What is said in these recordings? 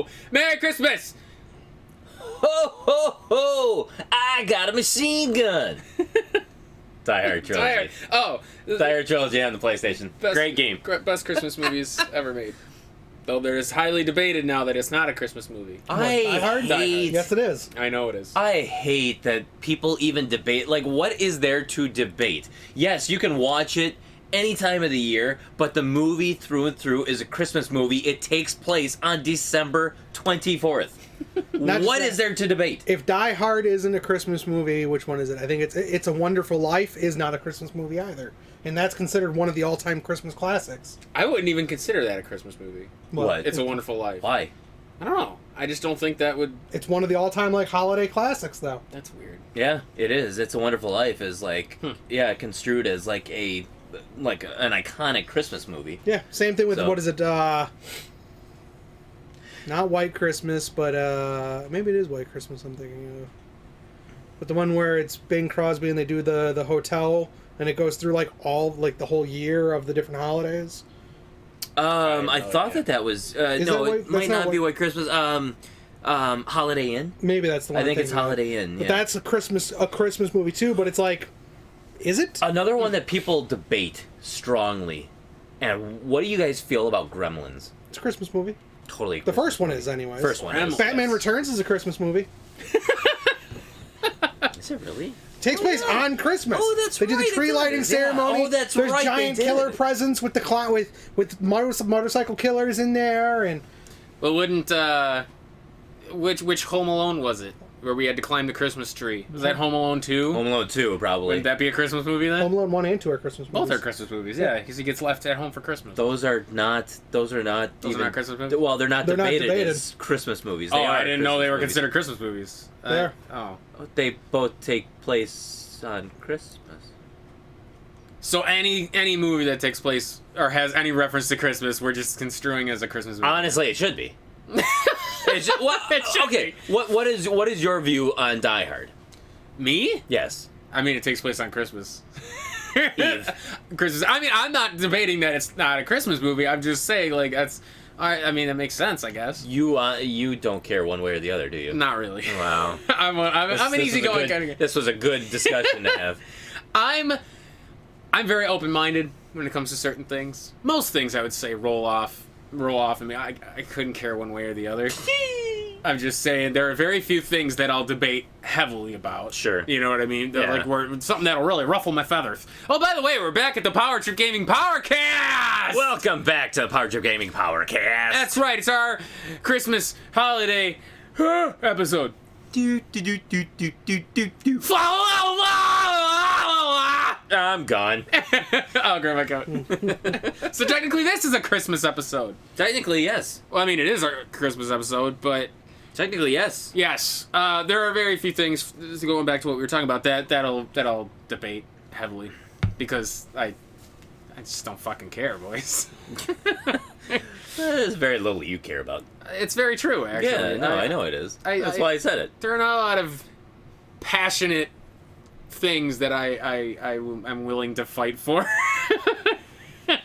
ho! Merry Christmas! Ho, ho, ho! I got a machine gun! Die Hard Trilogy. Die Hard Trilogy on the PlayStation. Great game. Best Christmas movies ever made. Though there is highly debated now that it's not a Christmas movie. Yes, it is. I know it is. I hate that people even debate. Like, what is there to debate? Yes, you can watch it any time of the year, but the movie through and through is a Christmas movie. It takes place on December 24th. What is there to debate? If Die Hard isn't a Christmas movie, which one is it? I think It's a Wonderful Life is not a Christmas movie either. And that's considered one of the all-time Christmas classics. I wouldn't even consider that a Christmas movie. What? It's a Wonderful Life. Why? I don't know. I just don't think that would... It's one of the all-time, like, holiday classics, though. That's weird. Yeah, it is. It's a Wonderful Life is like, construed as like an iconic Christmas movie. Yeah, same thing with, what is it, not White Christmas, but maybe it is White Christmas I'm thinking of. But the one where it's Bing Crosby and they do the hotel and it goes through like all like the whole year of the different holidays. I thought that was no, it might not be White Christmas. Holiday Inn. Maybe that's the one. I think it's Holiday Inn. But that's a Christmas movie too. But it's like, is it another one that people debate strongly? And what do you guys feel about Gremlins? It's a Christmas movie. Totally. The first one is, anyways. First one. Batman Returns is a Christmas movie. Is it really? Takes place on Christmas. Oh, that's right. They do the tree lighting ceremony. Oh, that's There's right. There's giant killer presents with the with motorcycle killers in there, and. Well, wouldn't which Home Alone was it? Where we had to climb the Christmas tree. Was that Home Alone 2? Home Alone 2, probably. Wouldn't that be a Christmas movie then? Home Alone 1 and 2 are Christmas movies. Both are Christmas movies, yeah, because he gets left at home for Christmas. Those are not even, not Christmas movies? Well, they're not debated as Christmas movies. I didn't know they were considered Christmas movies. They are. They both take place on Christmas. So any movie that takes place or has any reference to Christmas, we're just construing as a Christmas movie. Honestly, it should be. What is your view on Die Hard? Me? Yes. I mean, it takes place on Christmas. Eve. Christmas. I mean, I'm not debating that it's not a Christmas movie. I'm just saying, like, that's. I mean, that makes sense, I guess. You don't care one way or the other, do you? Not really. Wow. I'm an easygoing kind of guy. This was a good discussion to have. I'm very open-minded when it comes to certain things. Most things, I would say, roll off. I mean, I couldn't care one way or the other. I'm just saying there are very few things that I'll debate heavily about. Sure. You know what I mean? Yeah. Like something that'll really ruffle my feathers. Oh, by the way, we're back at the Power Trip Gaming Powercast! Welcome back to Power Trip Gaming Powercast. That's right, it's our Christmas holiday episode. I'm gone. I'll grab my coat. So technically this is a Christmas episode. Technically, yes. Well, I mean, it is a Christmas episode, but... Technically, yes. Yes. There are very few things, going back to what we were talking about, that'll debate heavily. Because I just don't fucking care, boys. There's very little you care about. It's very true, actually. Yeah, no, I know it is. That's why I said it. There are not a lot of passionate things that I'm willing to fight for.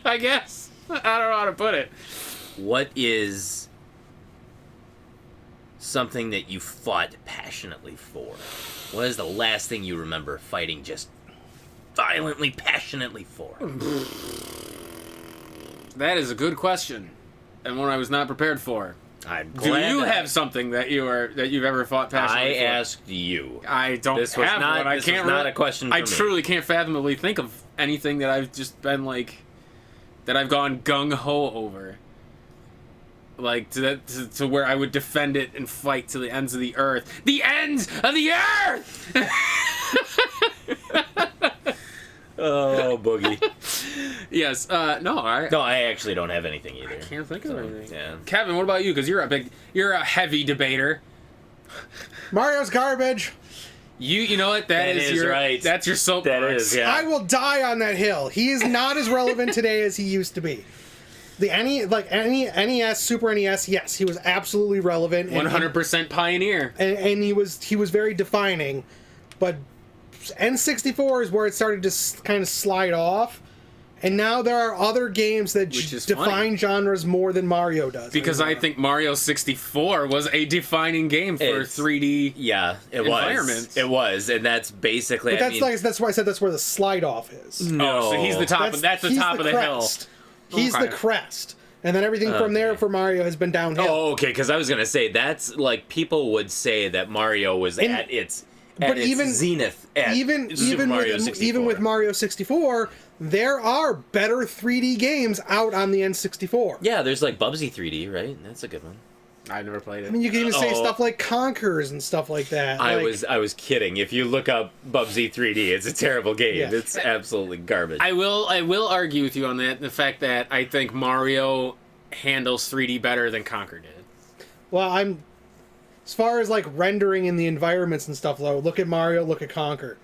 I guess. I don't know how to put it. What is something that you fought passionately for? What is the last thing you remember fighting just violently, passionately for? That is a good question, and one I was not prepared for. I'm Do glad you that have something that you've ever fought passionately for? I asked you. I don't This was have not. one. I This can't was not a question for I me. truly can't fathomably think of anything that I've just been like, that I've gone gung ho over. Like to where I would defend it and fight to the ends of the earth. The ends of the earth. Oh, boogie. Yes. No. I actually don't have anything either. Can't think of anything. Yeah. Kevin, what about you? Because you're a heavy debater. Mario's garbage. You know what? That is your right. That's your soapbox. That is, yeah. I will die on that hill. He is not as relevant today as he used to be. The NES, Super NES, yes, he was absolutely relevant. 100% pioneer. And he was very defining, but N64 is where it started to kind of slide off, And now there are other games that Which is define funny. genres more than Mario does. Because I anymore. think Mario 64 was a defining game for It's- 3D. Yeah, it Environments. was. It was, and that's basically. But that's why I said that's where the slide off is. No. Oh, so he's the top. That's the he's top of the hill. crest. He's Okay. the crest. And then everything from there Okay. for Mario has been downhill. Oh, okay. Because I was gonna say that's like people would say that Mario was And- at its but even- zenith. At even Super Mario 64. even with Mario 64, there are better 3D games out on the N64. Yeah, there's like Bubsy 3D, right? That's a good one. I've never played it. I mean, you can even say Oh. stuff like Conkers and stuff like that. I Like, was kidding. If you look up Bubsy 3D, it's a terrible game. Yeah. It's absolutely garbage. I will argue with you on that. The fact that I think Mario handles 3D better than Conker did. well, as far as like rendering in the environments and stuff, though, look at Mario, look at Conker.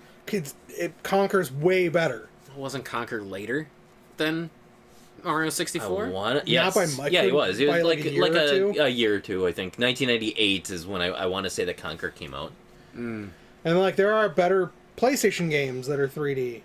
Conker's way better. Wasn't Conker later than Mario 64? Yes. by much, Yeah, he was. He by was like like a year or two? a year or two, I think. 1998 is when I want to say that Conker came out. And like there are better PlayStation games that are 3D.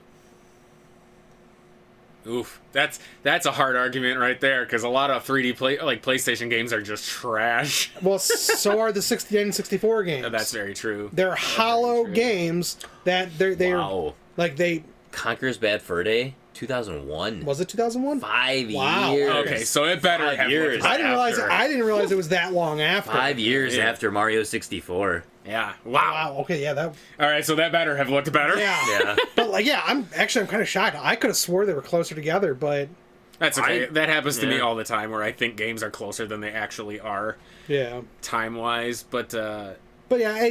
Oof, that's a hard argument right there because a lot of 3D PlayStation games are just trash. Well, so are the 60 and 64 games. That's very true. They're hollow true. games that they're Wow. like they Conker's Bad Fur Day, 2001. was it 2001? 5 Wow. years. Okay, so it better 5 have years. looked I didn't realize after. I didn't realize it was that long after. 5 years Yeah. after Mario 64. Yeah. Wow. Wow. Okay. Yeah. That. All right, so that better have looked better. Yeah. Yeah. But like, yeah, I'm kind of shocked. I could have swore they were closer together, but That's okay. That happens to me yeah. all the time where I think games are closer than they actually are yeah. time-wise, but But yeah,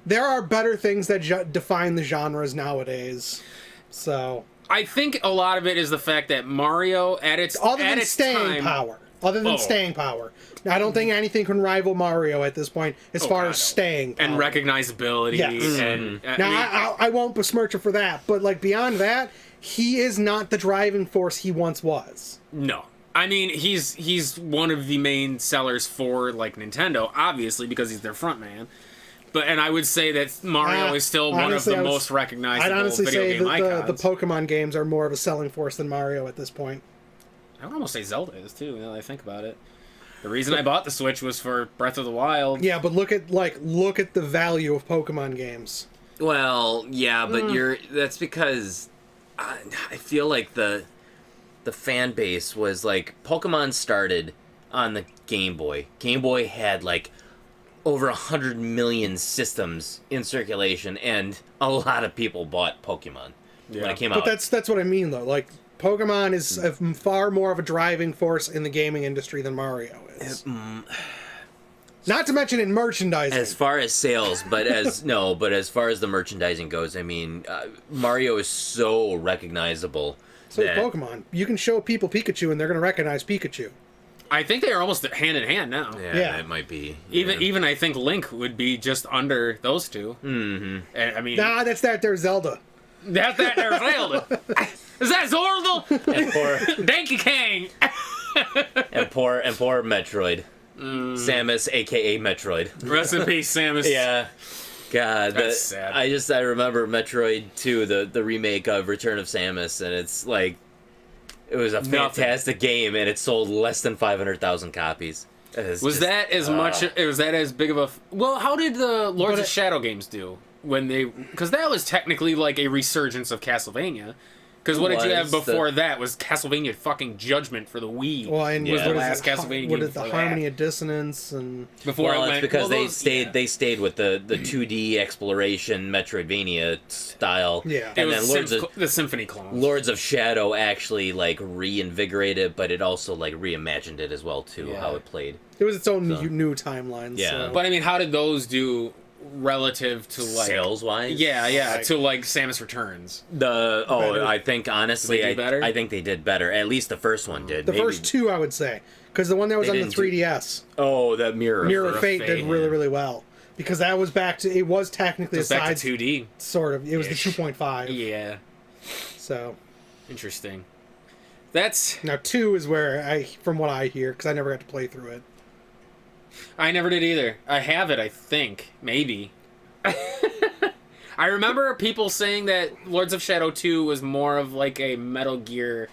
there are better things that define the genres nowadays. So I think a lot of it is the fact that Mario at its other at than its staying time, power, other than Oh. staying power, I don't think anything can rival Mario at this point as far God, as no. staying power. and recognizability Yes. and Now, I mean, I won't besmirch him for that, but like beyond that, he is not the driving force he once was. no. I mean, he's one of the main sellers for like Nintendo, obviously because he's their front man. And I would say that Mario is still one of honestly, the most recognizable I'd honestly video say game that the icons. Pokemon games are more of a selling force than Mario at this point. I would almost say Zelda is too. Now that I think about it, the reason I bought the Switch was for Breath of the Wild. Yeah, but look at the value of Pokemon games. Well, yeah, but that's because I feel like the fan base was like Pokemon started on the Game Boy. Game Boy had like over 100 million systems in circulation, and a lot of people bought Pokemon when it came out. But that's what I mean though. Like Pokemon is far more of a driving force in the gaming industry than Mario is. Not to mention in merchandising. As far as sales, but as far as the merchandising goes, I mean, Mario is so recognizable. so is that- Pokemon. You can show people Pikachu and they're going to recognize Pikachu. I think they are almost hand in hand now. Yeah. It might be. Even I think Link would be just under those two. Mm-hmm. I mean, Nah, that's there's Zelda. that's that there Zelda. Is that Zordle? And poor, Donkey Kong. and poor Metroid. Samus, aka Metroid. Rest in peace, Samus. Yeah. God, That's sad. I remember Metroid 2, the remake of Return of Samus, and it's like it was a fantastic game, and it sold less than 500,000 copies. Was that as much? Was that as big of a? Well, how did the Lords of Shadow games do when they? Because that was technically like a resurgence of Castlevania. Because what did you have before that? Was Castlevania fucking Judgment for the Wii? Well, and Yeah. was the what is last it? Castlevania What game is the before Harmony that? of Dissonance and Before Well, it it's went, because well, they stayed with the 2D exploration Metroidvania style. Yeah. It And was then the Symphony clones. Lords of Shadow actually like reinvigorated, but it also like reimagined it as well too, Yeah. how it played. it was its own new timeline. Yeah. So. But I mean, how did those do relative to like Sales wise, Yeah, Like- to like Samus Returns. The Better. I think honestly, Did they do better? I think they did better. At least the first one did. the first two, I would say, because the one that was They on the didn't do- 3DS, the Mirror. Mirror of of Fate, Fate, did really well. Because that was back to it was technically It's a back side to 2D. sort of. It was the Ish. 2.5. Yeah, So interesting. That's now 2 is where from what I hear, because I never got to play through it. I never did either. I have it, I think, maybe. I remember people saying that Lords of Shadow 2 was more of like a Metal Gear,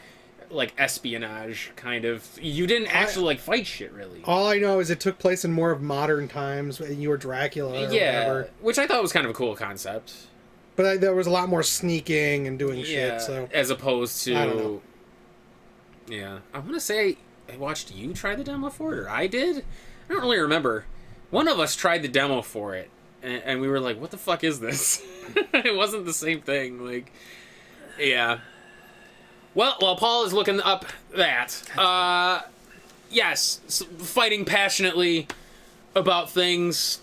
like espionage kind of. You didn't actually like fight shit really. All I know is it took place in more of modern times, and you were Dracula or whatever. Which I thought was kind of a cool concept. But there was a lot more sneaking and doing shit. So as opposed to, I don't know. Yeah, I want to say I watched you try the demo for it, or I did. I don't really remember. One of us tried the demo for it, and we were like, "What the fuck is this?" It wasn't the same thing. Like, yeah. Well, while Paul is looking up that, yes, fighting passionately about things.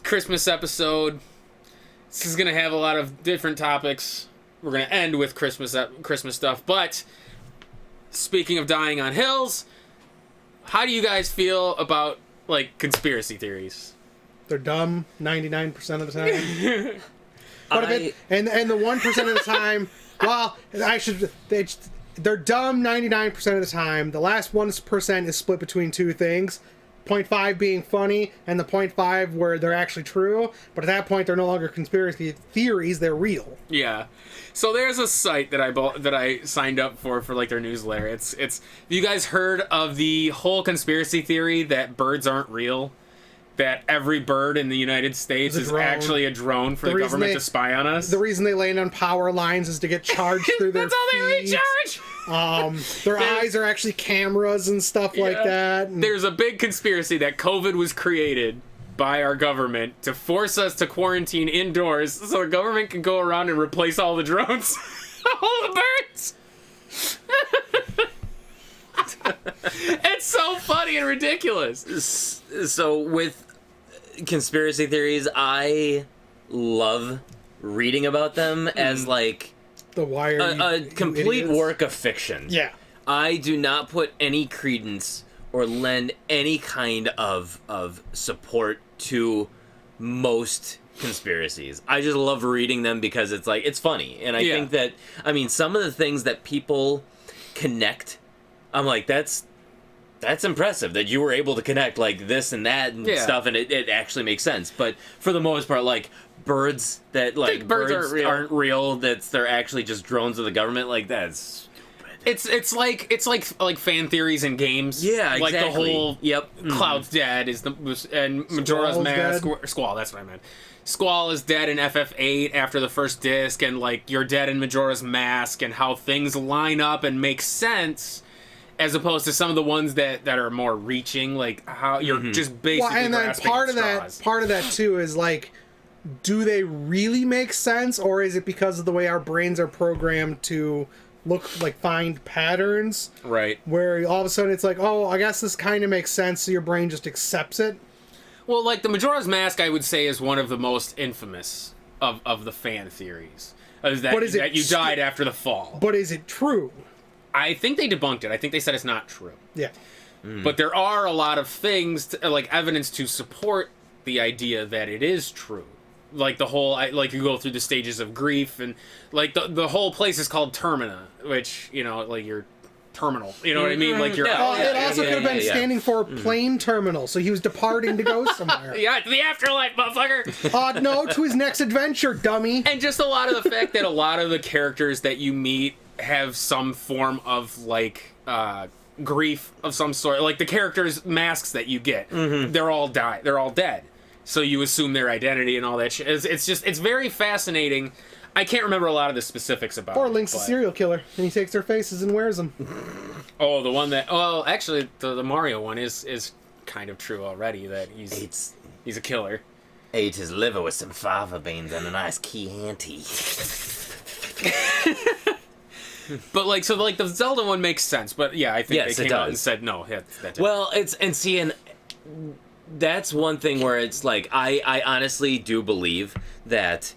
Christmas episode. This is gonna have a lot of different topics. We're gonna end with Christmas stuff, but speaking of dying on hills, how do you guys feel about like conspiracy theories? They're dumb 99% of the time. But and the 1% of the time, well, they're dumb 99% of the time. The last 1% is split between two things. 0.5 being funny, and the 0.5 where they're actually true. But at that point, they're no longer conspiracy theories; they're real. Yeah. So there's a site that I signed up for like their newsletter. It's. Have you guys heard of the whole conspiracy theory that birds aren't real? That every bird in the United States is actually a drone for the government to spy on us? The reason they land on power lines is to get charged through their That's how they recharge! Their eyes are actually cameras and stuff like that. And there's a big conspiracy that COVID was created by our government to force us to quarantine indoors so the government can go around and replace all the drones. All the birds! It's so funny and ridiculous. So with conspiracy theories, I love reading about them as like the wire a complete work of fiction. Yeah. I do not put any credence or lend any kind of support to most conspiracies. I just love reading them because it's like it's funny. And I think that some of the things that people connect, I'm like, that's impressive that you were able to connect like this and that and stuff, and it actually makes sense. But for the most part, like birds that like birds aren't real, they're actually just drones of the government, like that's stupid. It's like fan theories in games. Yeah, like exactly. the whole Cloud's dead and Majora's Mask. Squall, that's what I meant. Squall is dead in FF8 after the first disc, and like you're dead in Majora's Mask, and how things line up and make sense. As opposed to some of the ones that are more reaching, like how you're just basically. Well, and then part of that too is like, do they really make sense, or is it because of the way our brains are programmed to find patterns? Right. Where all of a sudden it's like, oh, I guess this kind of makes sense, so your brain just accepts it. Well, like the Majora's Mask, I would say is one of the most infamous of the fan theories. That you died after the fall. But is it true? I think they debunked it. I think they said it's not true. Yeah. But there are a lot of things, like evidence to support the idea that it is true. Like the whole, like you go through the stages of grief, and like the whole place is called Termina, which, like your terminal. You know what I mean? Like your. It also could have been standing for plane terminal, so he was departing to go somewhere. Yeah, to the afterlife, motherfucker. No, to his next adventure, dummy. And just a lot of the fact that a lot of the characters that you meet have some form of like grief of some sort. Like the characters' masks that you get, they're all dead. So you assume their identity and all that shit. It's very fascinating. I can't remember a lot of the specifics about it. Or Link's a serial killer, and he takes their faces and wears them. Oh, the one that... Well, actually, the Mario one is kind of true already, that he's a killer. Ate his liver with some fava beans and a nice Chianti. But, the Zelda one makes sense. But, yeah, I think they came out and said, no, that's well, that's one thing where it's like, I honestly do believe that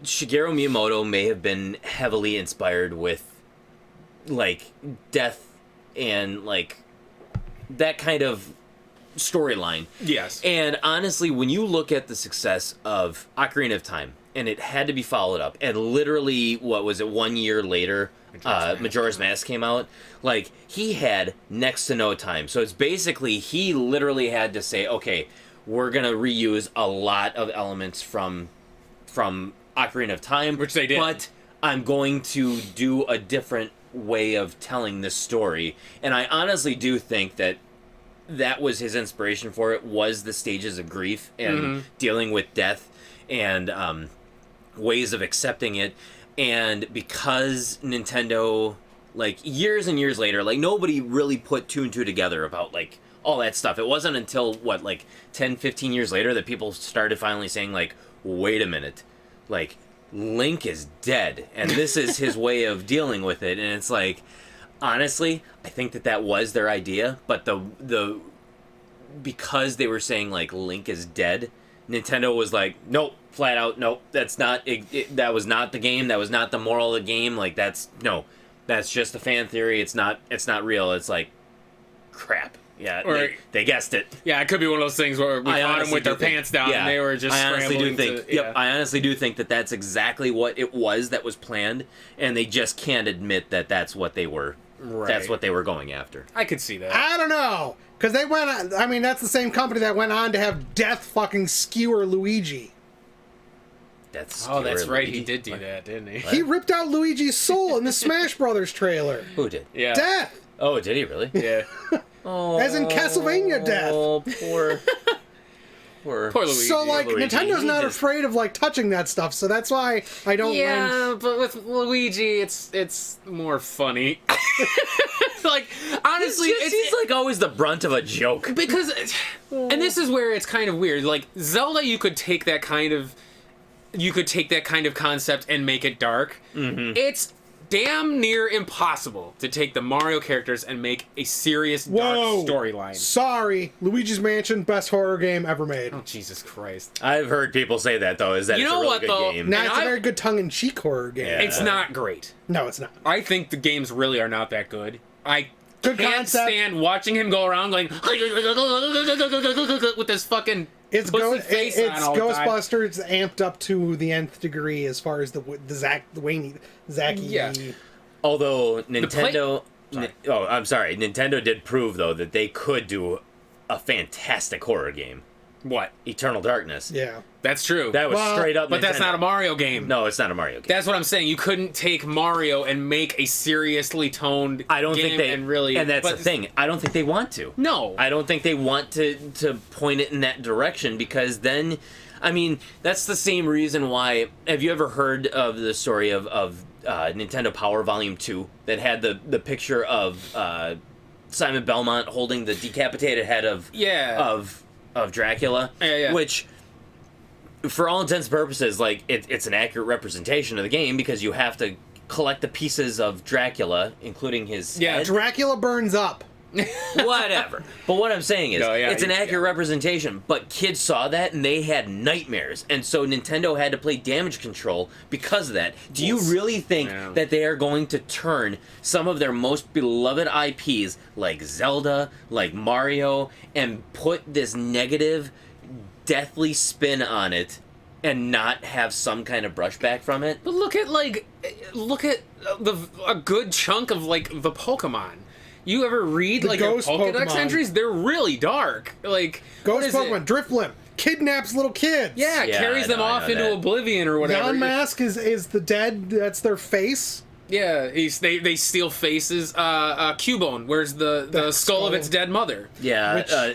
Shigeru Miyamoto may have been heavily inspired with, like, death and, like, that kind of storyline. Yes. And honestly, when you look at the success of Ocarina of Time, and it had to be followed up, and literally, 1 year later, Majora's Mask came out, like, he had next to no time. So it's basically, he literally had to say, okay, we're gonna reuse a lot of elements from from Ocarina of Time, Which they did. But I'm going to do a different way of telling this story, and I honestly do think that was his inspiration for it, was the stages of grief and dealing with death and ways of accepting it. And because Nintendo, like, years and years later, like, nobody really put two and two together about, like, all that stuff. It wasn't until, 10, 15 years later that people started finally saying, like, wait a minute, like, Link is dead, and this is his way of dealing with it. And it's like, honestly, I think that was their idea, but the because they were saying, like, Link is dead, Nintendo was like, nope, flat out, nope, that's not that was not the game, that was not the moral of the game, like, that's just a fan theory, it's not real. It's like, crap. Yeah, or, they guessed it. Yeah, it could be one of those things where we caught them with their pants down and they were just scrambling. I honestly do think that that's exactly what it was that was planned, and they just can't admit that that's what they were. Right. That's what they were going after. I could see that. I don't know, because they went on, I mean, that's the same company that went on to have Death fucking skewer Luigi. That's right. Luigi? He did do that, didn't he? He ripped out Luigi's soul in the Smash Brothers trailer. Who did? Yeah. Death. Oh, did he really? Yeah. Oh, as in Castlevania Death. Oh, poor Luigi. So, like, Nintendo's not afraid of, like, touching that stuff, so that's why I don't... Yeah, but with Luigi, it's more funny. Like, honestly... He's like, always the brunt of a joke. Because... And this is where it's kind of weird. Like, Zelda, you could take that kind of concept and make it dark. Mm-hmm. It's damn near impossible to take the Mario characters and make a serious dark storyline. Sorry, Luigi's Mansion, best horror game ever made. Oh, Jesus Christ. I've heard people say that, though, is that it's a really good game. Nah, it's a very good tongue-in-cheek horror game. Yeah. It's not great. No, it's not. I think the games really are not that good. I good can't concept. Stand watching him go around going with this fucking it's face on all Ghostbusters amped up to the nth degree as far as the Zacky. Yeah. Although Nintendo, Nintendo did prove though that they could do a fantastic horror game. What? Eternal Darkness. Yeah. That's true. That was straight up But Nintendo. that's not a Mario game. No, it's not a Mario game. That's what I'm saying. You couldn't take Mario and make a seriously toned I don't game think they and that's the thing. I don't think they want to. No. I don't think they want to point it in that direction, because then, I mean, that's the same reason why. Have you ever heard of the story of Nintendo Power Volume 2 that had the picture of Simon Belmont holding the decapitated head of Dracula? Yeah. Which, for all intents and purposes, like, it's an accurate representation of the game, because you have to collect the pieces of Dracula, including his head. Dracula burns up. Whatever. But what I'm saying is, it's an accurate representation, but kids saw that and they had nightmares, and so Nintendo had to play damage control because of that. Do you really think that they are going to turn some of their most beloved IPs, like Zelda, like Mario, and put this negative, deathly spin on it and not have some kind of brushback from it? But look at a good chunk of, like, the Pokemon. You ever read the like Ghost your Pokedex Pokemon. Entries? They're really dark. Like, Ghost Pokemon, Drifblim, kidnaps little kids. Yeah, carries them off into oblivion or whatever. Yonmask is the dead. That's their face. Yeah, they steal faces. Cubone, where's the skull of its dead mother? Yeah,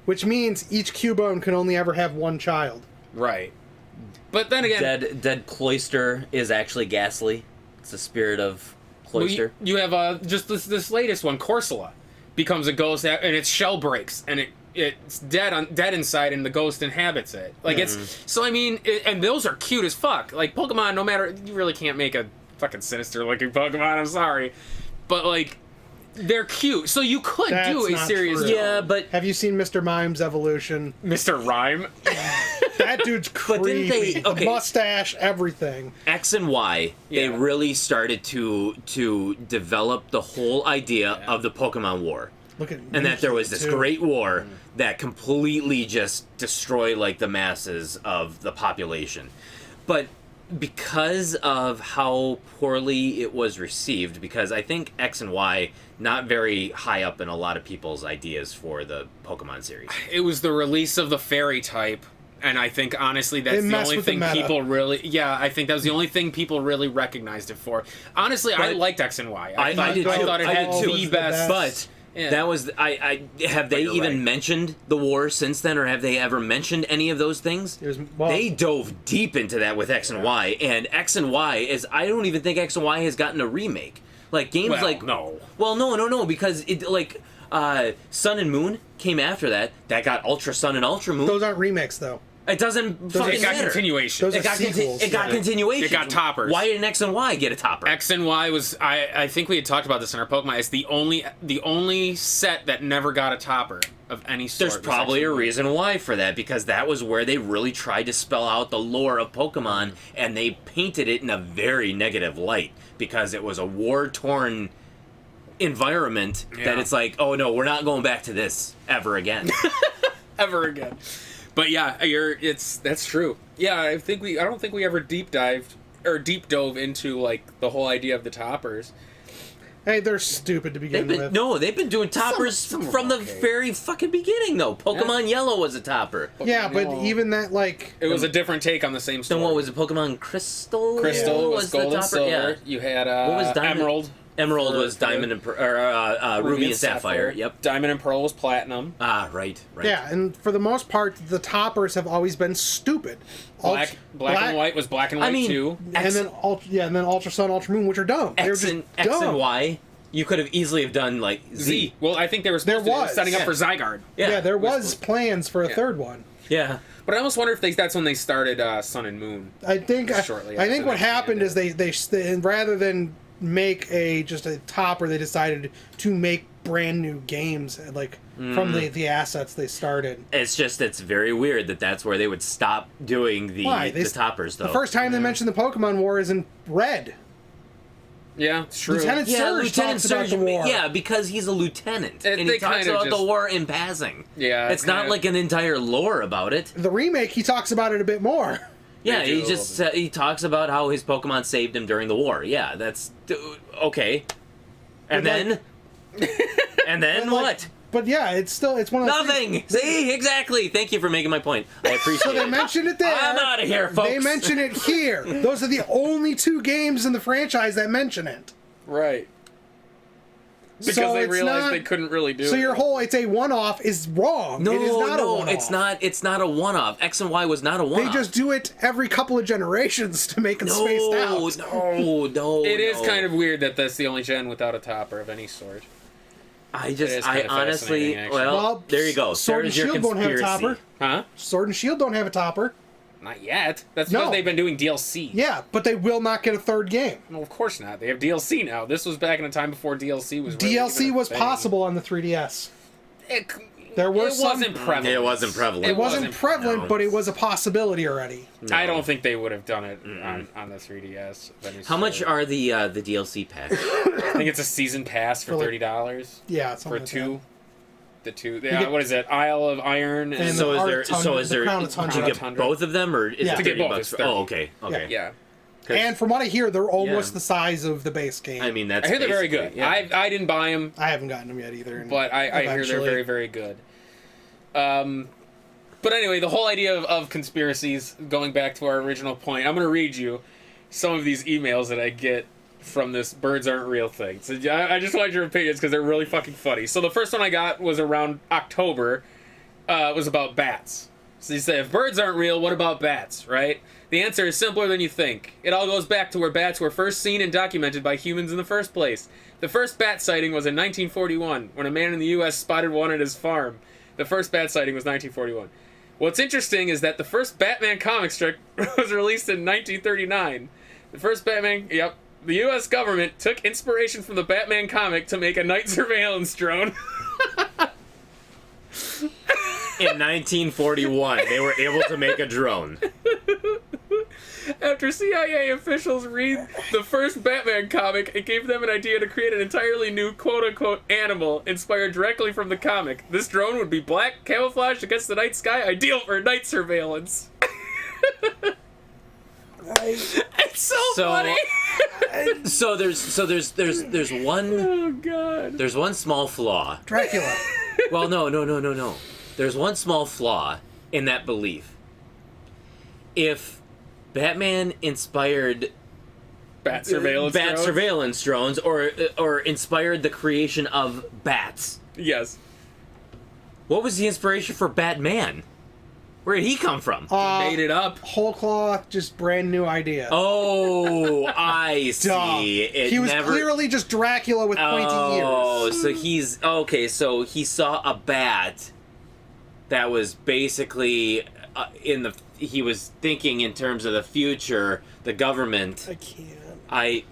which means each Cubone can only ever have one child. Right. But then again, dead Cloyster is actually Ghastly. It's the spirit of Cloyster. Well, you have just this latest one, Corsola, becomes a ghost and its shell breaks and it's dead inside and the ghost inhabits it. Like it's so I mean, and those are cute as fuck. Like Pokemon, no matter, you really can't make a fucking sinister looking Pokemon. I'm sorry, but like they're cute. So you could do a serious. True. Yeah, but have you seen Mr. Mime's evolution? Mr. Rhyme. That dude's creepy. The mustache, everything. X and Y, they really started to develop the whole idea of the Pokemon War. And that there was this great war that completely just destroyed like the masses of the population. But because of how poorly it was received, because I think X and Y not very high up in a lot of people's ideas for the Pokemon series. It was the release of the fairy type And I think, honestly, that's It the messed only with the thing meta. people really... Yeah, I think that was the only thing people really recognized it for. Honestly, I But- liked X and Y. I did too. I thought it I had did too. the The best... best. But Yeah. that was have they you're even right. mentioned the war since then, or have they ever mentioned any of those things? It was, well, They dove deep into that with X and Y, and X and Y is I don't even think X and Y has gotten a remake. Like games Well, like no. Well, no, because it like Sun and Moon came after that. That got Ultra Sun and Ultra Moon. those aren't remakes though. It doesn't fucking It got matter. continuation. Those It are got sequels. it got continuation. It got toppers. Why didn't X and Y get a topper? X and Y was... I think we had talked about this in our Pokemon. It's the only set that never got a topper of any sort. There's was probably X a and Y. reason why for that, because that was where they really tried to spell out the lore of Pokemon, and they painted it in a very negative light, because it was a war-torn environment that Yeah. it's like, oh no, we're not going back to this ever again. Ever again. But yeah, that's true. Yeah, I don't think we ever deep dove into like the whole idea of the toppers. Hey, they're stupid to begin with. They've been doing toppers Some of from them the okay. very fucking beginning, though. Pokemon Yellow was a topper. Yeah, but No. even that, like, It was a different take on the same story. Then what was it? Pokemon Crystal? Crystal was the gold and topper? silver. Yeah. You had What was Diamond? Emerald. Emerald For- was for Diamond and Ruby and Sapphire. Yep. Diamond and Pearl was platinum. Ah, right. yeah, and for the most part, the toppers have always been stupid. Black and white was black and white I mean, too. and then Ultra Sun, Ultra Moon, which are dumb. They're X just and dumb. Y. You could have easily have done like Z. Well, I think they were supposed There to was, setting up yeah. for Zygarde. Yeah, there was was plans for a third one. Yeah. But I almost wonder if that's when they started Sun and Moon. I think Shortly I after think what they happened is expanded. they rather than make just a topper, they decided to make brand new games like from the assets they started. It's very weird that that's where they would stop doing Why? the toppers though. The first time they mentioned the Pokemon War is in Red. Yeah, it's true. Lieutenant Surge talks about the war. Yeah, because he's a lieutenant, and they he talks kinda about the just- war in passing. Yeah, it's not kinda- like an entire lore about it. The remake, he talks about it a bit more. Yeah, They he do just a little he talks about how his Pokemon saved him during the war. Yeah, that's okay. And But, then, and then But, like, what? But yeah, it's one of those Nothing. things- See, exactly. Thank you for making my point. I appreciate So they it. mentioned it there. I'm outta here, folks. They mention it here. Those are the only two games in the franchise that mention it. Right. Because So they it's realized not- they couldn't really do So it. your whole "it's a one-off" is wrong. No, it is not a no, one-off. it's not. It's not a one-off. X and Y was not a They one-off. just do it every couple of generations to make it spaced out. No. It is no. kind of weird that that's the only gen without a topper of any sort. I is just, kinda honestly, fascinating, actually. well, there you go. Sword and There's your Shield don't have a conspiracy. topper. Huh? Sword and Shield don't have a topper. Not yet. That's No. because they've been doing DLC. Yeah, but they will not get a third game. Well, of course not. They have DLC now. This was back in a time before DLC was really DLC even a was thing. possible on the 3DS. It, There were it some- wasn't prevalent. It wasn't prevalent. It wasn't prevalent, no. but it was a possibility already. I don't think they would have done it on the 3DS. of any How much sort. are the DLC packs? I think it's a season pass for For like- $30 Yeah, for something like two. The two. Yeah, get- what is it? Isle of Iron and, And So the is there? Art So Tundra- is the there? Crown Do of you Tundra. get both of them, or is Yeah. it To get 30 both, bucks? it's For, 30. oh, okay. Okay. yeah. And from what I hear, they're almost Yeah. the size of the base game. I mean, that's. I hear they're very good. basically- Yeah. I didn't buy them, I haven't gotten them yet either. and but I hear they're eventually- very, very good. But anyway, the whole idea of conspiracies, going back to our original point, I'm going to read you some of these emails that I get from this birds aren't real thing. So I just want your opinions because they're really fucking funny. So the first one I got was around October. It was about bats. So you say, if birds aren't real, what about bats, right? The answer is simpler than you think. It all goes back to where bats were first seen and documented by humans in the first place. The first bat sighting was in 1941, when a man in the U.S. spotted one at his farm. The first bat sighting was 1941. What's interesting is that the first Batman comic strip was released in 1939. The first Batman, yep. The U.S. government took inspiration from the Batman comic to make a night surveillance drone. In 1941, they were able to make a drone. After CIA officials read the first Batman comic, it gave them an idea to create an entirely new quote-unquote animal inspired directly from the comic. This drone would be black, camouflaged against the night sky, ideal for night surveillance. It's so funny. So there's one Oh god. there's one small flaw. Dracula. Well, no. There's one small flaw in that belief. if Batman inspired Bat surveillance drones? surveillance drones, or inspired the creation of bats, Yes. what was the inspiration for Batman? Where did he come from? Made it up. Whole cloth, just brand new idea. Oh, I Duh. see. It He was never... clearly just Dracula with pointy Oh, ears. so he's... Okay, so he saw a bat that was basically he was thinking in terms of the future, the government... I can't.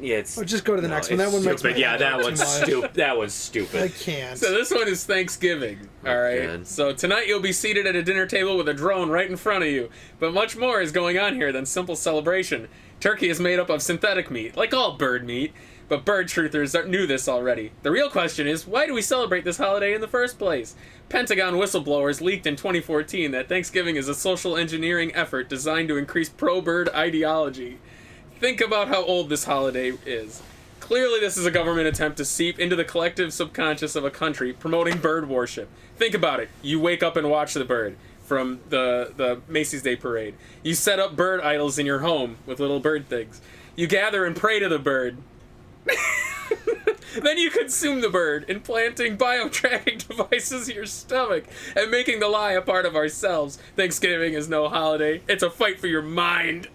It's... Oh, just go to the next one. it's That one makes stupid. my Yeah, head that hurt one's too much. stupid. That one's stupid. I can't. So this one is Thanksgiving. All right. God. So tonight you'll be seated at a dinner table with a drone right in front of you. But much more is going on here than simple celebration. Turkey is made up of synthetic meat, like all bird meat. But bird truthers knew this already. The real question is, why do we celebrate this holiday in the first place? Pentagon whistleblowers leaked in 2014 that Thanksgiving is a social engineering effort designed to increase pro-bird ideology. Think about how old this holiday is. Clearly this is a government attempt to seep into the collective subconscious of a country promoting bird worship. Think about it. You wake up and watch the bird from the Macy's Day Parade. You set up bird idols in your home with little bird things. You gather and pray to the bird. Then you consume the bird, implanting bio-tracking devices in your stomach and making the lie a part of ourselves. Thanksgiving is no holiday. It's a fight for your mind.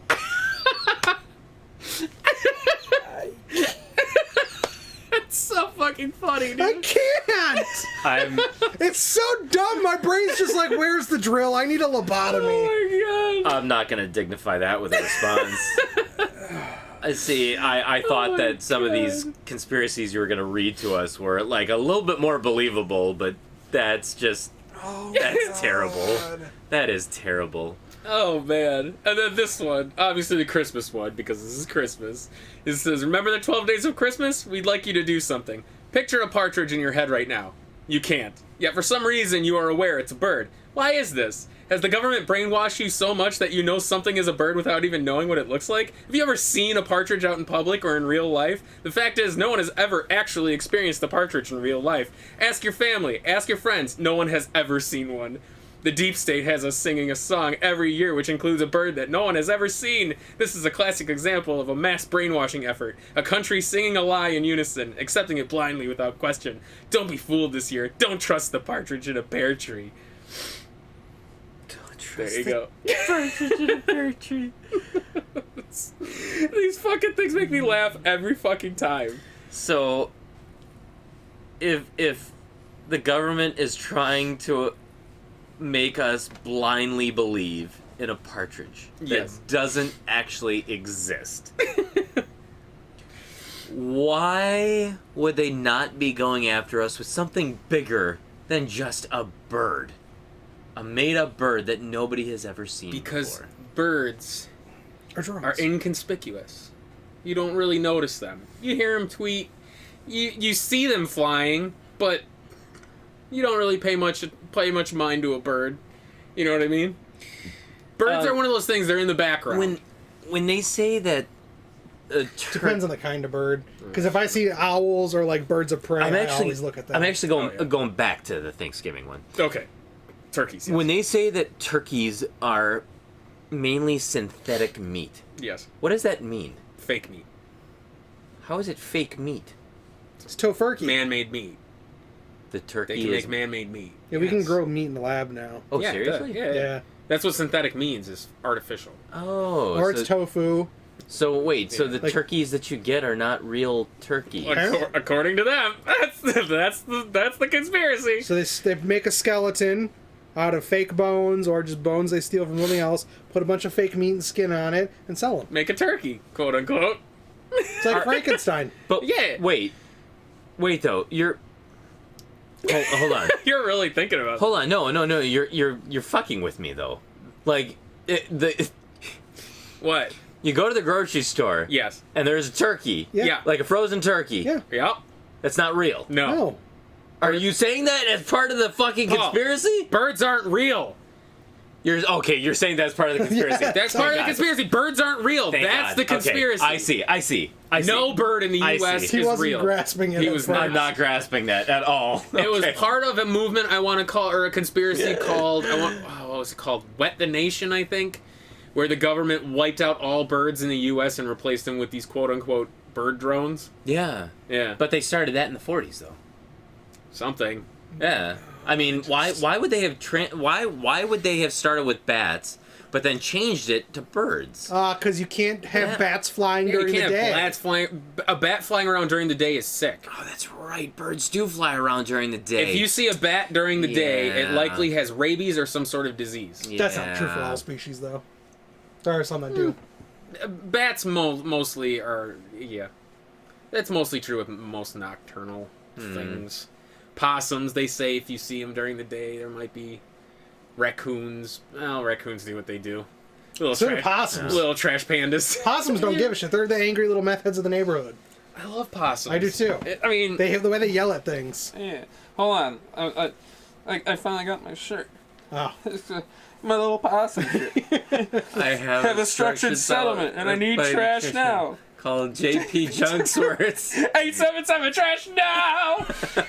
It's so fucking funny, dude. I can't! It's so dumb. My brain's just like, where's the drill? I need a lobotomy. Oh my god. I'm not going to dignify that with a response. I see. I thought my that some of these God. conspiracies you were going to read to us were like a little bit more believable, but that's just... Oh, That's God. terrible. That is terrible. Oh man. And then this one, obviously the Christmas one, because this is Christmas. It says, remember the 12 days of Christmas? We'd like you to do something. Picture a partridge in your head right now. You can't. Yet for some reason you are aware it's a bird. Why is this? Has the government brainwashed you so much that you know something is a bird without even knowing what it looks like? Have you ever seen a partridge out in public or in real life? The fact is, no one has ever actually experienced a partridge in real life. Ask your family, ask your friends, no one has ever seen one. The deep state has us singing a song every year which includes a bird that no one has ever seen. This is a classic example of a mass brainwashing effort. A country singing a lie in unison, accepting it blindly without question. Don't be fooled this year. Don't trust the partridge in a pear tree. There you go. Partridge in a pear tree. These fucking things make me laugh every fucking time. So, if the government is trying to make us blindly believe in a partridge Yes. that doesn't actually exist, why would they not be going after us with something bigger than just a bird? A made-up bird that nobody has ever seen Because before. birds Or drones. are inconspicuous. You don't really notice them. You hear them tweet. You see them flying, but you don't really pay much mind to a bird. You know what I mean? Birds are one of those things. They're in the background. When they say that Depends on the kind of bird. Because if I see owls or like birds of prey, I always look at them. I'm actually going Oh, yeah. going back to the Thanksgiving one. Okay, turkeys. Yes. When they say that turkeys are mainly synthetic meat, Yes, what does that mean? fake meat, How is it fake meat? It's tofurkey. man-made meat. The They turkey can is... make man-made meat. Yeah, we can Yes. grow meat in the lab now. Oh, Yeah, seriously? Yeah. Yeah. That's what synthetic means, is artificial. Oh, Or so, it's tofu. so wait, so Yeah. the Like- turkeys that you get are not real turkey. According to them, that's the conspiracy. So they make a skeleton out of fake bones or just bones they steal from something else, put a bunch of fake meat and skin on it, and sell them. Make a turkey, quote unquote. It's like Frankenstein. But Yeah. wait though, you're... Hold on. You're really thinking about Hold on, no, you're fucking with me though. Like, what? you go to the grocery store, Yes. and there's a turkey, Yeah. like a frozen turkey. Yeah. Yep. That's not real. No. No. Are you saying that as part of the fucking Paul, conspiracy? Birds aren't real. You're saying that's part of the conspiracy. Yeah. That's Thank part of the God. conspiracy. Birds aren't real. Thank That's God. the Okay, conspiracy. I see. No bird in the I U.S. see. He is wasn't real. grasping it. He at was first. I'm not grasping that at all. It was Okay. part of a movement I want to call, or a conspiracy called, what was it called? Wet the Nation, I think, where the government wiped out all birds in the U.S. and replaced them with these quote-unquote bird drones. Yeah. Yeah. But they started that in the 40s, though. Something. Yeah. I mean, why would they have why would they have started with bats, but then changed it to birds? Because you can't have bats flying during the day. A bat flying around during the day is sick. Oh, that's right. Birds do fly around during the day. If you see a bat during the day, it likely has rabies or some sort of disease. Yeah. That's not true for all species, though. There are some that do. Bats mostly are, yeah. That's mostly true with most nocturnal things. Possums, they say if you see them during the day, there might be raccoons. Well, raccoons do what they do. Possums. Little trash pandas. Possums don't give a shit. They're the angry little meth heads of the neighborhood. I love possums. I do too. I mean, They have the way they yell at things. Yeah. Hold on. I finally got my shirt. Oh. My little possum shirt. I Have a structured settlement, and I need trash now. Called JP Junksworth. 877 trash now!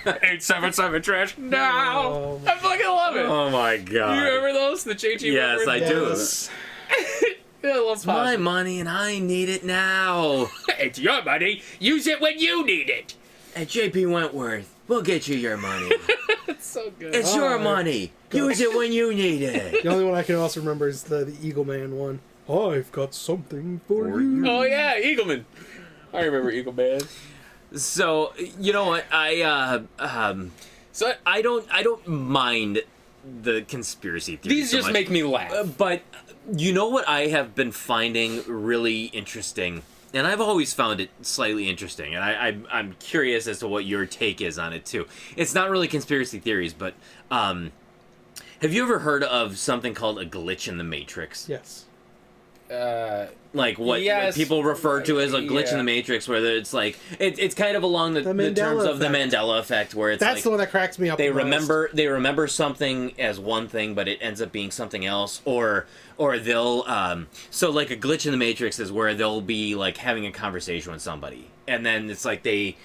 877 trash now! Oh, I fucking love it! Oh my god. You remember those? The JG Yes, I do. yes. I love It's my money and I need it now. It's your money. Use it when you need it. At JP Wentworth, we'll get you your money. It's so good. It's your money. Use it when you need it. The only one I can also remember is the Eagle Man one. I've got something for you. Oh yeah, Eagleman. I remember Eagleman. So you know what? So I don't mind the conspiracy theories. these so just much. make me laugh. But you know what I have been finding really interesting, and I've always found it slightly interesting, and I'm curious as to what your take is on it too. It's not really conspiracy theories, but have you ever heard of something called a glitch in the Matrix? Yes. Like what Yes. people refer to as a glitch in the Matrix, where it's like it's kind of along the Mandela terms of the effect. Mandela effect, where it's That's like the one that cracks me up. they the most. remember something as one thing, but it ends up being something else, or they'll so like a glitch in the Matrix is where they'll be like having a conversation with somebody, and then it's like they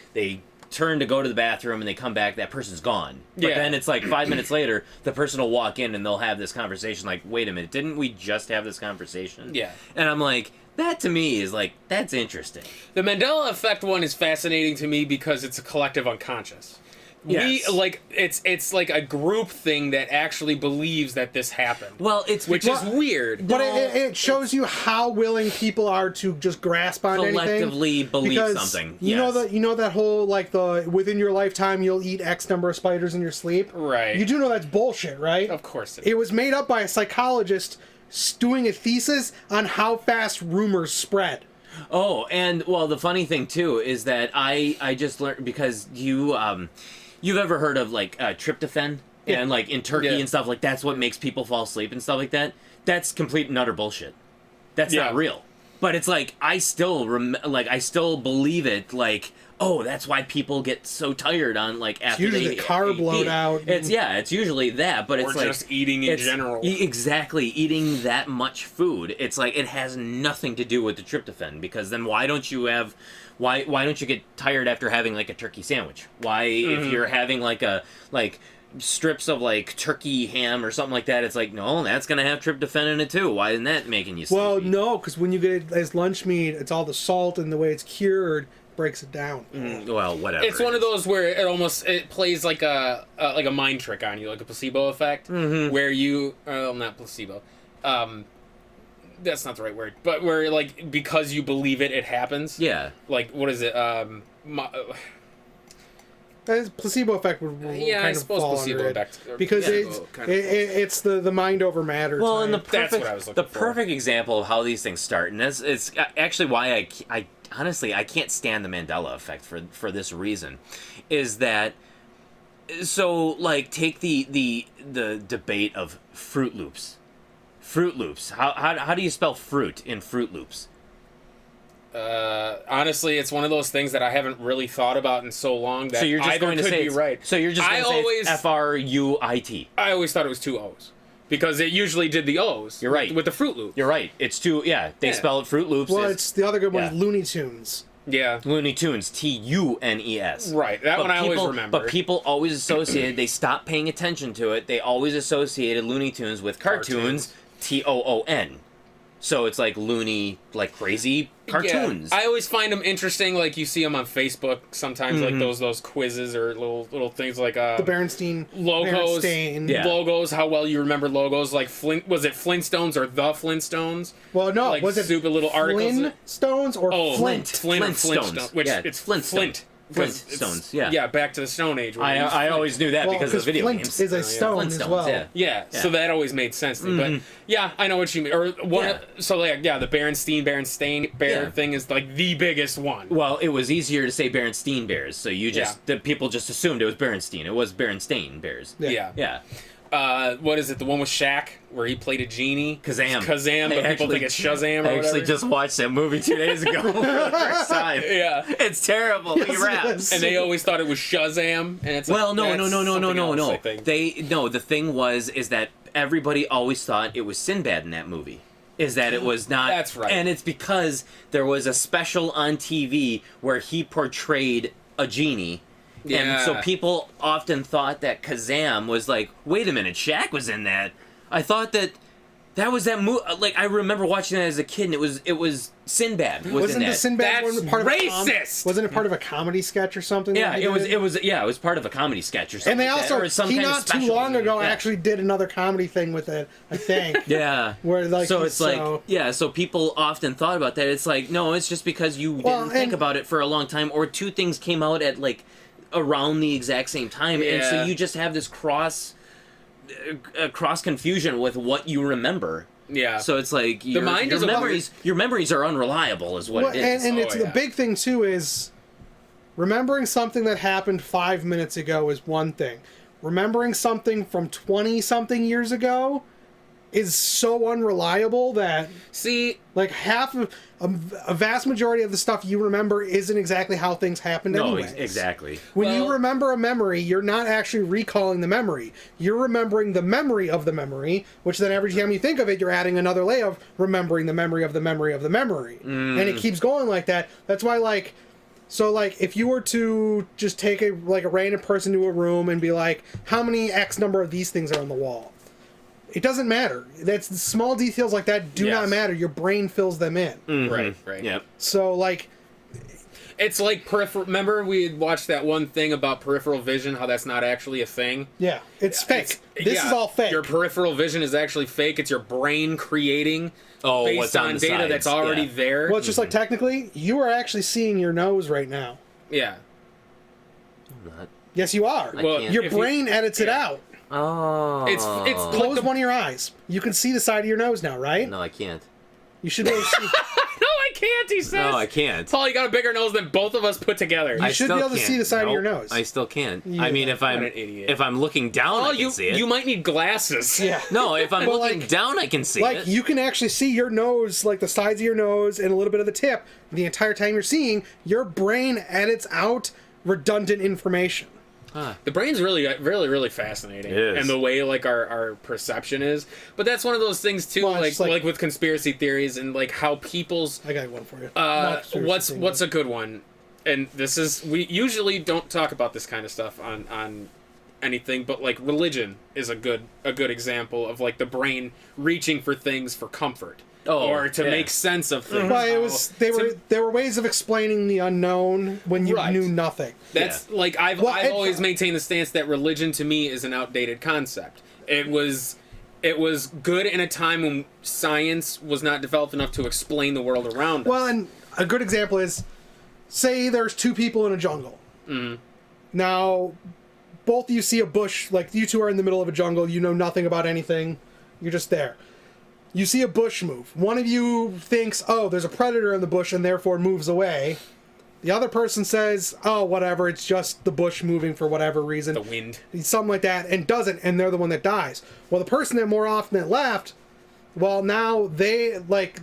turn to go to the bathroom and they come back, that person's gone. But Yeah. then it's like 5 minutes later, the person will walk in and they'll have this conversation like, wait a minute, didn't we just have this conversation? Yeah. And I'm like, that to me is like, that's interesting. The Mandela effect one is fascinating to me because it's a collective unconscious. Yes. It's like a group thing that actually believes that this happened. Well, it's which is weird. But it shows you how willing people are to just grasp on anything. collectively believe Because something. You know that whole like the within your lifetime you'll eat X number of spiders in your sleep. Right. You do know that's bullshit, right? Of course It was made up by a psychologist doing a thesis on how fast rumors spread. Oh, and well, the funny thing too is that I just learned, because you've ever heard of like tryptophan and like in turkey and stuff, like that's what makes people fall asleep and stuff like that. That's complete and utter bullshit. That's not real. But it's like I still I still believe it. Like, oh, that's why people get so tired on like after It's usually they the carb load out. It's usually that, but Or it's like just eating in general. Exactly, eating that much food. It's like it has nothing to do with the tryptophan, because then why don't you don't you get tired after having like a turkey sandwich? Why if you're having like strips of like turkey ham or something like that, it's like, no, that's gonna have tryptophan in it too. Why isn't that making you sleepy? Well, no, because when you get it as lunch meat, it's all the salt and the way it's cured breaks it down. Well, whatever. It's one of those where it plays like a mind trick on you, like a placebo effect, where you not placebo, that's not the right word, but where like because you believe it happens. Yeah. Like what is it? Placebo effect would Yeah, I kind of suppose fall placebo under it. effect. Because Yeah, it's the mind over matter. Well, type. and That's what I was looking for. perfect example of how these things start, and it's actually why I honestly I can't stand the Mandela effect for this reason, is that so like take the debate of Fruit Loops. Fruit Loops. How do you spell fruit in Fruit Loops? Honestly, it's one of those things that I haven't really thought about in so long that So you're just either going to could say be right. So you're just going to say always- Fruit. I always thought it was two O's because it usually did the O's. You're right. with the Fruit Loop. You're right. It's two. Yeah, they Yeah. spell it Fruit Loops. well, It's it's the other good one is yeah. Looney Tunes. Yeah, Looney Tunes. TUNES. right. That one I always remember. But people always associated. They stopped paying attention to it. They always associated Looney Tunes with cartoons. TOON. So it's like loony, like crazy cartoons. Yeah. I always find them interesting. Like you see them on Facebook sometimes, like those quizzes or little things like the Berenstein logos, Berenstain. logos. How well you remember logos? Like was it Flintstones or the Flintstones? Well, no, like was it stupid little articles? Flintstones or Flint? Flintstones. Which Yeah, it's Flintstones. Flint. Flintstones, yeah. Yeah, back to the Stone Age. I always knew that because of the video Flint games. is a stone as Flintstones, well. Yeah, so that always made sense to me. But yeah, I know what you mean. Or one, so like the Berenstain Bear thing is like the biggest one. Well, it was easier to say Berenstein Bears, so the people just assumed it was Berenstein. It was Berenstain Bears. Yeah. What is it? The one with Shaq where he played a genie? Kazam. But people think it's Shazam or I actually whatever. just watched that movie 2 days ago for the first time. Yeah. It's terrible. Yes, He it raps. is. And they always thought it was Shazam, and it's like, Well, no. that's something else, I think. The thing is that everybody always thought it was Sinbad in that movie. Is that it was not. That's right. And it's because there was a special on TV where he portrayed a genie. And so people often thought that Kazam was like, wait a minute, Shaq was in that. I thought that was that movie. Like, I remember watching that as a kid, and it was Sinbad Wasn't in the that. Sinbad That's one part racist! Wasn't it part of a comedy sketch or something? Yeah, that he it was. did? It was part of a comedy sketch or something. And they like that, also or some he kind of not too special. long ago Yeah. actually did another comedy thing with it. I think. Yeah. Where like so it's like so people often thought about that. It's like no, it's just because you didn't think about it for a long time, or two things came out at like around the exact same time, and so you just have this cross confusion with what you remember. Yeah. So it's like your memories are unreliable, is what it is. And it's the big thing too is remembering something that happened 5 minutes ago is one thing. Remembering something from 20-something years ago is so unreliable that like half of a vast majority of the stuff you remember isn't exactly how things happened anyway. Exactly. When you remember a memory, you're not actually recalling the memory. You're remembering the memory of the memory, which then every time you think of it, you're adding another layer of remembering the memory of the memory of the memory. And it keeps going like that. That's why if you were to just take a random person to a room and be like, how many X number of these things are on the wall? It doesn't matter. That's small details like that do not matter. Your brain fills them in. Mm-hmm. Right. Yep. So it's like Peripheral. Remember we had watched that one thing about peripheral vision, how that's not actually a thing? Yeah, it's fake. This is all fake. Your peripheral vision is actually fake. It's your brain creating based what's on on the data sides. that's already there. Well, it's just like technically, you are actually seeing your nose right now. Yeah. I'm not. Yes, you are. Well, your brain edits it out. Oh. It's Close one of your eyes. You can see the side of your nose now, right? No, I can't. You should be able to see. No, I can't. He says. No, I can't. Paul, you got a bigger nose than both of us put together. You should be able to see the side of your nose. I still can't. You I mean, are if I'm an idiot. if I'm looking down, I can see it. You might need glasses. Yeah. No, if I'm Well, looking down, I can see it. You can actually see your nose, like the sides of your nose and a little bit of the tip. The entire time you're seeing, your brain edits out redundant information. The brain's really, really, really fascinating. It is. And the way our perception is. But that's one of those things too, Well, it's like with conspiracy theories and like how people's I got one for you. what's a good one? And this is, we usually don't talk about this kind of stuff on anything, but like religion is a good example of like the brain reaching for things for comfort. Or to make sense of things. Well, there were ways of explaining the unknown when you knew nothing. That's like I've always maintained the stance that religion to me is an outdated concept. It was good in a time when science was not developed enough to explain the world around us. Well, and a good example is, say there's two people in a jungle. Mm-hmm. Now, both of you see a bush, like you two are in the middle of a jungle, you know nothing about anything, you're just there. You see a bush move. One of you thinks, oh, there's a predator in the bush and therefore moves away. The other person says, oh, whatever, it's just the bush moving for whatever reason. The wind. Something like that, and doesn't, and they're the one that dies. Well, the person that more often that left, well, now they,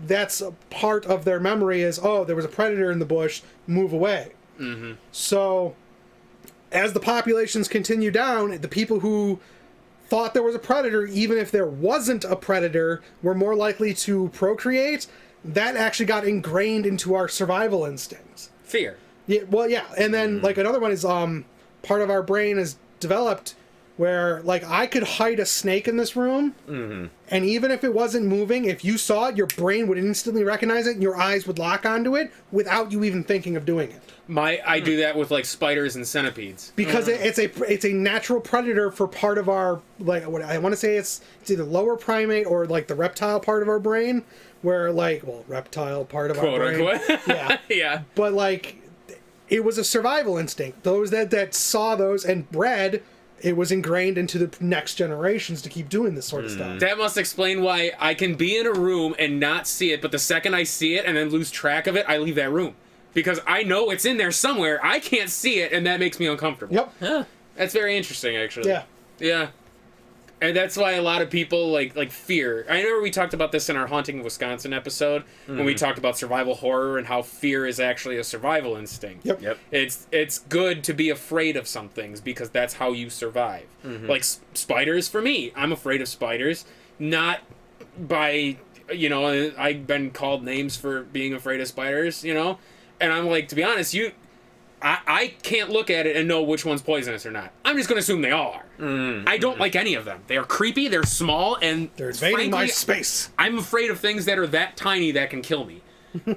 that's a part of their memory is, oh, there was a predator in the bush, move away. Mm-hmm. So, as the populations continue down, the people who thought there was a predator, even if there wasn't a predator, were more likely to procreate. That actually got ingrained into our survival instincts. Fear. Yeah, well, yeah, and then another one is part of our brain is developed where like I could hide a snake in this room, and even if it wasn't moving, if you saw it, your brain would instantly recognize it, and your eyes would lock onto it without you even thinking of doing it. I do that with like spiders and centipedes Because it's a natural predator for part of our, like, what I want to say, it's either lower primate or like the reptile part of our brain, where like, well, reptile part of quote our brain, unquote. yeah, Yeah. but like it was a survival instinct. Those that saw those and bred, it was ingrained into the next generations to keep doing this sort of stuff. That must explain why I can be in a room and not see it, but the second I see it and then lose track of it, I leave that room. Because I know it's in there somewhere, I can't see it, and that makes me uncomfortable. Yep. Huh. That's very interesting, actually. Yeah. Yeah. And that's why a lot of people like fear. I remember we talked about this in our Haunting of Wisconsin episode when we talked about survival horror and how fear is actually a survival instinct. Yep. It's good to be afraid of some things because that's how you survive. Like spiders for me, I'm afraid of spiders, not by I've been called names for being afraid of spiders, and I'm like, to be honest, I can't look at it and know which one's poisonous or not. I'm just going to assume they all are. I don't like any of them. They are creepy, they're small, and They're invading my space. I'm afraid of things that are that tiny that can kill me.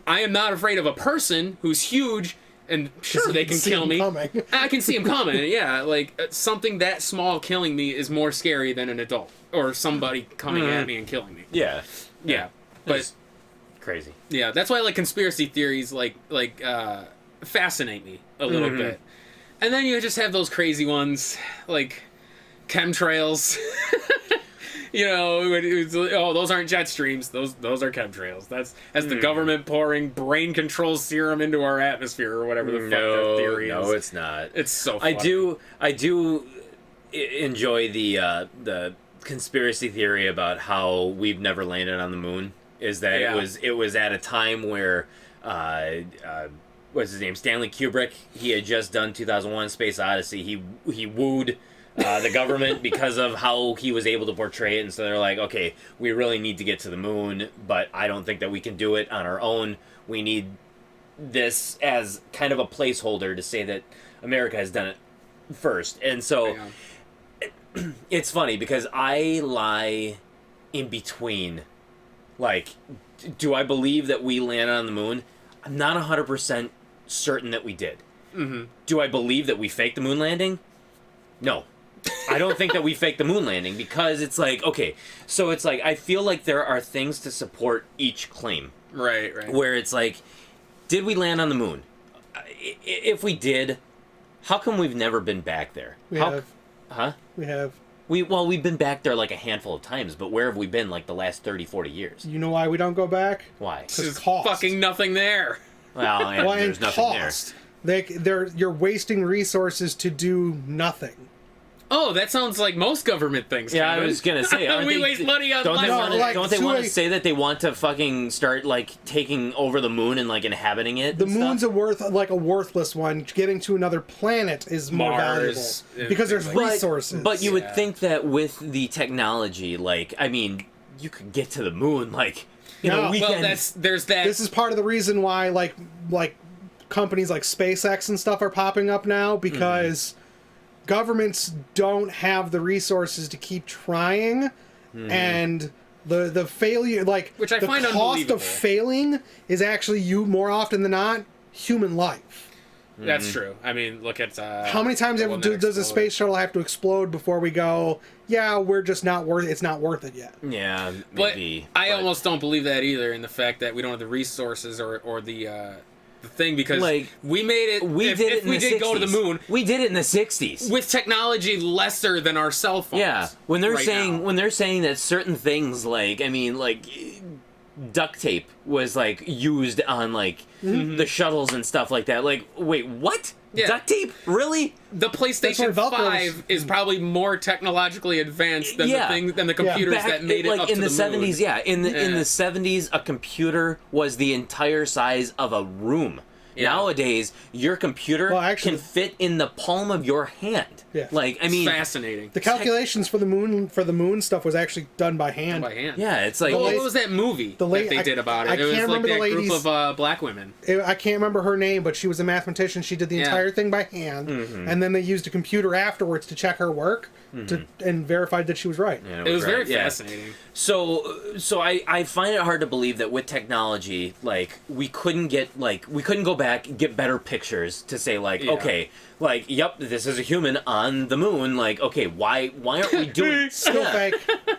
I am not afraid of a person who's huge and sure they can See kill them me. coming. I can see them coming. Yeah, like something that small killing me is more scary than an adult or somebody coming at me and killing me. Yeah. Yeah, but It's crazy. yeah, that's why like conspiracy theories fascinate me a little bit. And then you just have those crazy ones like chemtrails. Those aren't jet streams. Those are chemtrails. That's the government pouring brain control serum into our atmosphere or whatever the fuck their theory is. No, it's not. It's so funny. I do enjoy the conspiracy theory about how we've never landed on the moon. Is that it was at a time where what's his name, Stanley Kubrick, he had just done 2001 Space Odyssey. He wooed the government because of how he was able to portray it, and so they're like, okay, we really need to get to the moon, but I don't think that we can do it on our own. We need this as kind of a placeholder to say that America has done it first. And so it's funny because I lie in between. Like, do I believe that we landed on the moon? I'm not 100% certain that we did. Do I believe that we faked the moon landing? No. I don't think that we faked the moon landing because it's like, okay, so it's like I feel like there are things to support each claim. Right. Where it's like, did we land on the moon? If we did, how come we've never been back there? We have. Huh? We have. We've been back there like a handful of times, but where have we been like the last 30, 40 years? You know why we don't go back? Why? There's cost. fucking nothing there. Well, and Well, there's and nothing cost. You're wasting resources to do nothing. Oh, that sounds like most government things. there. Yeah, I Kevin. was gonna say, aren't we they- waste money on don't they life. want to? like, Don't they to want a- to say that they want to fucking start like taking over the moon and like inhabiting it? The and moon's stuff? a worthless one. Getting to another planet is more Mars, valuable because there's things like- resources. But you would Yeah. think that with the technology, like, I mean, you could get to the moon, like, you know, No. we Well, can. there's that. This is part of the reason why like companies like SpaceX and stuff are popping up now because governments don't have the resources to keep trying, and the failure, like Which I the find cost unbelievable. of failing is actually more often than not human life. That's true. I mean, look at How many times the one that does a exploded. space shuttle have to explode before we go? Yeah, we're just not worth. It's not worth it yet. Yeah, But maybe. I but- almost don't believe that either. In the fact that we don't have the resources or the thing because Like, we made it. we if, did it if in we the did go to the 60s. moon We did it in the 60s. with technology lesser than our cell phones. Yeah, when they're right saying now. that certain things like, I mean, like duct tape was like used on like the shuttles and stuff like that. Like, wait, what? Yeah. Duct tape? Really? The PlayStation That's what Velcro 5 is probably more technologically advanced than Yeah. the computers Back- that made it like up in to the the moon. 70s, yeah. In the Yeah. 70s, a computer was the entire size of a room Yeah. Nowadays, your computer Well, actually- can fit in the palm of your hand. Yeah. Like, I It's mean, fascinating. The calculations for the moon stuff was actually done by hand. By hand. yeah, it's like, Well, late- what was that movie the late- that they did about it? I It was can't like remember that the group ladies- of black women. I can't remember her name, but she was a mathematician. She did the Yeah. entire thing by hand, and then they used a computer afterwards to check her work and verified that she was right. you know, It was very right, yeah. fascinating. So I find it hard to believe that with technology, like we couldn't go back, get better pictures to say like, Yeah. okay, like, yep, this is a human on the moon. Like, okay, why aren't we doing Still fake.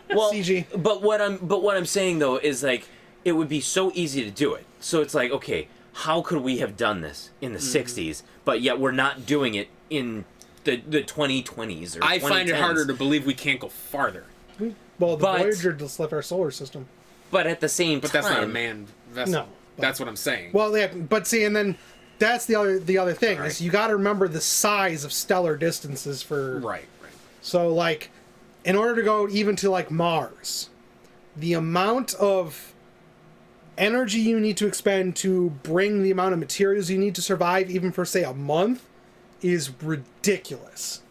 well, CG. But what I'm saying though is like it would be so easy to do it. So it's like, okay, how could we have done this in the '60s, but yet we're not doing it in the 2020s or I find it 2010s? harder to believe we can't go farther. Well, the But- Voyager just left our solar system. But at the same But time, that's not a manned vessel. No. That's what I'm saying. Well, yeah, but see, and then that's the other thing Right. is you got to remember the size of stellar distances for. right. So, like, in order to go even to like Mars, the amount of energy you need to expend to bring the amount of materials you need to survive, even for say a month, is ridiculous.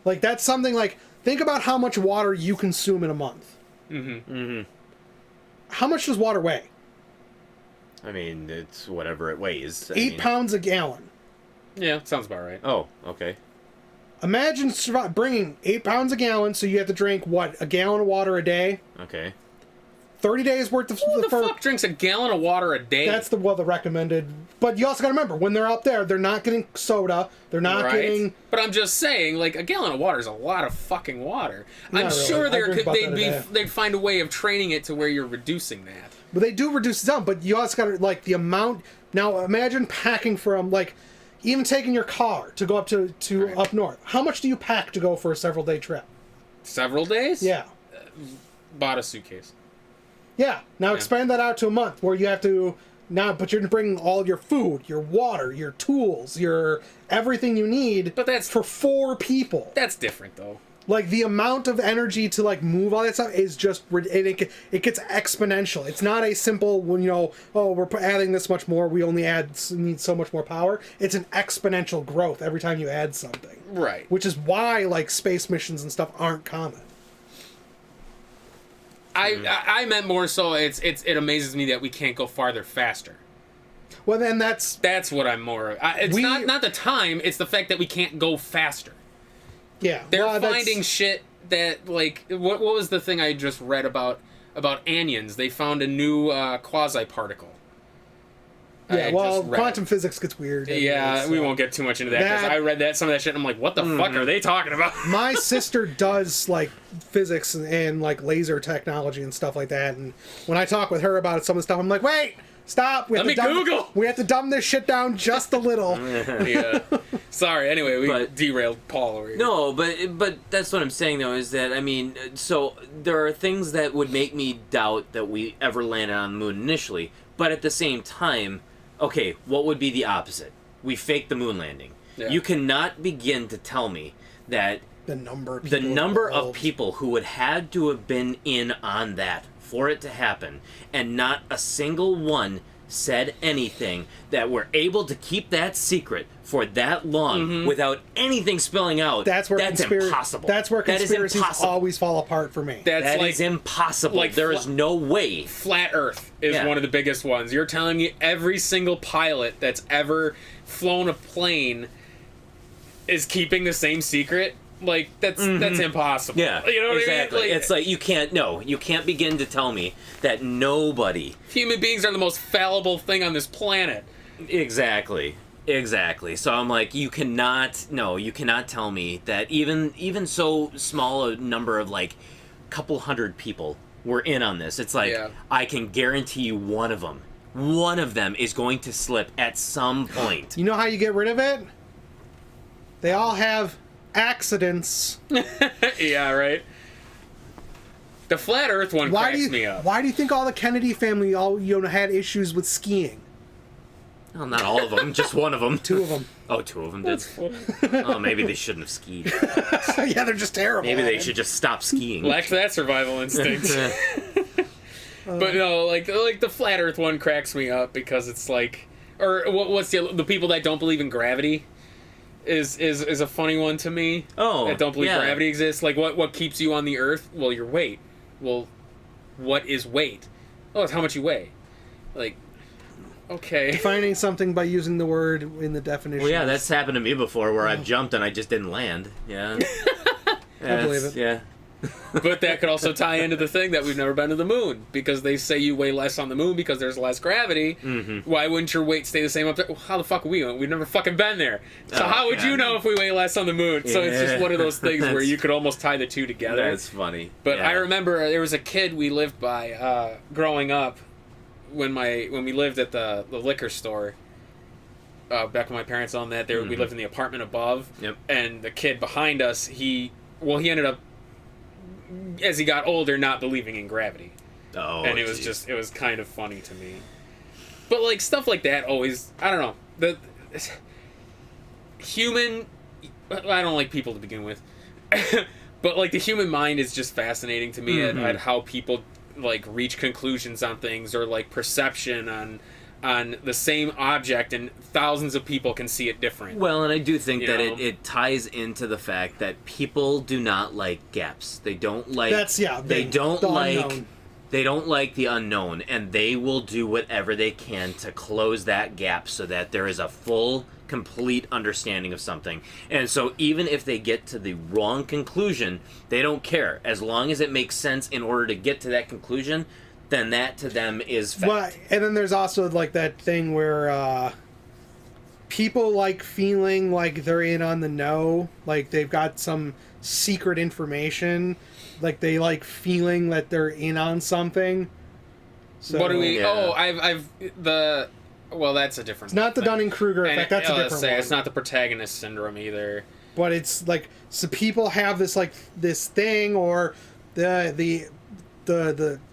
Like, that's something like think about how much water you consume in a month. How much does water weigh? I mean, it's whatever it weighs. 8 pounds a gallon. Yeah, sounds about right. Oh, okay. Imagine bringing 8 pounds a gallon, so you have to drink, what, a gallon of water a day? Okay. 30 days worth of... Who the fuck drinks a gallon of water a day? That's the recommended. But you also got to remember, when they're up there, they're not getting soda. They're not right? getting... But I'm just saying, like, a gallon of water is a lot of fucking water. I'm Not really. sure I there drink could about that a day. they'd find a way of training it to where you're reducing that. But they do reduce it down. But you also got to, like, the amount... Now, imagine packing from, like, even taking your car to go up to Right. up north. How much do you pack to go for a several-day trip? Several days? Yeah. Bought a suitcase. Yeah. Now expand that out to a month where you have to... Now, but you're bringing all your food, your water, your tools, your everything you need. But that's- for 4 people. That's different, though. Like, the amount of energy to, like, move all that stuff is just... It gets exponential. It's not a simple, when, you know, oh, we're adding this much more, we only need so much more power. It's an exponential growth every time you add something. Right. Which is why, like, space missions and stuff aren't common. I meant more so it amazes me that we can't go farther faster. Well, then that's... That's what I'm more... it's We- not the time, it's the fact that we can't go faster. Yeah. They're well, that's- finding shit that, like... What was the thing I just read about anions? They found a new quasi-particle. Yeah, I well, just read. quantum physics gets weird. Yeah, anyways, we so. won't get too much into that, because That- I read some of that shit, and I'm like, what the fuck are they talking about? My sister does, like, physics and, like, laser technology and stuff like that, and when I talk with her about some of the stuff, I'm like, wait! Stop! Let me Google! We have to dumb this shit down just a little. Yeah. Sorry, anyway, we But- derailed Paul over here. No, but that's what I'm saying though, is that I mean, so there are things that would make me doubt that we ever landed on the moon initially, but at the same time, okay, what would be the opposite? We faked the moon landing. Yeah. You cannot begin to tell me that The number of the people number of involved. people who would had to have been in on that for it to happen, and not a single one said anything, that were able to keep that secret for that long without anything spilling out. That's where impossible. That's where That is conspiracies impossible. always fall apart for me. That's That like is impossible. like There is no way. Flat Earth is Yeah. one of the biggest ones. You're telling me every single pilot that's ever flown a plane is keeping the same secret? Like, that's impossible. Yeah, You know what exactly. I mean? Like, It's like you can't begin to tell me that nobody. human beings are the most fallible thing on this planet. Exactly. So I'm like, you cannot tell me that even so small a number of like couple hundred people were in on this. It's like, Yeah. I can guarantee you one of them is going to slip at some point. You know how you get rid of it? They all have accidents. Yeah, right? The Flat Earth one cracks me up. Why do you think all the Kennedy family had issues with skiing? Well, not all of them, just one of them. 2 of them. Oh, 2 of them did. Oh, maybe they shouldn't have skied. Yeah, they're just terrible. Maybe at they it. should just stop skiing. Lack that survival instinct. But no, like the Flat Earth one cracks me up because it's like Or what's the people that don't believe in gravity? Is a funny one to me. Oh, that don't believe yeah. gravity exists. Like what keeps you on the Earth? Well, your weight. Well, what is weight? Oh, it's how much you weigh. Like, okay. Defining something by using the word in the definition. Well, yeah, that's happened to me before where I've jumped and I just didn't land. Yeah. I believe it. Yeah. But that could also tie into the thing that we've never been to the moon, because they say you weigh less on the moon because there's less gravity. Mm-hmm. Why wouldn't your weight stay the same up there? Well, how the fuck are we? We've never fucking been there. So Oh, how would God. you know if we weigh less on the moon? So it's just Yeah. one of those things where That's- you could almost tie the two together. That's funny. But Yeah. I remember there was a kid we lived by growing up when we lived at the liquor store. Back when my parents owned that, we lived in the apartment above. Yep. And the kid behind us, he ended up, as he got older, not believing in gravity. Oh, And it was geez. it was kind of funny to me. But like stuff like that always, I don't know. The human, I don't like people to begin with. But like the human mind is just fascinating to me at how people like reach conclusions on things, or like perception on the same object, and thousands of people can see it different. Well, and I do think You that know? it ties into the fact that people do not like gaps. They don't like. That's They don't the like. unknown. They don't like the unknown, and they will do whatever they can to close that gap so that there is a full, complete understanding of something. And so even if they get to the wrong conclusion, they don't care. As long as it makes sense in order to get to that conclusion, then that to them is fact. Well, and then there's also like that thing where people like feeling like they're in on the know, like they've got some secret information, like they like feeling that they're in on something. So What do we? Yeah. Oh, I've the. Well, that's a different. It's not the thing. Dunning-Kruger And effect. That's a let's different say one. it's not the protagonist syndrome either. But it's like, so people have this like this thing, or the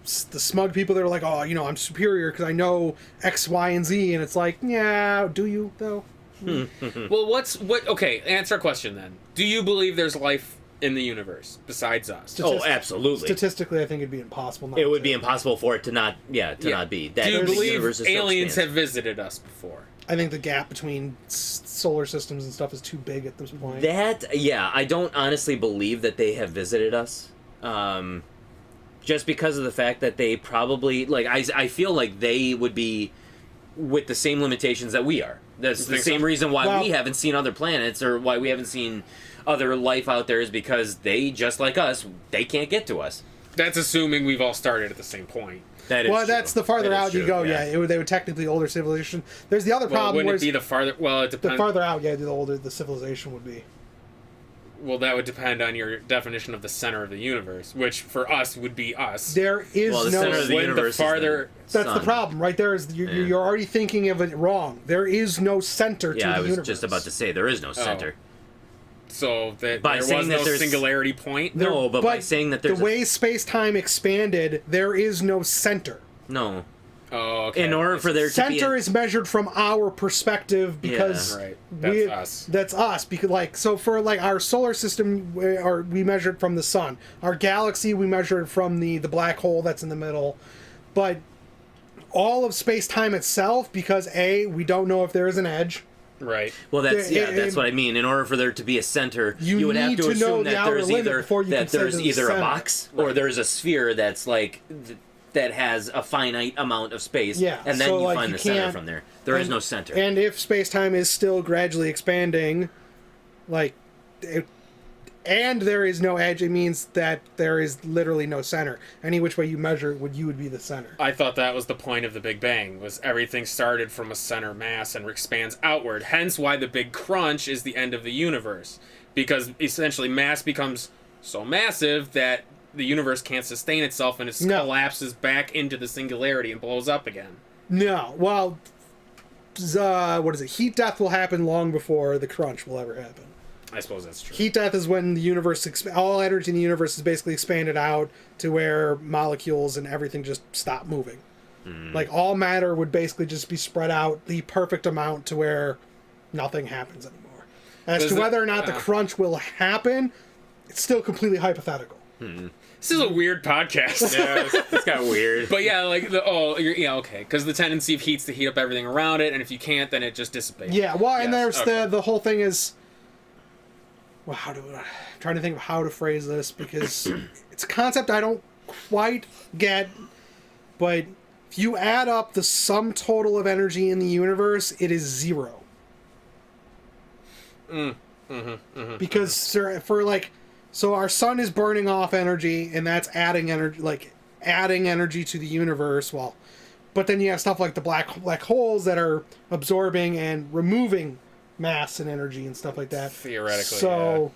smug people that are like, oh, you know, I'm superior because I know X, Y, and Z, and it's like, yeah, do you though? Well, okay, answer a question then. Do you believe there's life in the universe besides us? Oh, absolutely. Statistically, I think it'd be impossible. Not It would to. be impossible for it to not, not be. That Do you the believe universe is so aliens have expansive. visited us before? I think the gap between solar systems and stuff is too big at this point. I don't honestly believe that they have visited us. Just because of the fact that they probably, like, I feel like they would be with the same limitations that we are. That's the think same so? reason why Well- we haven't seen other planets, or why we haven't seen other life out there, is because they, just like us, they can't get to us. That's assuming we've all started at the same point. That is Well, true. that's the farther That is out you true, go. Yeah, they would technically older civilization. There's the other Well, problem. wouldn't where it be the farther? Well, it the depends. farther out, yeah, the older the civilization would be. Well, that would depend on your definition of the center of the universe, which for us would be us. There is Well, the no. center of the When the universe farther- is That's the sun. problem, right there. Is you're already thinking of it wrong. There is no center to Yeah, the I was universe. just about to say, there is no center. So that By there saying was that no there's- singularity point. No, but by saying that there's the way space time expanded, there is no center. No. Oh, okay. In order for there to be... Center is measured from our perspective because Right. we, That's us. That's us because like so for like our solar system, we measured from the sun. Our galaxy we measured from the black hole that's in the middle, but all of space time itself, because we don't know if there is an edge. Right. Well, that's There- that's what I mean. In order for there to be a center, You would have need to to know assume the that outer there's limit either before you can say there's there's a either a center. box or there's a sphere that's like that has a finite amount of space. Yeah, and then so, you like, find you the center can't- from there. There is and- no center. And if space time is still gradually expanding, and there is no edge, it means that there is literally no center. Any which way you measure it, you would be the center. I thought that was the point of the Big Bang, was everything started from a center mass and expands outward. Hence why the Big Crunch is the end of the universe. Because essentially mass becomes so massive that the universe can't sustain itself and it No. collapses back into the singularity and blows up again. No, well, what is it? Heat death will happen long before the crunch will ever happen. I suppose that's true. Heat death is when the universe, all energy in the universe is basically expanded out to where molecules and everything just stop moving. Like all matter would basically just be spread out the perfect amount to where nothing happens anymore. As Does to it- whether or not the crunch will happen, it's still completely hypothetical. This is a weird podcast. Yeah, it's kind of weird. But yeah, like okay, because the tendency of heat's to heat up everything around it, and if you can't, then it just dissipates. Yeah, well, and Yes, there's okay. the whole thing is, well, I'm trying to think of how to phrase this because it's a concept I don't quite get, but if you add up the sum total of energy in the universe, it is 0. Because for like, so our sun is burning off energy, and that's adding energy to the universe. Well, but then you have stuff like the black holes that are absorbing and removing mass and energy and stuff like that. Theoretically, so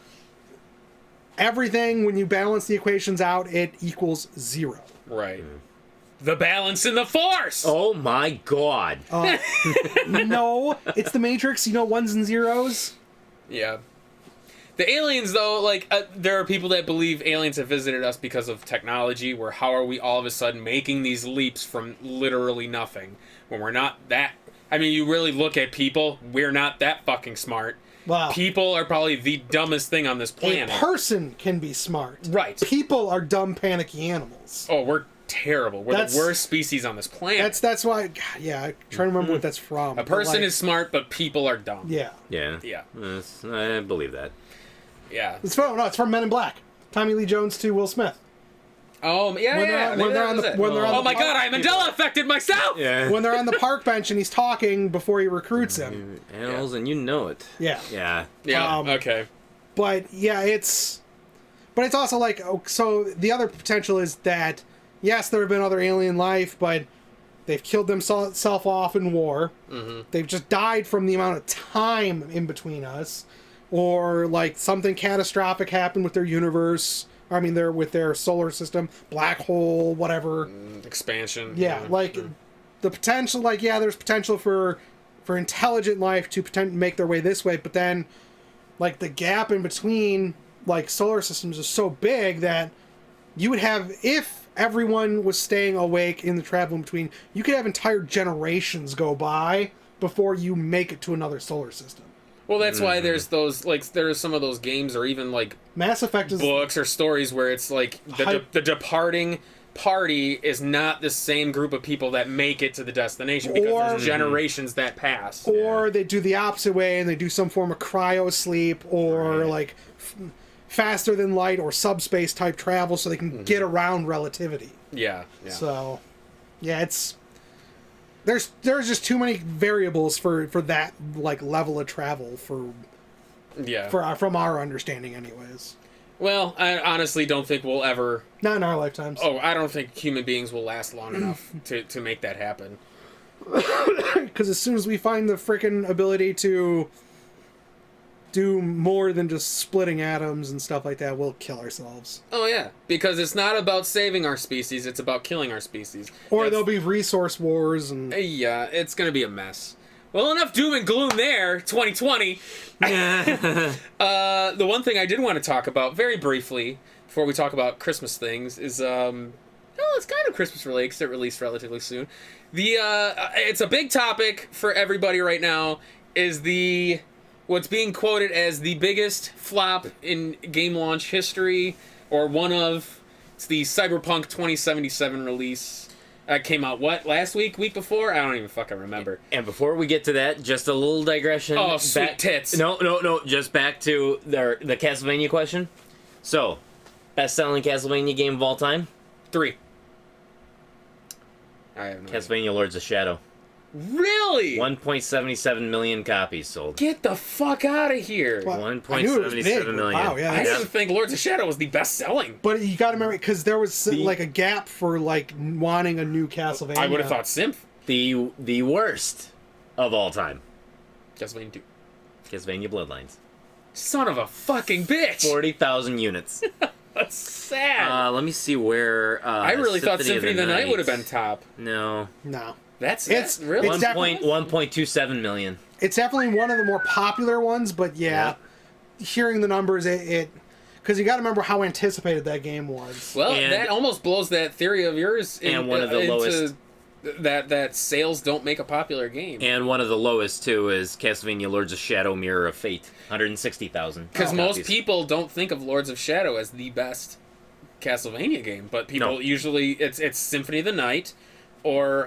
everything, when you balance the equations out, it equals 0. Right. The balance in the Force! Oh my god. No, it's the Matrix, ones and zeros. Yeah. The aliens, though, like, there are people that believe aliens have visited us because of technology, where how are we all of a sudden making these leaps from literally nothing, when we're not that... I mean, you really look at people, we're not that fucking smart. Wow. People are probably the dumbest thing on this A planet. person can be smart. Right. People are dumb, panicky animals. Oh, we're terrible. We're the worst species on this planet. That's why. God, yeah, I'm trying to remember what that's from. A person is smart, but people are dumb. Yeah. Yeah. Yeah. I believe that. Yeah. It's from Men in Black. Tommy Lee Jones to Will Smith. Oh, yeah, When yeah. they're on the Oh my god, I Mandela affected myself! Yeah. When they're on the park bench and he's talking before he recruits him. Animals, and you know it. Yeah. Yeah. Yeah, Um, okay. But yeah, it's also like, so the other potential is that yes, there have been other alien life, but they've killed themselves off in war. Mm-hmm. They've just died from the amount of time in between us, or like something catastrophic happened with their universe. I mean, with their solar system, black hole, whatever. Expansion. Yeah, like the potential, like there's potential for intelligent life to make their way this way, but then like the gap in between like solar systems is so big that you would have, if everyone was staying awake in the travel in between, you could have entire generations go by before you make it to another solar system. Well, that's why there's those, like, there's some of those games or even, like, Mass Effect is books or stories where it's, like, the departing party is not the same group of people that make it to the destination because there's generations that pass. Or they do the opposite way and they do some form of cryo sleep or like faster than light or subspace type travel so they can get around relativity. Yeah. So, yeah, it's there's just too many variables for that like level of travel from our understanding, anyways. Well, I honestly don't think we'll ever. Not in our lifetimes. Oh, I don't think human beings will last long enough to make that happen. Because as soon as we find the frickin' ability to do more than just splitting atoms and stuff like that, we'll kill ourselves. Oh yeah, because it's not about saving our species; it's about killing our species. Or there'll be resource wars and... Yeah, it's gonna be a mess. Well, enough doom and gloom there, 2020. The one thing I did want to talk about, very briefly, before we talk about Christmas things, is, it's kind of Christmas related, because it released relatively soon. It's a big topic for everybody right now, is what's being quoted as the biggest flop in game launch history, or it's the Cyberpunk 2077 release. Came out, last week? Week before? I don't even fucking remember. And before we get to that, just a little digression. Oh, sweet tits. No. Just back to the Castlevania question. So, best-selling Castlevania game of all time? 3. I have no Castlevania Lords of Shadow. Really? 1.77 million copies sold. Get the fuck out of here. Well, I knew it was big, 1.77 but million. wow, yeah, I that's- didn't think Lords of Shadow was the best selling. But you gotta remember, because there was like a gap for like wanting a new Castlevania. I would have thought Symph. The worst of all time. Castlevania 2. Castlevania Bloodlines. Son of a fucking bitch. 40,000 units. That's sad. Let me see where. I really thought Symphony of the Night would have been top. No. No. That's really... it's definitely- 1.27 million. It's definitely one of the more popular ones, but hearing the numbers, it because you got to remember how anticipated that game was. Well, And- that almost blows that theory of yours And one of the lowest. That sales don't make a popular game. And one of the lowest, too, is Castlevania Lords of Shadow Mirror of Fate. 160,000. Because most people don't think of Lords of Shadow as the best Castlevania game, but people No. usually it's Symphony of the Night, or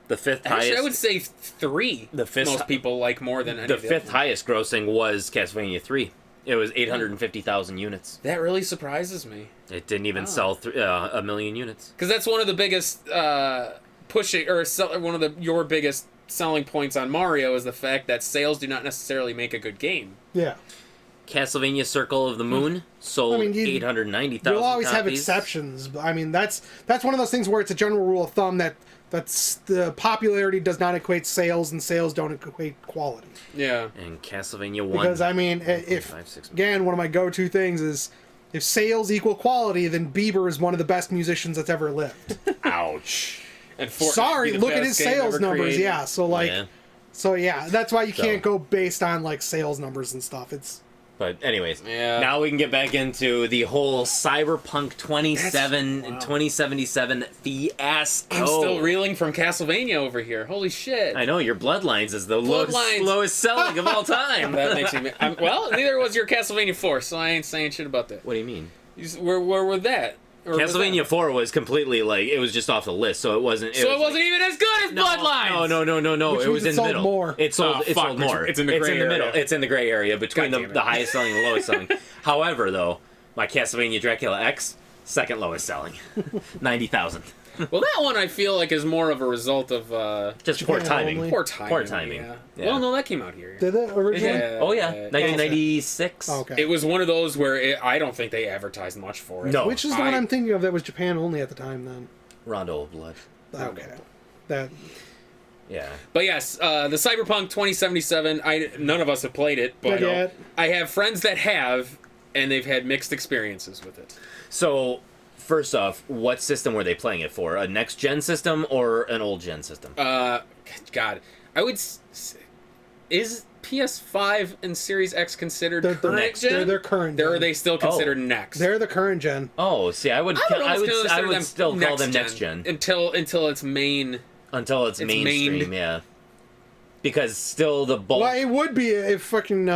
The fifth actually highest. I would say 3. The fifth- most people like more than any The of the fifth other highest grossing was Castlevania 3. It was 850,000 units. That really surprises me. It didn't even Oh. sell 1,000,000 units. Because that's one of the biggest one of your biggest selling points on Mario is the fact that sales do not necessarily make a good game. Yeah. Castlevania Circle of the Moon sold I mean, 890,000 You'll always have copies. exceptions. But, I mean, that's one of those things where it's a general rule of thumb that's the popularity does not equate sales, and sales don't equate quality. Yeah. And Castlevania 1. Because I mean, if 5, 6 again, one of my go-to things is if sales equal quality, then Bieber is one of the best musicians that's ever lived. Ouch. And Fortnite Sorry, be the look at best his game sales ever numbers. created. Yeah, so like, Yeah. that's why you can't So- go based on like sales numbers and stuff. It's But anyways, Yeah. now we can get back into the whole Cyberpunk Wow. 2077 fiasco. I'm still reeling from Castlevania over here. Holy shit. I know, your Bloodlines is the Bloodlines. lowest selling of all time. That makes me. Well, neither was your Castlevania 4, so I ain't saying shit about that. What do you mean? Where was that? Or was Castlevania that? 4 was completely like, it was just off the list, so it wasn't. So it wasn't even as good as Bloodlines. No. Which It was means in it the sold middle. more. It sold. Oh, it fuck, sold more. it's in the gray middle. area. It's in the gray area between God damn it. the highest selling and the lowest selling. However, though, my Castlevania Dracula X, second lowest selling, 90,000. Well, that one I feel like is more of a result of Just Japan poor timing. only. poor timing. Poor timing. Yeah. Yeah. Well, no, that came out here. did it originally? Yeah. Oh yeah, 1996. Oh, okay. It was one of those where I don't think they advertised much for it. No. Which is the one I'm thinking of that was Japan only at the time. Then Rondo of Blood. okay, that Yeah. But yes, the Cyberpunk 2077. None of us have played it, but Not yet. I have friends that have, and they've had mixed experiences with it. So, first off, what system were they playing it for? A next gen system or an old gen system? God, I would. Is PS5 and Series X considered they're current next. gen? They're current. Or are gen. they still considered next? They're the current gen. Oh, see, I would still call them next gen until it's main. until it's It's mainstream. mained. Yeah. Because still the bulk. Well, it would be if fucking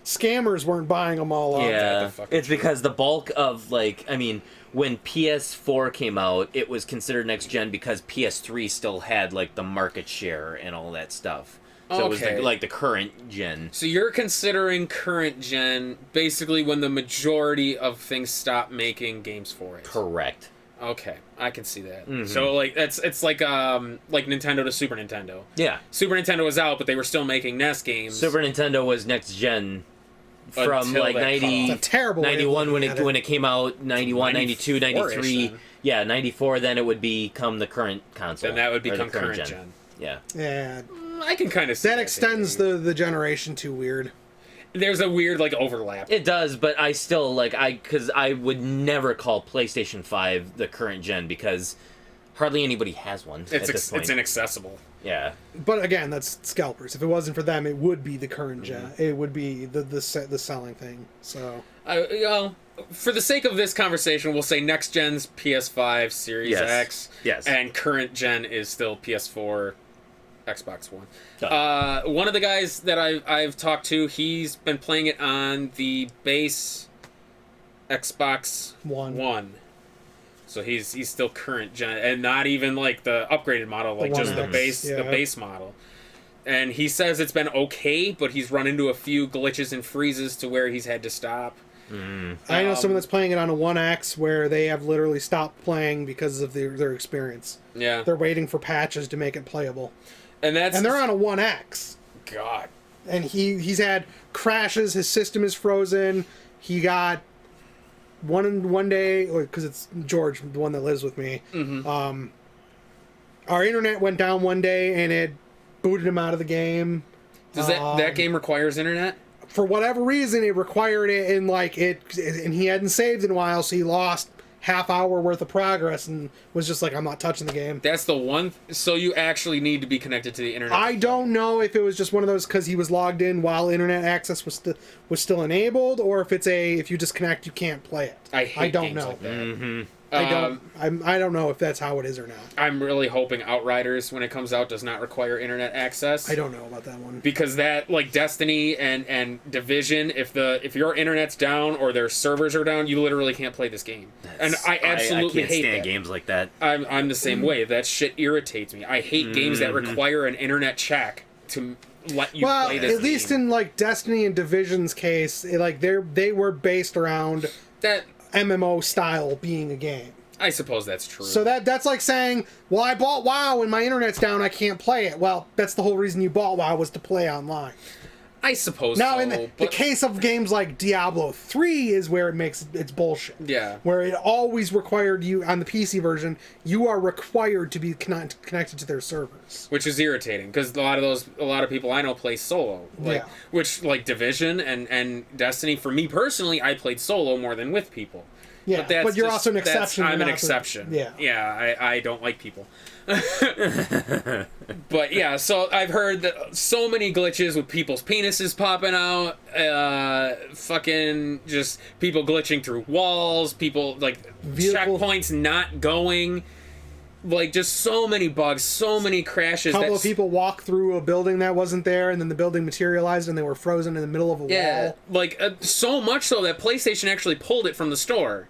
scammers weren't buying them all up. Yeah, the fucking it's because the bulk of when PS4 came out, it was considered next gen because PS3 still had like the market share and all that stuff. So it was Okay. like the current gen. So you're considering current gen basically when the majority of things stop making games for it. Correct. Okay, I can see that. Mhm. So like it's like Nintendo to Super Nintendo. Yeah. Super Nintendo was out, but they were still making NES games. Super Nintendo was next gen from Until like that 90, It's a terrible way of 91 when looking at when it came out, 91, 92, 94-ish 93. then. Yeah, 94 then it would become the current console. Then that would or the become current gen. Yeah. Yeah, I can kind of see that extends the generation too weird. There's a weird like overlap. It does, but I still because I would never call PlayStation 5 the current gen because hardly anybody has one at this point. It's inaccessible. Yeah. But again, that's scalpers. If it wasn't for them, it would be the current gen. It would be the selling thing. So For the sake of this conversation, we'll say next gen's PS5, Series Yes. X, Yes. and current gen is still PS4, Xbox One. Done. One of the guys that I've talked to, he's been playing it on the base Xbox One. So he's still current gen, and not even like the upgraded model, like The just the One base X, the yeah. base model. And he says it's been okay, but he's run into a few glitches and freezes to where he's had to stop. I know someone that's playing it on a 1X where they have literally stopped playing because of their experience. Yeah, They're waiting for patches to make it playable, and and they're on a 1X. God. And he's had crashes. His system is frozen. He got one day because it's George, the one that lives with me. Mm-hmm. Our internet went down one day and it booted him out of the game. Does that game requires internet? For whatever reason, it required it, and he hadn't saved in a while, so he lost half hour worth of progress and was just like, I'm not touching the game. That's the one. So you actually need to be connected to the internet. I don't know if it was just one of those because he was logged in while internet access was still enabled, or if it's if you disconnect you can't play it. I hate don't games know. like that. I don't know if that's how it is or not. I'm really hoping Outriders, when it comes out, does not require internet access. I don't know about that one. Because that, like Destiny and Division, if your internet's down or their servers are down, you literally can't play this game. And I absolutely I can't hate stand that. games like that. I'm the same way. That shit irritates me. I hate games that require an internet check to let you play this at least in like Destiny and Division's case, they were based around that MMO style being a game. I suppose that's true. So that's like saying, well, I bought WoW and my internet's down, I can't play it. Well, that's the whole reason you bought WoW, was to play online. I suppose now, so. in the case of games like Diablo 3 is where it's bullshit. Yeah. Where it always required you, on the PC version, you are required to be connected to their servers. Which is irritating, because a lot of people I know play solo. Which, like, Division and Destiny, for me personally, I played solo more than with people. Yeah, but you're also an exception. I'm an exception. Yeah, I don't like people. But yeah, so I've heard that so many glitches with people's penises popping out, fucking just people glitching through walls, people, like, checkpoints not going, like, just so many bugs, so many crashes. A couple of people walked through a building that wasn't there, and then the building materialized, and they were frozen in the middle of a wall. Like, so much so that PlayStation actually pulled it from the store.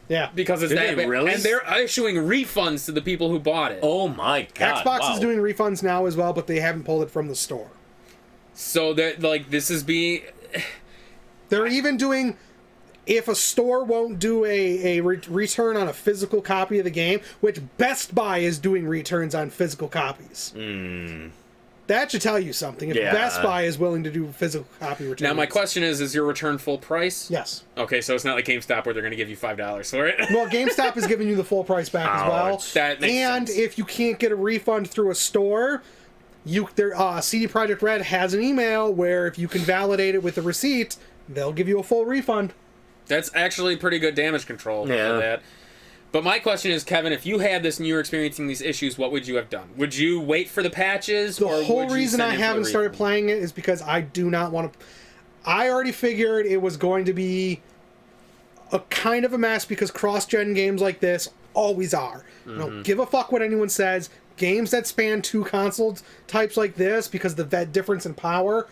Yeah, because it's that bad. Really? And they're issuing refunds to the people who bought it. Oh my god! Xbox is doing refunds now as well, but they haven't pulled it from the store. So that, like, this is being. They're even doing, if a store won't do a return on a physical copy of the game, which Best Buy is doing returns on physical copies. That should tell you something. If Best Buy is willing to do physical copy returns. Now, my question is your return full price? Yes. Okay, so it's not like GameStop where they're going to give you $5 for it. Well, GameStop is giving you the full price back as well. That makes sense. If you can't get a refund through a store, CD Projekt Red has an email where if you can validate it with a receipt, they'll give you a full refund. That's actually pretty good damage control for that. But my question is, Kevin, if you had this and you were experiencing these issues, what would you have done? Would you wait for the patches? The whole reason I haven't started playing it is because I do not want to... I already figured it was going to be a kind of a mess because cross-gen games like this always are. I don't give a fuck what anyone says. Games that span two console types like this, because of that difference in power,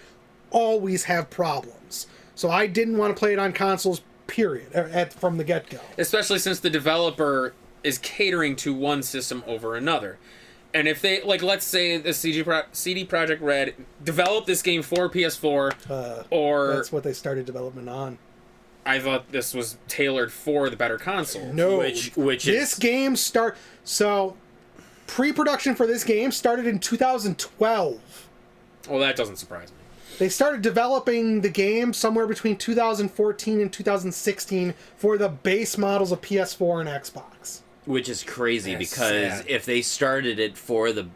always have problems. So I didn't want to play it on consoles, period, from the get-go. Especially since the developer is catering to one system over another. And if they, like, let's say the CD Projekt Red developed this game for PS4, or... That's what they started development on. I thought this was tailored for the better console. No, which this game So, pre-production for this game started in 2012. Well, that doesn't surprise me. They started developing the game somewhere between 2014 and 2016 for the base models of PS4 and Xbox. Which is crazy That's because sad. if they started it for the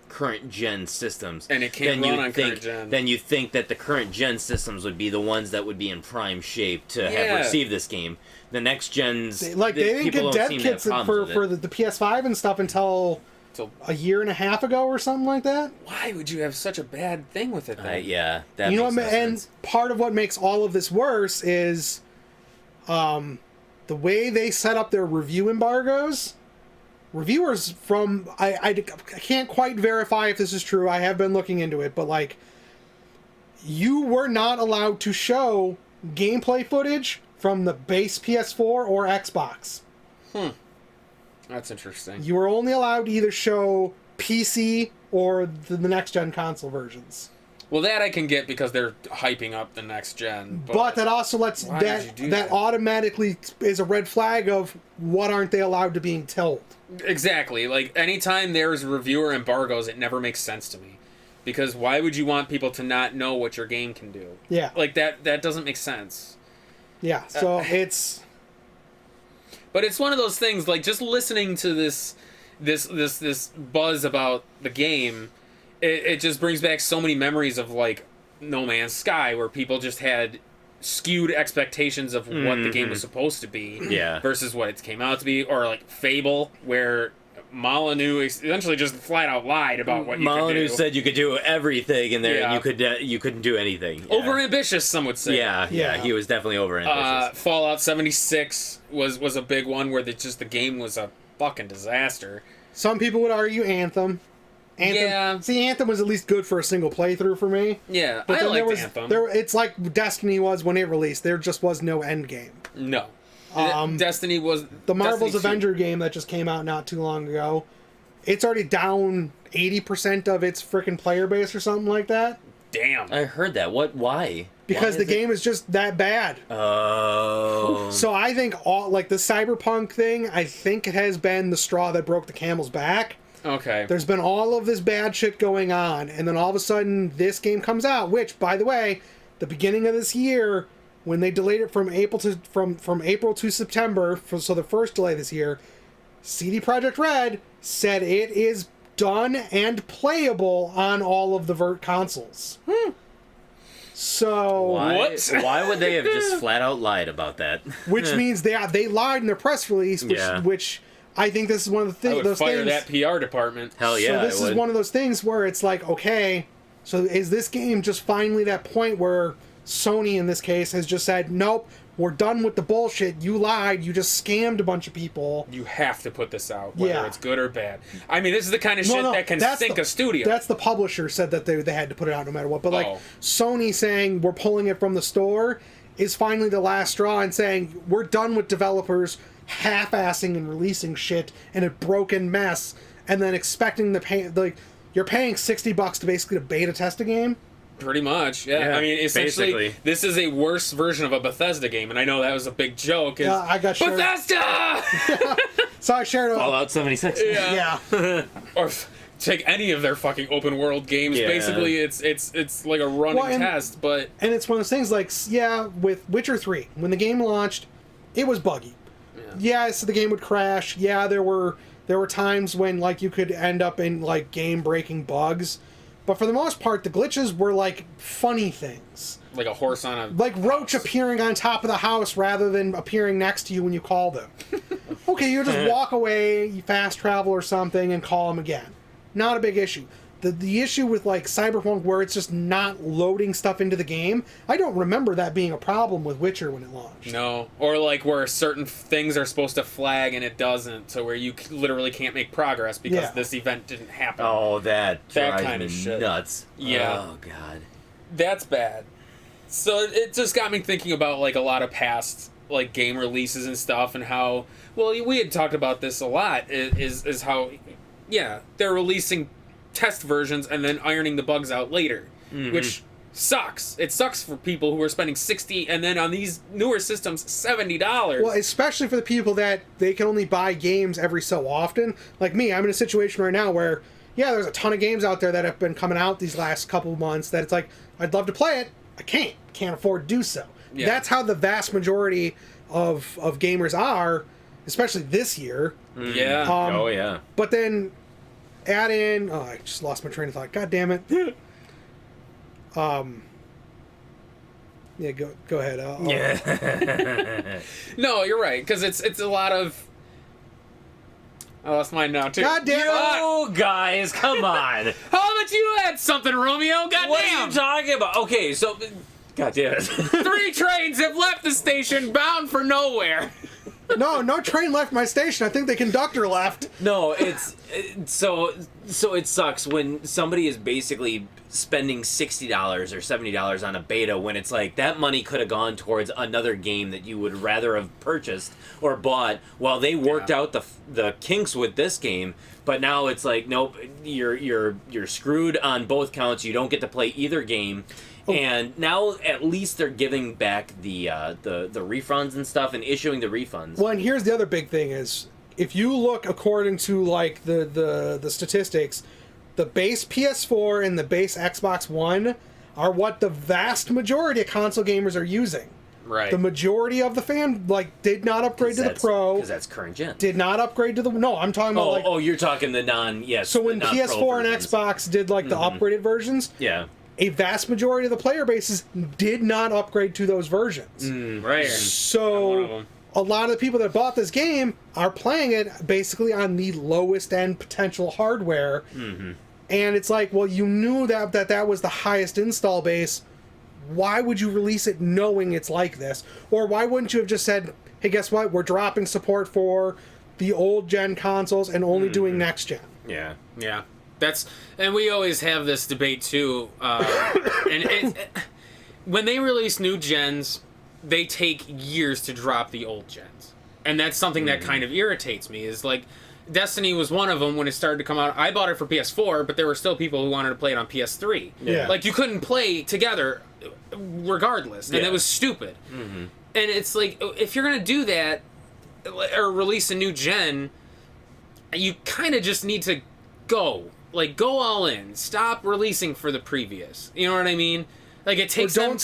current gen systems, and it can't run on current gen, then you think that the current gen systems would be the ones that would be in prime shape to have received this game. The next gens, they didn't get dev kits for the PS5 and stuff until a year and a half ago or something like that. Why would you have such a bad thing with it then? That you know makes what, no and sense. part of what makes all of this worse is the way they set up their review embargoes. Reviewers from I can't quite verify if this is true. I have been looking into it, but like, you were not allowed to show gameplay footage from the base PS4 or Xbox. That's interesting. You were only allowed to either show PC or the next gen console versions. Well, that I can get because they're hyping up the next gen. But that also lets that automatically is a red flag of what aren't they allowed to being told. Exactly. Like, anytime there's reviewer embargoes, it never makes sense to me. Because why would you want people to not know what your game can do? Yeah. Like, that doesn't make sense. Yeah, so it's... But it's one of those things, like, just listening to this buzz about the game, it just brings back so many memories of, like, No Man's Sky, where people just had skewed expectations of what the game was supposed to be Yeah. versus what it came out to be, or like Fable, where Molyneux essentially just flat out lied about what you could do. Molyneux said you could do everything in there, Yeah. and you couldn't do anything. Yeah. Overambitious, some would say. Yeah, he was definitely overambitious. Fallout 76 was a big one where the game was a fucking disaster. Some people would argue Anthem. Yeah. See, Anthem was at least good for a single playthrough for me. Yeah, But I then liked Anthem. it's like Destiny was when it released. There just was no end game. No. Destiny was... The Marvel's Destiny 2. Avenger game that just came out not too long ago, it's already down 80% of its freaking player base or something like that. Damn. I heard that. Why? Because the game is just that bad. Oh. So I think the Cyberpunk thing, I think it has been the straw that broke the camel's back. Okay. There's been all of this bad shit going on, and then all of a sudden this game comes out, which, by the way, the beginning of this year, when they delayed it from April to September, so the first delay this year, CD Projekt Red said it is done and playable on all of the Vert consoles. So Why would they have just flat out lied about that? which means they lied in their press release, which I think this is one of the I would those fire things. that PR department. Hell yeah! So this is one of those things where it's like, okay, so is this game just finally that point where Sony, in this case, has just said, nope, we're done with the bullshit. You lied. You just scammed a bunch of people. You have to put this out, whether Yeah. it's good or bad. I mean, this is the kind of shit that can sink a studio. That's the publisher said that they had to put it out no matter what. But Oh. Sony saying we're pulling it from the store is finally the last straw and saying we're done with developers half-assing and releasing shit in a broken mess and then expecting you're paying $60 to basically beta test a game. Pretty much, yeah. Yeah, I mean, essentially, basically. This is a worse version of a Bethesda game, and I know that was a big joke. Yeah, I got shared. Bethesda! So I shared Fallout 76. Yeah. Or take any of their fucking open world games. Yeah. Basically, it's like a running test, but And it's one of those things with Witcher 3, when the game launched, it was buggy. Yeah, so the game would crash. Yeah, there were times when you could end up in game breaking bugs. But for the most part, the glitches were funny things. like a horse on a Like Roach appearing on top of the house rather than appearing next to you when you call them. Okay, you just walk away, you fast travel or something, and call them again. Not a big issue. The issue with Cyberpunk, where it's just not loading stuff into the game, I don't remember that being a problem with Witcher when it launched. No, or where certain things are supposed to flag and it doesn't, so where you literally can't make progress because this event didn't happen. Oh, that drives kind me of shit. nuts. Yeah. Oh god. That's bad. So it just got me thinking about a lot of past game releases and stuff, and how we had talked about this a lot. Is how they're releasing test versions and then ironing the bugs out later, which sucks. It sucks for people who are spending $60 and then on these newer systems $70. Well, especially for the people that they can only buy games every so often. Like me, I'm in a situation right now where, there's a ton of games out there that have been coming out these last couple of months that it's I'd love to play it. I can't afford to do so. Yeah. That's how the vast majority of gamers are, especially this year. Yeah. Oh yeah. But then add in, I just lost my train of thought. God damn it. Go ahead. Yeah. No, you're right, because it's a lot of. I lost mine now too. God damn it. Oh, guys, come on. How about you had something, Romeo? God What are damn! you talking about? Okay, so god damn it. 3 trains have left the station, bound for nowhere. No train left my station. I think the conductor left. No, so it sucks when somebody is basically spending $60 or $70 on a beta when it's that money could have gone towards another game that you would rather have purchased or bought while they worked out the kinks with this game. But now it's nope, you're screwed on both counts. You don't get to play either game. And now at least they're giving back the refunds and stuff and issuing the refunds. Well, and here's the other big thing is, if you look according to the statistics, the base PS4 and the base Xbox One are what the vast majority of console gamers are using. Right. The majority of the fan did not upgrade to the Pro. Because that's current gen. Did not upgrade to the no. I'm talking about you're talking the non So when the non-pro PS4 and versions. Xbox did the upgraded versions, Yeah. a vast majority of the player bases did not upgrade to those versions. Right. So a lot of the people that bought this game are playing it basically on the lowest end potential hardware. Mm-hmm. And it's like, well, you knew that was the highest install base. Why would you release it knowing it's like this? Or why wouldn't you have just said, hey, guess what? We're dropping support for the old gen consoles and only doing next gen. Yeah. Yeah. And we always have this debate too. And when they release new gens, they take years to drop the old gens. And that's something that kind of irritates me, is like, Destiny was one of them when it started to come out. I bought it for PS4, but there were still people who wanted to play it on PS3. Yeah. Like, you couldn't play together regardless, and it was stupid. Mm-hmm. And it's like, if you're going to do that, or release a new gen, you kind of just need to go all in. Stop releasing for the previous. You know what I mean? Like, it takes them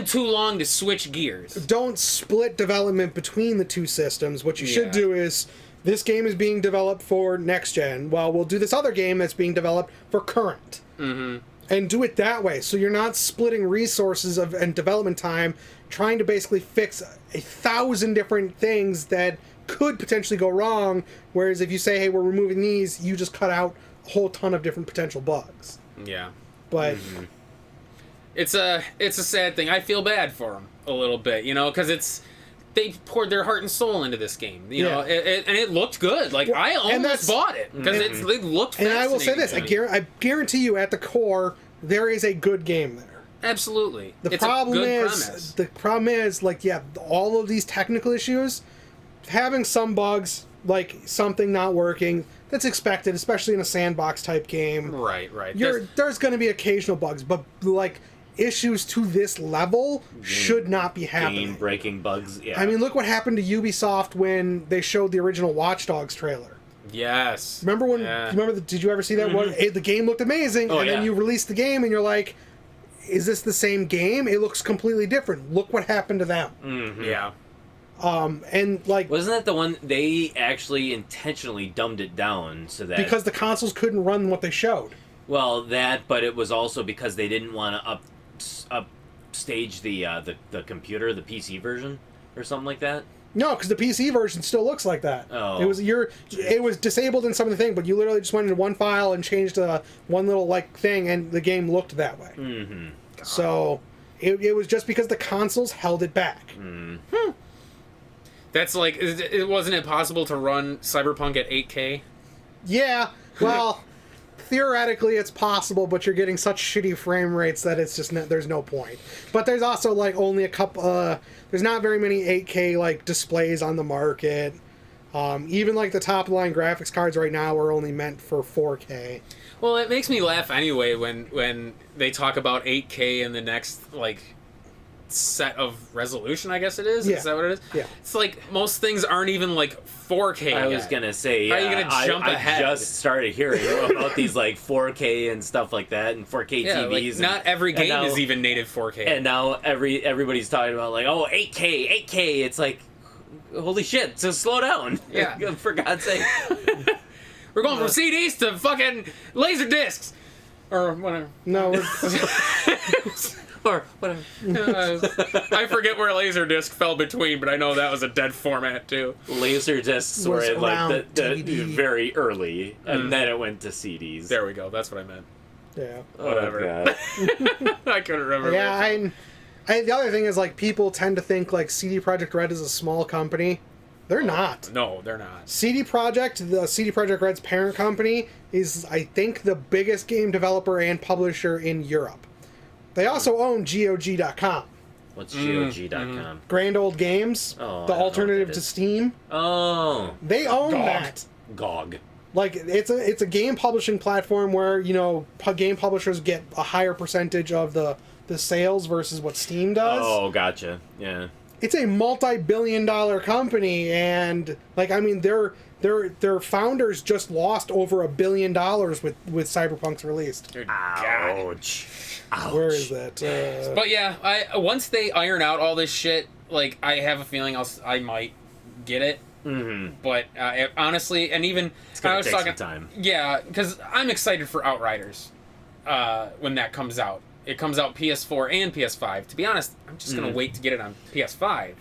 too long to switch gears. Don't split development between the two systems. What you should do is, this game is being developed for next gen. Well, we'll do this other game that's being developed for current. Mm-hmm. And do it that way. So you're not splitting resources and development time trying to basically fix 1,000 different things that could potentially go wrong. Whereas if you say, hey, we're removing these, you just cut out a whole ton of different potential bugs. Yeah. But... Mm-hmm. It's a sad thing. I feel bad for them a little bit, because they poured their heart and soul into this game, and it looked good. Like, I almost bought it because it looked fascinating. And I will say this: I guarantee you, at the core, there is a good game there. Absolutely. The problem is, like, all of these technical issues, having some bugs, like something not working, that's expected, especially in a sandbox type game. Right. There's going to be occasional bugs, but like, issues to this level should not be happening. Game-breaking bugs, yeah. I mean, look what happened to Ubisoft when they showed the original Watch Dogs trailer. Yes. Remember when? Did you ever see that? Mm-hmm. The game looked amazing, then you release the game, and you're like, "Is this the same game? It looks completely different. Look what happened to them." Mm-hmm. Yeah. And like, wasn't that the one they actually intentionally dumbed it down so that because the consoles couldn't run what they showed. Well, but it was also because they didn't want to upstage the computer, the PC version, or something like that. No, because the PC version still looks like that. Oh. It was disabled in some of the thing, but you literally just went into one file and changed one little like thing, and the game looked that way. Mm-hmm. So it was just because the consoles held it back. That's like, wasn't it possible to run Cyberpunk at 8K? Yeah, well, theoretically it's possible, but you're getting such shitty frame rates that it's just there's no point. But there's also like only a couple. There's not very many 8K like displays on the market. Even like the top line graphics cards right now are only meant for 4K. Well, it makes me laugh anyway when they talk about 8K in the next like set of resolution, I guess it is. Yeah. Is that what it is? Yeah. It's like most things aren't even like 4K. I was gonna say, how are you gonna jump ahead? I just started hearing about these like 4K and stuff like that, and 4K TVs. Like, not every game is even native 4K. And now everybody's talking about like, oh, 8K. It's like, holy shit! So slow down. Yeah. For God's sake. We're going from CDs to fucking laser discs, or whatever. No, or whatever. I forget where Laserdisc fell between, but I know that was a dead format too. Laserdiscs were in like the very early, and then it went to CDs. There we go. That's what I meant. Yeah. Whatever. I couldn't remember. Yeah, the other thing is like people tend to think like CD Projekt Red is a small company. They're not. No, they're not. CD Projekt Red's parent company, is I think the biggest game developer and publisher in Europe. They also own GOG.com. What's GOG.com? Grand Old Games, the alternative to Steam. Oh. They own that. GOG. Like, it's a game publishing platform where, game publishers get a higher percentage of the sales versus what Steam does. Oh, gotcha. Yeah. It's a multi-billion-dollar company, and their founders just lost over $1 billion with Cyberpunk's released. Ouch. Ouch. Where is that? But yeah, once they iron out all this shit, like, I have a feeling I might get it. Mm-hmm. But honestly, and even it's gonna take some time. Yeah, because I'm excited for Outriders when that comes out. It comes out PS4 and PS5. To be honest, I'm just gonna wait to get it on PS5.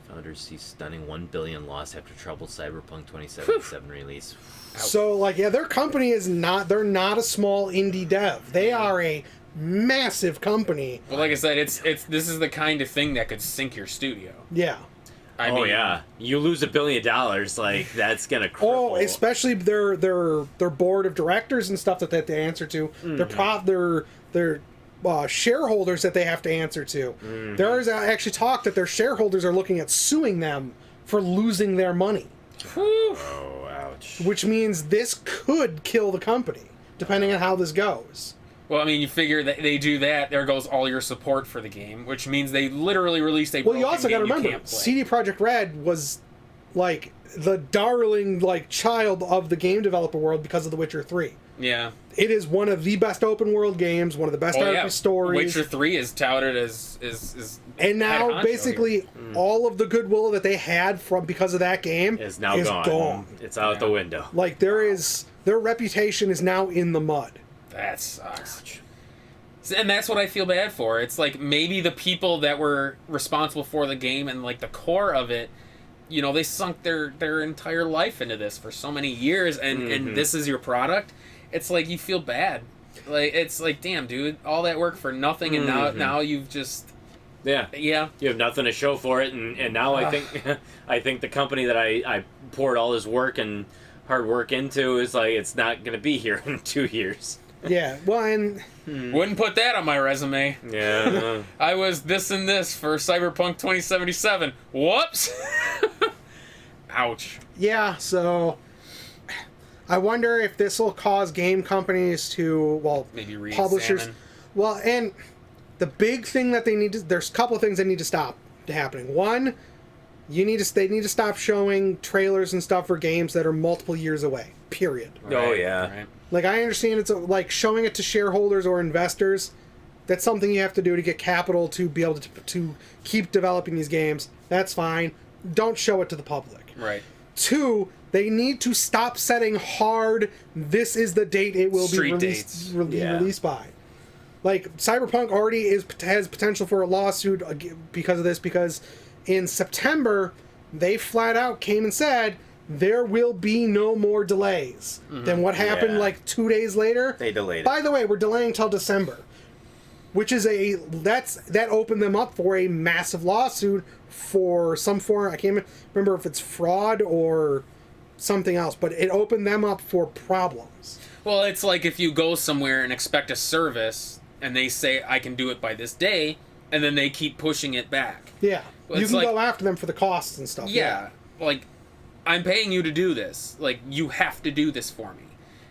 Founders see stunning $1 billion loss after troubled Cyberpunk 2077 release. So, like, yeah, their company is not, they're not a small indie dev. They are a massive company. Well, like I said, it's this is the kind of thing that could sink your studio. Yeah. I mean, yeah, you lose $1 billion, like that's gonna cripple. Oh, especially their board of directors and stuff that they have to answer to. Their shareholders that they have to answer to. There is actually talk that their shareholders are looking at suing them for losing their money. Oh, ouch. Which means this could kill the company, depending on how this goes. Well, I mean, you figure that they do that, there goes all your support for the game, which means they literally released a Well, you broken also got to game you remember, can't play. CD Projekt Red was like the darling child of the game developer world because of The Witcher 3. Yeah. It is one of the best open world games, one of the best RPG stories. Witcher 3 is touted as and head now honcho basically here. all of the goodwill that they had from because of that game Is now gone. It's out the window. Like their reputation is now in the mud. That sucks. And that's what I feel bad for. It's like maybe the people that were responsible for the game and like the core of it, you know, they sunk their entire life into this for so many years, and this is your product. It's like you feel bad. Like it's like, damn, dude, all that work for nothing, and now you've just yeah you have nothing to show for it, and now I think the company that I poured all this work and hard work into is like it's not gonna be here in 2 years. Yeah, well, and wouldn't put that on my resume. Yeah. I was this and this for Cyberpunk 2077. Whoops. Ouch. yeah, so I wonder if this will cause game companies to, Maybe publishers. re-examine. Well, and the big thing that they need to, there's a couple of things that need to stop happening. One, they need to stop showing trailers and stuff for games that are multiple years away. Period. Oh, yeah. Right. Like, I understand it's like showing it to shareholders or investors. That's something you have to do to get capital to be able to keep developing these games. That's fine. Don't show it to the public. Right. Two, they need to stop setting hard, this is the date it will Street be dates. released by. Like, Cyberpunk already has potential for a lawsuit because of this, because in September, they flat out came and said, there will be no more delays. Then what happened 2 days later? They delayed it. By the way, we're delaying till December. Which is that opened them up for a massive lawsuit for some form. I can't remember if it's fraud or something else, but it opened them up for problems. Well, it's like if you go somewhere and expect a service, and they say, I can do it by this day, and then they keep pushing it back. Yeah. Well, you it's can like- go after them for the costs and stuff. Yeah. Like, I'm paying you to do this. Like, you have to do this for me.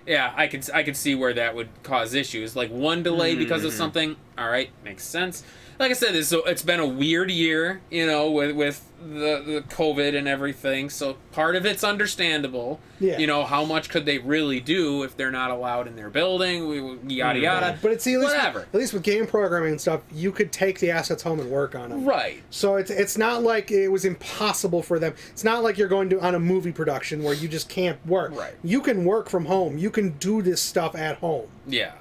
Yeah, I could see where that would cause issues. Like, one delay because of something, all right, makes sense. Like I said, it's been a weird year, you know, with the COVID and everything. So part of it's understandable. Yeah. You know, how much could they really do if they're not allowed in their building? Yada yada. But it's at least whatever. At least with game programming and stuff, you could take the assets home and work on them. Right. So it's not like it was impossible for them. It's not like you're going to on a movie production where you just can't work. Right. You can work from home. You can do this stuff at home. Yeah.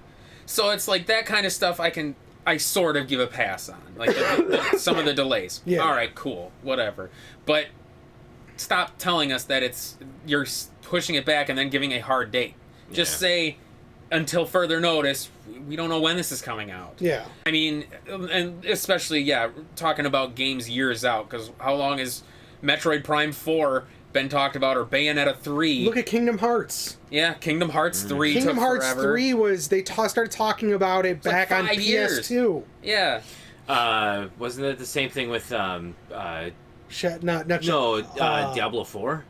So it's like that kind of stuff I sort of give a pass on. Like some of the delays. Yeah. All right, cool, whatever. But stop telling us that you're pushing it back and then giving a hard date. Just say until further notice. We don't know when this is coming out. Yeah. I mean, and especially talking about games years out, because how long has Metroid Prime 4 been talked about, or Bayonetta 3? Look at Kingdom Hearts. Yeah, Kingdom Hearts 3 Kingdom took Hearts forever. 3 was started talking about it like back on 5 years. PS2. Yeah. Wasn't it the same thing with Diablo 4?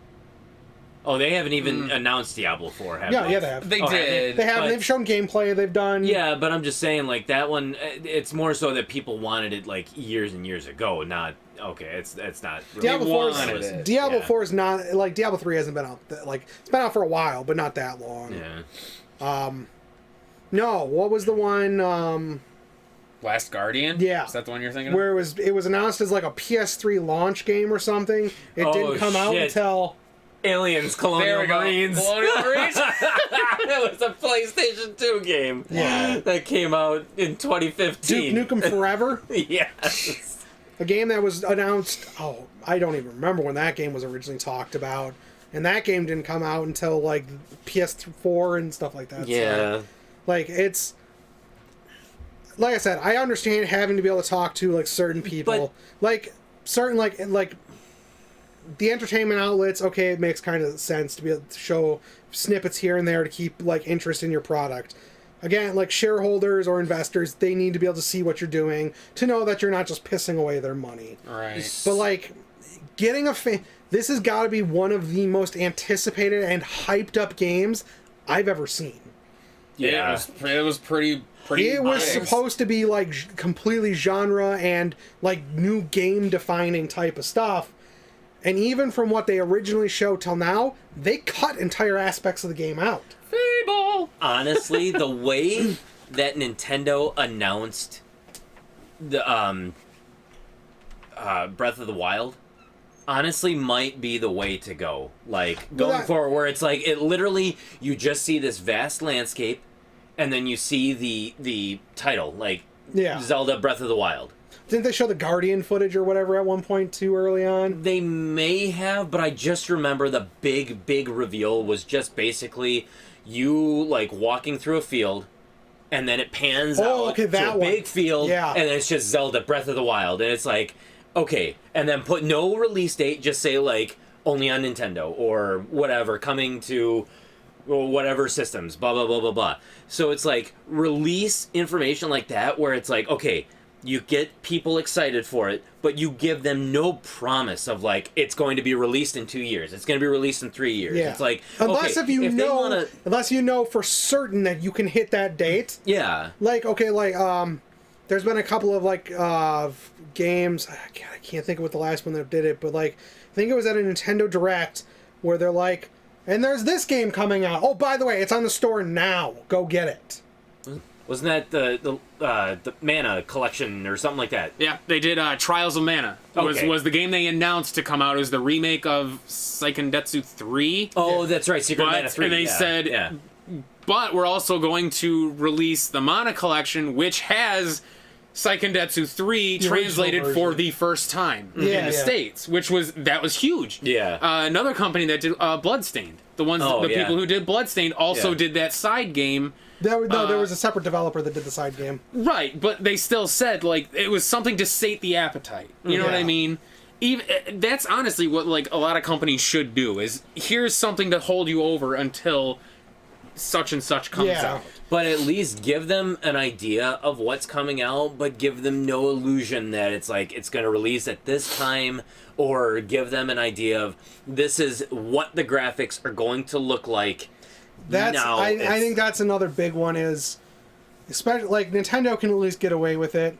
Oh, they haven't even announced Diablo 4, have they? Yeah, they have. They Oh, did. They have. But- They've shown gameplay. They've done. Yeah, but I'm just saying, like, that one, it's more so that people wanted it, like, years and years ago, not, okay, it's not really... Diablo 4 wanted is, it. Diablo Yeah. 4 is not like Diablo 3 hasn't been out. Like, it's been out for a while, but not that long. Yeah. No, what was the one? Last Guardian? Yeah. Is that the one you're thinking Where it was announced as like a PS3 launch game or something. It Oh, didn't come out shit. until. Aliens, There Colonial we go. Marines. Colonial Marines? That was a PlayStation 2 game. Yeah. That came out in 2015. Duke Nukem Forever. Yes. a game that was announced. Oh, I don't even remember when that game was originally talked about, and that game didn't come out until like PS4 and stuff like that. Yeah. So, like it's. Like I said, I understand having to be able to talk to like certain people, like certain like the entertainment outlets. Okay, it makes kind of sense to be able to show snippets here and there to keep like interest in your product. Again, like shareholders or investors, they need to be able to see what you're doing to know that you're not just pissing away their money. Right. But like getting this has got to be one of the most anticipated and hyped up games I've ever seen. Yeah. It was pretty. It was supposed to be like completely genre and like new game defining type of stuff. And even from what they originally showed till now, they cut entire aspects of the game out. Fable. Honestly, the way that Nintendo announced the Breath of the Wild honestly might be the way to go. Like going forward, where it's like it literally you just see this vast landscape. And then you see the title, like Zelda Breath of the Wild. Didn't they show the Guardian footage or whatever at one point too early on? They may have, but I just remember the big reveal was just basically you like walking through a field, and then it pans out to a big field, and then it's just Zelda Breath of the Wild, and it's like, okay, and then put no release date, just say like only on Nintendo or whatever, coming to whatever systems, blah blah blah blah blah. So it's like release information like that where it's like, okay, you get people excited for it, but you give them no promise of like it's going to be released in 2 years, it's going to be released in 3 years. It's like unless unless you know for certain that you can hit that date. Yeah. Like there's been a couple of like games. I can't think of what the last one that did it, but like I think it was at a Nintendo Direct where they're like. And there's this game coming out. Oh, by the way, it's on the store now. Go get it. Wasn't that the Mana collection or something like that? Yeah, they did Trials of Mana. Was the game they announced to come out. It was the remake of Seikendetsu 3. Oh, that's right, Secret Mana 3. And they said, but we're also going to release the Mana collection, which has Seikendetsu 3 translated for the first time in the States, which was huge. Yeah. Another company that did Bloodstained, the people who did Bloodstained also did that side game. There was a separate developer that did the side game. Right, but they still said like it was something to sate the appetite. You know what I mean? Even that's honestly what like a lot of companies should do is here's something to hold you over until such and such comes out. But at least give them an idea of what's coming out, but give them no illusion that it's like it's going to release at this time, or give them an idea of this is what the graphics are going to look like. I think that's another big one is, especially like Nintendo can at least get away with it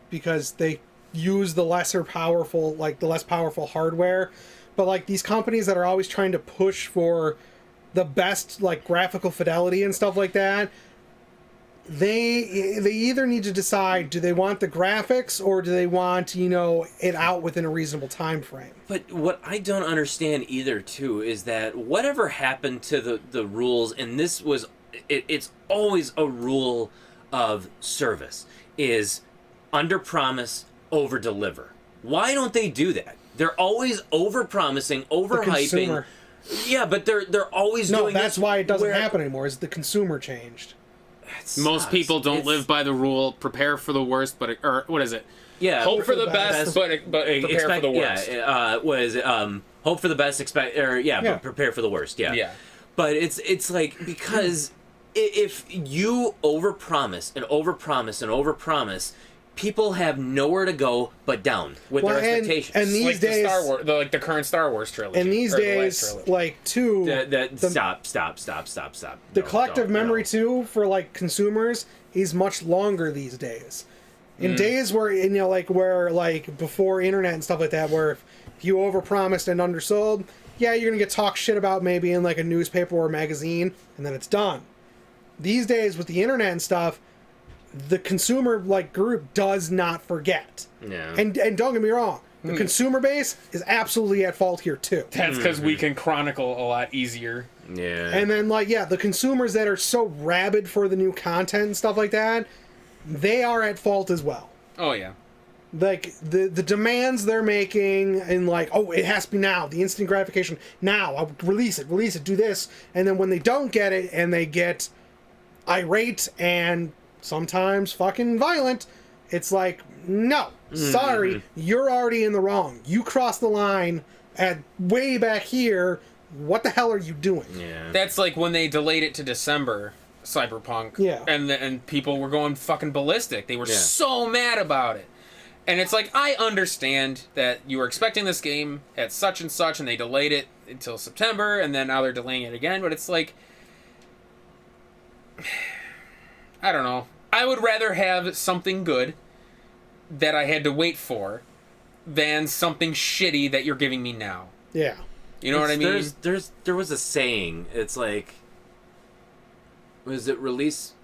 because they use the less powerful hardware, but like these companies that are always trying to push for the best like graphical fidelity and stuff like that, they either need to decide, do they want the graphics or do they want it out within a reasonable time frame. But what I don't understand either too is that whatever happened to the rules, and this was it's always a rule of service, is under promise, over deliver. Why don't they do that? They're always over promising, over hyping. Yeah, but they're always doing No, that's why it doesn't happen anymore, is the consumer changed. Most people don't live by the rule, prepare for the worst, or what is it? Yeah. Hope for the best, but prepare for the worst. Yeah, what is it? Hope for the best, but prepare for the worst, yeah. But it's like, because if you overpromise and overpromise and overpromise, people have nowhere to go but down with their expectations. And these like days, the Star Wars, the current Star Wars trilogy. And these days, stop. The collective memory too for like consumers is much longer these days. In days where before internet and stuff like that, where if you overpromised and undersold, you're gonna get talked shit about maybe in like a newspaper or a magazine, and then it's done. These days with the internet and stuff, the consumer group does not forget. Yeah. And don't get me wrong, the consumer base is absolutely at fault here too. That's because we can chronicle a lot easier. Yeah. And then the consumers that are so rabid for the new content and stuff like that, they are at fault as well. Oh yeah. like the demands they're making, and like, oh, it has to be now, the instant gratification now. I'll release it, do this, and then when they don't get it and they get irate and sometimes fucking violent, it's like, no, sorry, you're already in the wrong. You crossed the line at way back here. What the hell are you doing? Yeah. That's like when they delayed it to December, Cyberpunk. Yeah. And people were going fucking ballistic. They were so mad about it. And it's like, I understand that you were expecting this game at such and such, and they delayed it until September, and then now they're delaying it again, but it's like, I don't know. I would rather have something good that I had to wait for than something shitty that you're giving me now. Yeah. You know what I mean? There was a saying. It's like, was it release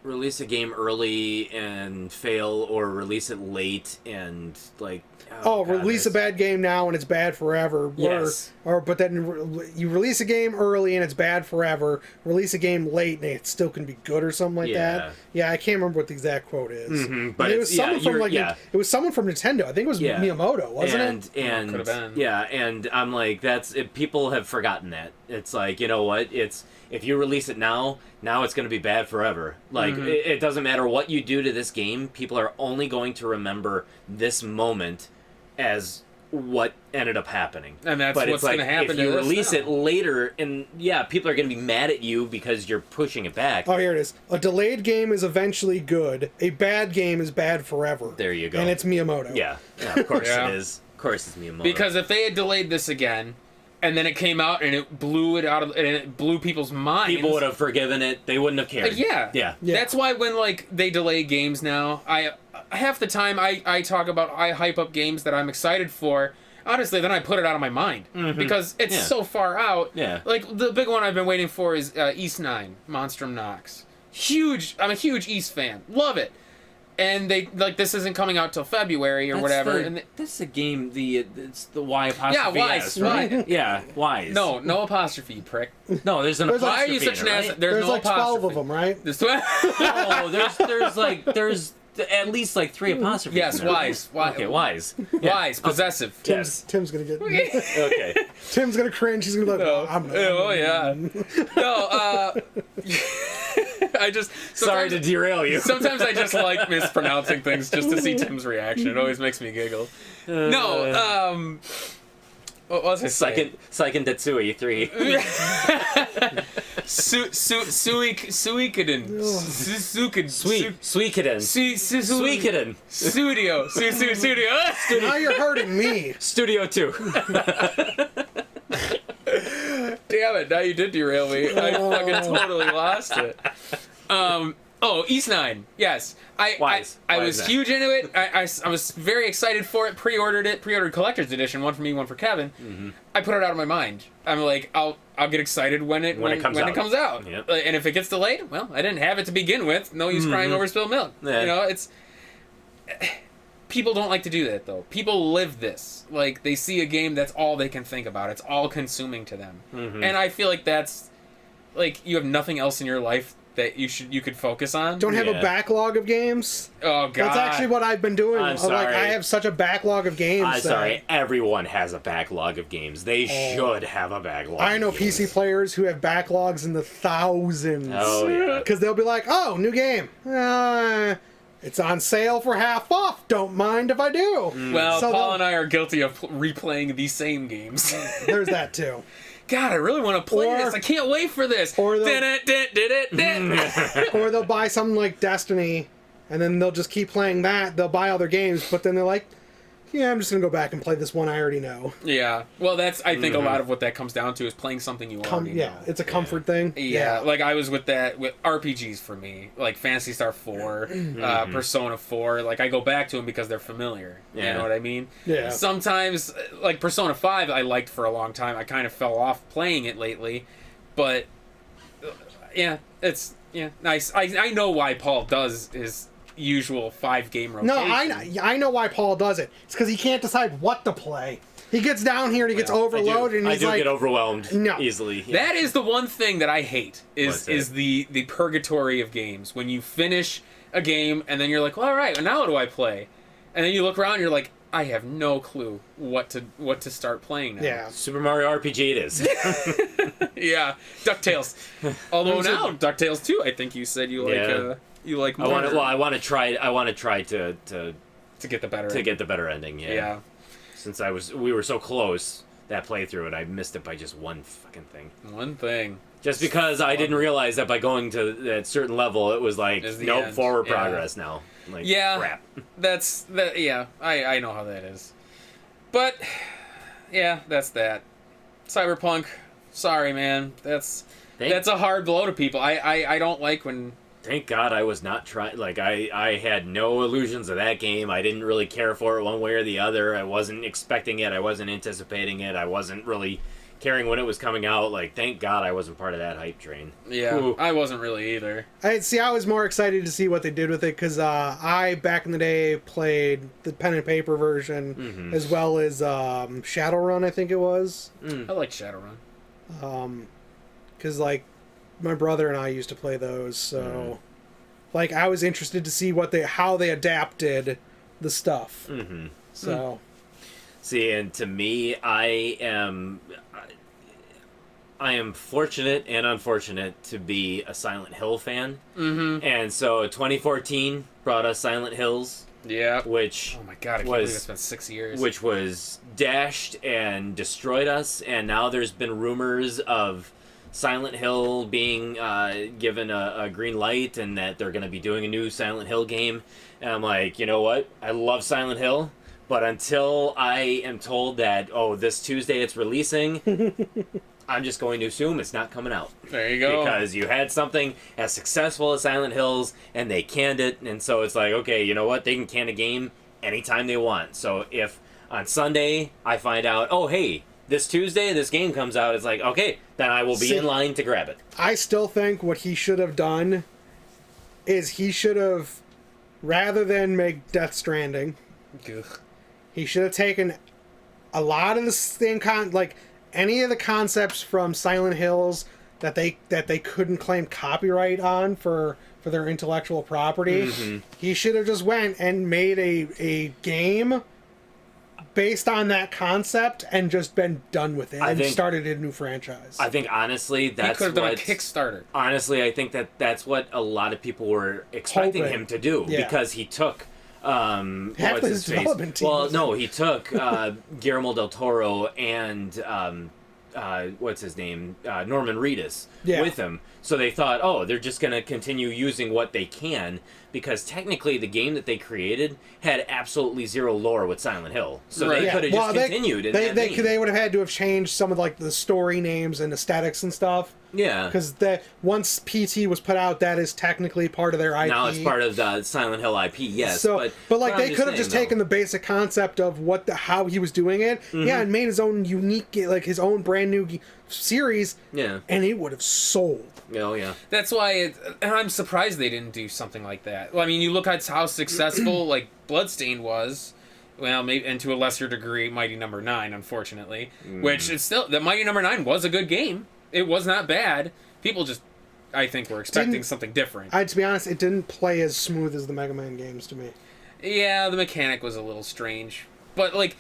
a game early and fail, or release it late and like... Oh, release a bad game now and it's bad forever. Yes. But then you release a game early and it's bad forever. Release a game late and it still can be good or something like that. Yeah, I can't remember what the exact quote is. But it was someone from it was someone from Nintendo. I think it was Miyamoto, wasn't it? And could have been. Yeah, and I'm like, people have forgotten that. It's like, you know what? It's if you release it now it's going to be bad forever. Like, it doesn't matter what you do to this game. People are only going to remember this moment as what ended up happening. And that's what's going to happen. If you release it later, and people are going to be mad at you because you're pushing it back. Oh, here it is. A delayed game is eventually good. A bad game is bad forever. There you go. And it's Miyamoto. Yeah, of course it is. Of course it's Miyamoto. Because if they had delayed this again, and then it came out and it blew people's minds, people would have forgiven it. They wouldn't have cared. Yeah. That's why when like they delay games now, half the time I talk about, I hype up games that I'm excited for. Honestly, then I put it out of my mind because it's so far out. Yeah. Like the big one I've been waiting for is East 9, Monstrum Nox. I'm a huge East fan. Love it. And they like, this isn't coming out till February or whatever. That's the game. It's the Y apostrophe. Yeah, Wise, S, right? Yeah, Wise. No apostrophe, you prick. No, there's an There's apostrophe. Why are you such an ass? right? There's no like 12 apostrophe. of them, right? There's there's at least like 3 apostrophes. yes, in there. Wise. Okay, Wise. Wise, possessive. Yes. Tim's gonna get. Okay. Tim's gonna cringe. He's gonna be like, No. I'm not. Oh yeah. No. I just Sorry to derail you. Sometimes I just like mispronouncing things just to see Tim's reaction. It always makes me giggle. No. What was it? Seiken Detsui 3. Suikoden. Suikoden. Suikoden. Studio. Now you're hurting me. Studio 2. Damn it! Now you did derail me. I fucking totally lost it. East 9. Yes, I was huge into it. I was very excited for it. Pre-ordered collector's edition, one for me, one for Kevin. Mm-hmm. I put it out of my mind. I'm like, I'll get excited when it comes out. Yep. And if it gets delayed, well, I didn't have it to begin with. No use crying over spilled milk. Yeah. You know, it's. People don't like to do that, though. People live this. Like, they see a game, that's all they can think about. It's all consuming to them. Mm-hmm. And I feel like that's... Like, you have nothing else in your life that you could focus on. Don't have a backlog of games. Oh, God. That's actually what I've been doing. I'm sorry. Like, I have such a backlog of games. I'm sorry. Everyone has a backlog of games. They should have a backlog. I know of games. PC players who have backlogs in the thousands. Oh, yeah. Because they'll be like, oh, new game. It's on sale for half off. Don't mind if I do. Well, So Paul and I are guilty of replaying the same games. There's that too. God, I really want to play this. I can't wait for this. Or Or they'll buy something like Destiny, and then they'll just keep playing that. They'll buy other games, but then they're like, yeah, I'm just going to go back and play this one I already know. Yeah. Well, that's, I think a lot of what that comes down to is playing something you already know. It's a comfort thing. Yeah, like I was with RPGs for me, like Phantasy Star 4, Persona 4. Like I go back to them because they're familiar. Yeah. You know what I mean? Yeah. Sometimes, like Persona 5, I liked for a long time. I kind of fell off playing it lately, but it's nice. I know why Paul does his usual 5-game rotation. No, I know why Paul does it. It's because he can't decide what to play. He gets down here and he gets overloaded, and he's I like, get overwhelmed easily. Yeah. That is the one thing that I hate is the purgatory of games. When you finish a game and then you're like, well, all right, now what do I play? and then you look around, and you're like, I have no clue what to start playing now. Yeah. Super Mario RPG it is. Yeah, DuckTales. Although Those are- now DuckTales 2, I think you said you like Yeah. you like I more want to try to get the better get the better ending. Yeah. yeah. Since we were so close that playthrough, and I missed it by just one fucking thing. One thing. Just because I didn't realize that by going to that certain level, it was like, Is the nope, end. forward Yeah. progress now. Like, Yeah. crap. That's that. Yeah, I know how that is. But yeah, that's that. Cyberpunk. Sorry, man. That's a hard blow to people. I don't like when. Thank God I was not trying. Like, I had no illusions of that game. I didn't really care for it one way or the other. I wasn't expecting it. I wasn't anticipating it. I wasn't really caring when it was coming out. Like, thank God I wasn't part of that hype train. Yeah, Ooh. I wasn't really either. I was more excited to see what they did with it because I back in the day played the pen and paper version as well as Shadowrun, I think it was. I like Shadowrun. Because like my brother and I used to play those, so like I was interested to see how they adapted the stuff. So See, and to me, I am fortunate and unfortunate to be a Silent Hill fan. And so 2014 brought us Silent Hills, Yeah. which Oh my god, I can't believe it's been 6 years. which was dashed and destroyed us, and now there's been rumors of Silent Hill being given a green light and that they're going to be doing a new Silent Hill game. And I'm like, you know what? I love Silent Hill, but until I am told that, oh, this Tuesday it's releasing, I'm just going to assume it's not coming out. There you go. Because you had something as successful as Silent Hills, and they canned it, and so it's like, okay, you know what? They can can a game anytime they want. So if on Sunday I find out, oh, hey, this Tuesday this game comes out, it's like, okay, then I will be in line to grab it. I still think what he should have done is he should have, rather than make Death Stranding, Ugh. he should have taken a lot of the same like any of the concepts from Silent Hills that they couldn't claim copyright on for their intellectual property. He should have just went and made a game based on that concept and just been done with it and started a new franchise. I think honestly He that's could have done a what Kickstarter. honestly I think that's what a lot lot people were expecting Hoping. him to do, Yeah. because he took Half what's his his face? development team Well, was- no, he took Guillermo del Toro and what's his name, Norman Reedus with him. So they thought, oh, they're just going to continue using what they can, because technically the game that they created had absolutely zero lore with Silent Hill. So they could have just continued in that vein. They would have had to have changed some of like the story names and aesthetics and stuff. Yeah. Because once PT was put out, that is technically part of their IP. Now it's part of the Silent Hill IP, yes. So, but like I'm they could have just saying, taken the basic concept of how he was doing it, and made his own unique, like his own brand new series, and it would have sold. Oh yeah. That's why, and I'm surprised they didn't do something like that. Well, I mean, you look at how successful like Bloodstained was. Well, maybe, and to a lesser degree, Mighty Number 9, unfortunately. Which is still, the Mighty Number 9 was a good game. It was not bad. People just, I think, were expecting something different. To be honest, it didn't play as smooth as the Mega Man games to me. Yeah, the mechanic was a little strange, but like,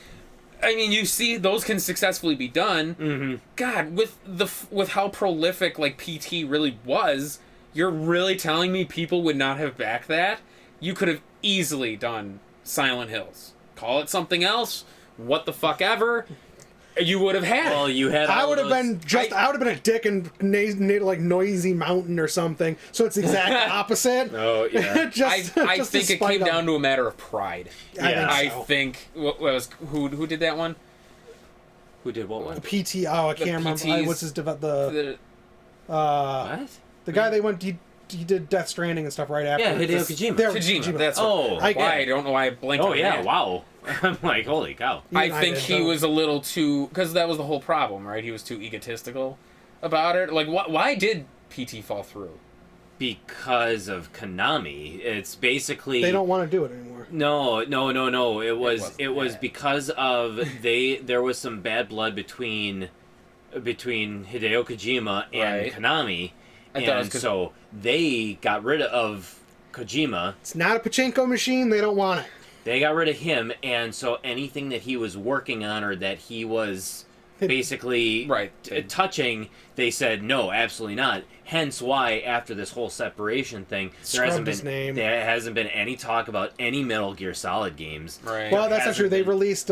I mean, you see, those can successfully be done. God, with how prolific like PT really was, you're really telling me people would not have backed that? You could have easily done Silent Hills. Call it something else. What the fuck ever. You would have had. Well, you had. I would have been a dick and named like Noisy Mountain or something. So it's the exact opposite. Oh yeah. I think it came down to a matter of pride. I I think what was who did that one? Who did what one? PT. Oh, I can't remember. PTs. What's his The- What? the guy they went. He did Death Stranding and stuff right after. Yeah, Hideo Kojima. Kojima. That's I I don't know why I blinked. Oh on yeah, that. wow. I'm like, holy cow. I Even I think did, he though. was a little too, because that was the whole problem, right? He was too egotistical about it. Like, why did PT fall through? Because of Konami. It's basically They don't want to do it anymore. No. It was bad. because of there was some bad blood between Hideo Kojima and Right. Konami. I thought it was And 'cause- so they got rid of Kojima. It's not a pachinko machine. They don't want it. They got rid of him, and so anything that he was working on or that he was basically touching, they said no, absolutely not. Hence why after this whole separation thing, there hasn't been any talk about any Metal Gear Solid games. Right. Well, that's not true. They released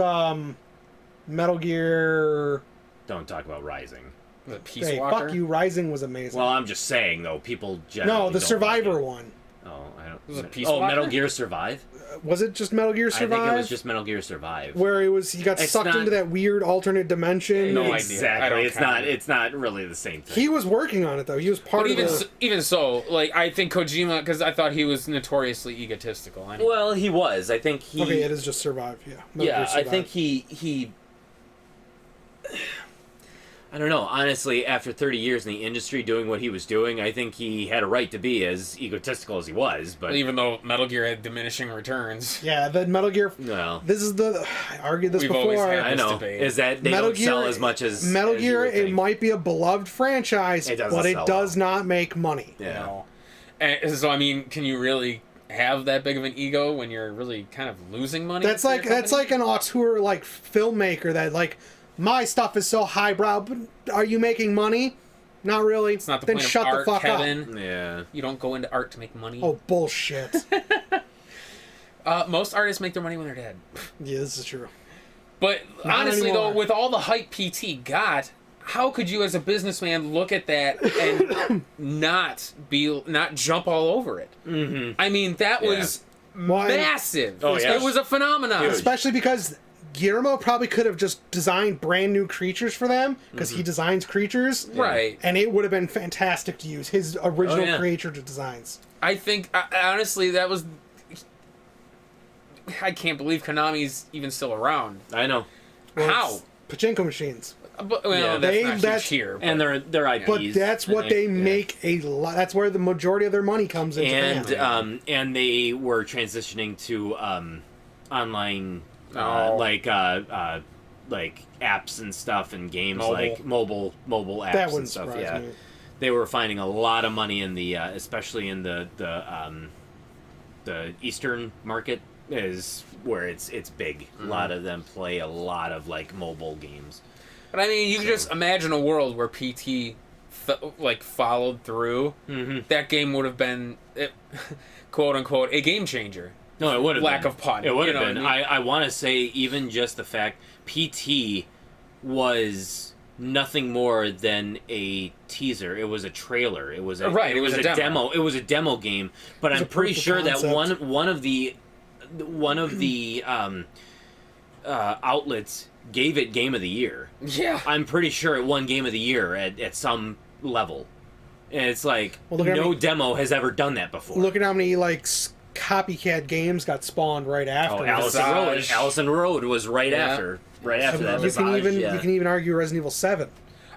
Metal Gear. Don't talk about Rising. The Peace Hey, Walker. fuck you! Rising was amazing. Well, I'm just saying though, people generally no, the don't Survivor like it. one. Oh, I don't. Was it Peace Oh, Walker? Metal Gear Survive. Was it just Metal Gear Survive? I think it was just Metal Gear Survive. Where he got It's sucked not- into that weird alternate dimension. No idea. Exactly. I don't It's count not. it. It's not really the same thing. He was working on it though. He was part But of the. even so, like, I think Kojima, because I thought he was notoriously egotistical. Anyway. Well, he was. I think he. Okay, it is just Survive. Yeah. Metal Gear Yeah, I Survive. think he. I don't know. Honestly, after 30 years in the industry doing what he was doing, I think he had a right to be as egotistical as he was. But Even though Metal Gear had diminishing returns. Yeah, the Metal Gear. well, This is the. I argued this We've before. always had I this know debate. is that they Metal don't sell as much as Metal as you Gear. would It think. might be a beloved franchise, It doesn't but it sell does well. not make money. Yeah. No. And so, I mean, can you really have that big of an ego when you're really kind of losing money? That's for your like that's company? like an auteur like filmmaker that like my stuff is so highbrow. But are you making money? Not really. It's not the then point shut of art, the fuck Kevin. up. Yeah. You don't go into art to make money. Oh bullshit. Most artists make their money when they're dead. Yeah, this is true. But Not honestly, anymore. though, with all the hype PT got, how could you, as a businessman, look at that and not jump all over it? Mm-hmm. I mean, that was Well, and- massive. Oh, yeah. It was a phenomenon. Especially because Guillermo probably could have just designed brand new creatures for them because he designs creatures, Right. and it would have been fantastic to use his original yeah. creature designs. I think, honestly, that was... I can't believe Konami's even still around. I know. How? It's pachinko machines. But, well, Yeah, that's not huge that's- here. And their IPs. But that's what and they make a lot. That's where the majority of their money comes in. And Japan. and they were transitioning to online Oh. like apps and stuff and games Mobile. like mobile apps That and wouldn't stuff. surprise Yeah, me. they were finding a lot of money in the especially in the Eastern market is where it's big. A lot of them play a lot of like mobile games. But I mean, you can just imagine a world where PT followed through. Mm-hmm. That game would have been, quote unquote, a game changer. No, it would have Lack been. of pun, It would you have know been. what I mean? I want to say even just the fact PT was nothing more than a teaser. It was a trailer. It was a Right, It was a demo. It was a demo game. But was I'm a pretty proof of sure that concept. one of the outlets gave it Game of the Year. Yeah. I'm pretty sure it won Game of the Year at some level. And it's like Well, look at how no many- demo has ever done that before. Look at how many copycat games got spawned right after. Oh, Allison Road. Visage. Allison Road was right Yeah. after. Right after that. you can Visage, even yeah. you can even argue Resident Evil 7.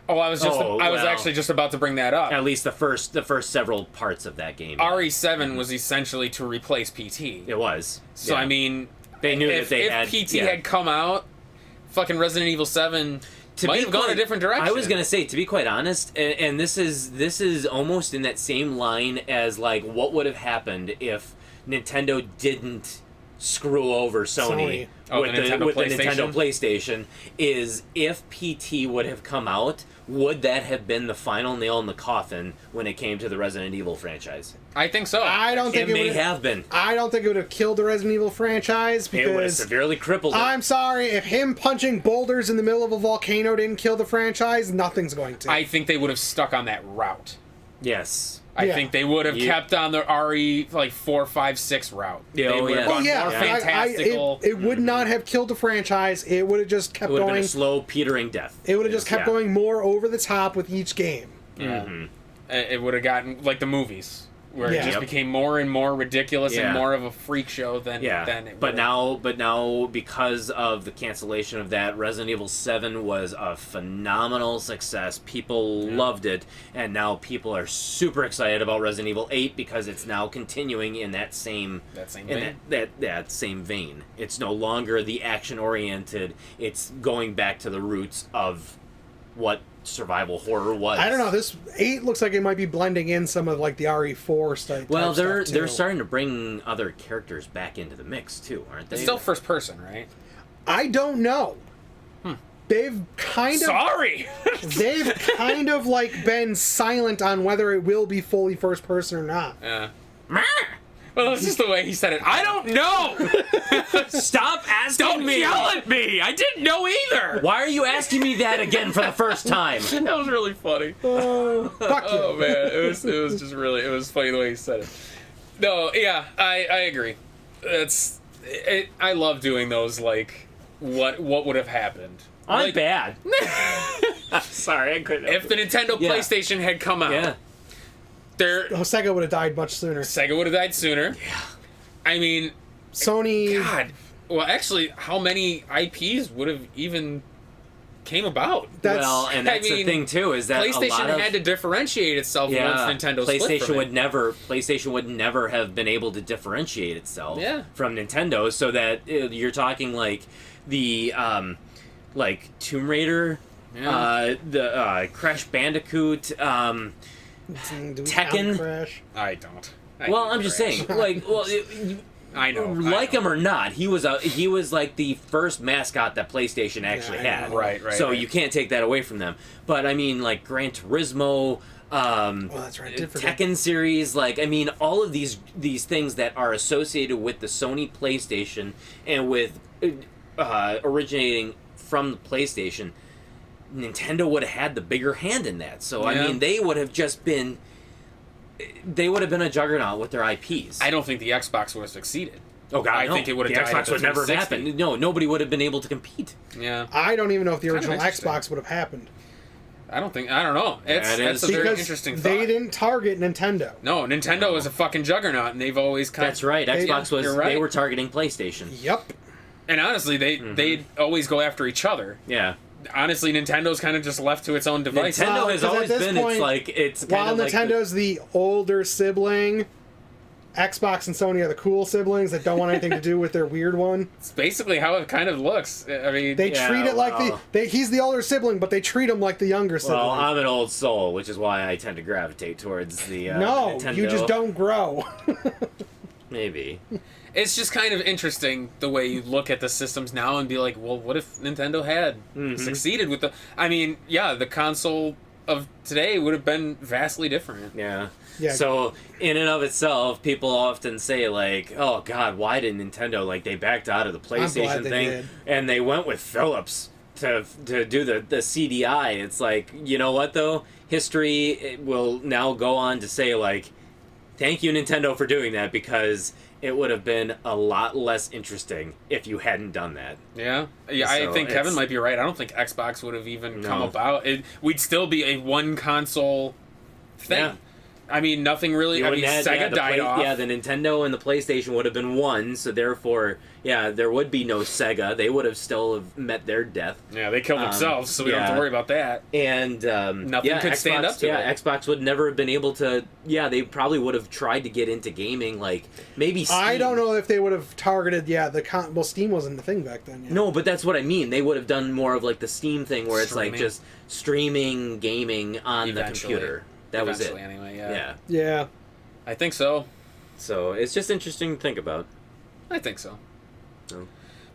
Oh, I was Oh, I was well. actually just about to bring that up. At least the first several parts of that game. RE7 was essentially to replace PT. It was. So yeah. I mean, They knew if, that they if had PT yeah. had come out, fucking Resident Evil 7 might have gone a different direction. I was gonna say, to be quite honest, and this is almost in that same line as like what would have happened if Nintendo didn't screw over Sony, Oh, with the Nintendo the Nintendo PlayStation? PlayStation. Is if PT would have come out, would that have been the final nail in the coffin when it came to the Resident Evil franchise? I think so. I don't think It it may would have been. I don't think it would have killed the Resident Evil franchise It would have because severely crippled it. I'm sorry, if him punching boulders in the middle of a volcano didn't kill the franchise, nothing's going to. I think they would have stuck on that route. Yes. I Yeah. think they would have kept on the RE 4, 5, 6 route. Yeah, they oh, would have yeah. gone Oh yeah, more I- fantastical. it would not have killed the franchise. It would have just kept It would have been going. a slow petering death. It would have just kept Yeah. going more over the top with each game. Yeah. It would have gotten like the movies, where Yeah. it just Yep. became more and more ridiculous Yeah. and more of a freak show than Yeah, than it but would've- now because of the cancellation of that, Resident Evil 7 was a phenomenal success. People loved it, and now people are super excited about Resident Evil 8 because it's now continuing in that same vein. that same vein. It's no longer the action oriented. It's going back to the roots of what survival horror was. I don't know. This 8 looks like it might be blending in some of like the RE4 stuff. Well, they're stuff, too. starting to bring other characters back into the mix too, aren't they? It's still first person, right? I don't know. They've kind of Sorry. they've kind of like been silent on whether it will be fully first person or not. Yeah. Well, it's just the way he said it. I don't know. Stop asking Don't me. yell at me. I didn't know either. Why are you asking me that again for the first time? That was really funny. Fuck you. Oh man, it was just really, it was funny the way he said it. No, yeah, I agree. I love doing those, like what would have happened. I'm Like, bad. Sorry, I couldn't. if the Nintendo Yeah. PlayStation had come out, Yeah. Sega would have died much sooner. Sega would have died sooner. Yeah. I mean, Sony. God. Well, actually, how many IPs would have even came about? That's, Well, and that's the thing too is that PlayStation a lot of, had to differentiate itself once Nintendo split PlayStation from would it. never PlayStation would never have been able to differentiate itself Yeah. from Nintendo, so that you're talking like the like Tomb Raider, Yeah. the Crash Bandicoot, do we count Tekken. Crash? I don't. well, I'm just saying, like, well, I know. like I know. him or not, he was like the first mascot that PlayStation actually Yeah, I had. know. Right. So right. you can't take that away from them. But I mean, like Gran Turismo, that's right, did forget. Tekken series, like I mean, all of these things that are associated with the Sony PlayStation and with originating from the PlayStation, Nintendo would have had the bigger hand in that. So I Yeah. mean, they would have been a juggernaut with their IPs. I don't think the Xbox would have succeeded. Oh God, I no. think it would have The died at Xbox the would never have 360. happened. No, nobody would have been able to compete. Yeah. I don't even know if the Kind of original interesting. Xbox would have happened. I don't know. That That's is- a very Because interesting thought. they didn't target Nintendo. No, Nintendo is a fucking juggernaut, and they've always kind That's right. Xbox was you're right. they were targeting PlayStation. Yep. And honestly, they'd always go after each other. Yeah. Honestly, Nintendo's kind of just left to its own devices. Nintendo Well, has 'cause at always this been. point, It's kind While of like Nintendo's the older sibling, Xbox and Sony are the cool siblings that don't want anything to do with their weird one. It's basically how it kind of looks. I mean, They Yeah, treat it like well. he's the older sibling, but they treat him like the younger sibling. Well, I'm an old soul, which is why I tend to gravitate towards the no, Nintendo. you just don't grow. Maybe. it's just kind of interesting the way you look at the systems now and be like, well, what if Nintendo had succeeded with the... I mean, yeah, the console of today would have been vastly different. Yeah. Yeah. So, in and of itself, people often say, like, oh, God, why did Nintendo, like, they backed out of the glad PlayStation they thing, did. and they went with Philips to do the CDI. It's like, you know what, though? History will now go on to say, like, thank you, Nintendo, for doing that, because it would have been a lot less interesting if you hadn't done that. Yeah, I So think Kevin it's- might be right. I don't think Xbox would have even come No. about. We'd still be a one console thing. Yeah. I mean, nothing really. You I mean, wouldn't have- Sega the died off. Yeah, the Nintendo and the PlayStation would have been one, so therefore, yeah, there would be no Sega. They would have still have met their death. Yeah, they killed themselves, so we don't have to yeah. worry about that. And Nothing yeah, could stand Xbox- up to yeah, it. Xbox would never have been able to. Yeah, they probably would have tried to get into gaming, like maybe. Steam. I don't know if they would have targeted. Yeah, well, Steam wasn't the thing back then. Yeah. No, but that's what I mean. They would have done more of like the Steam thing, where it's like Streaming. just streaming gaming on Eventually. the computer. That was it. Eventually, anyway. Yeah. Yeah. Yeah. I think so. So it's just interesting to think about. I think so. So.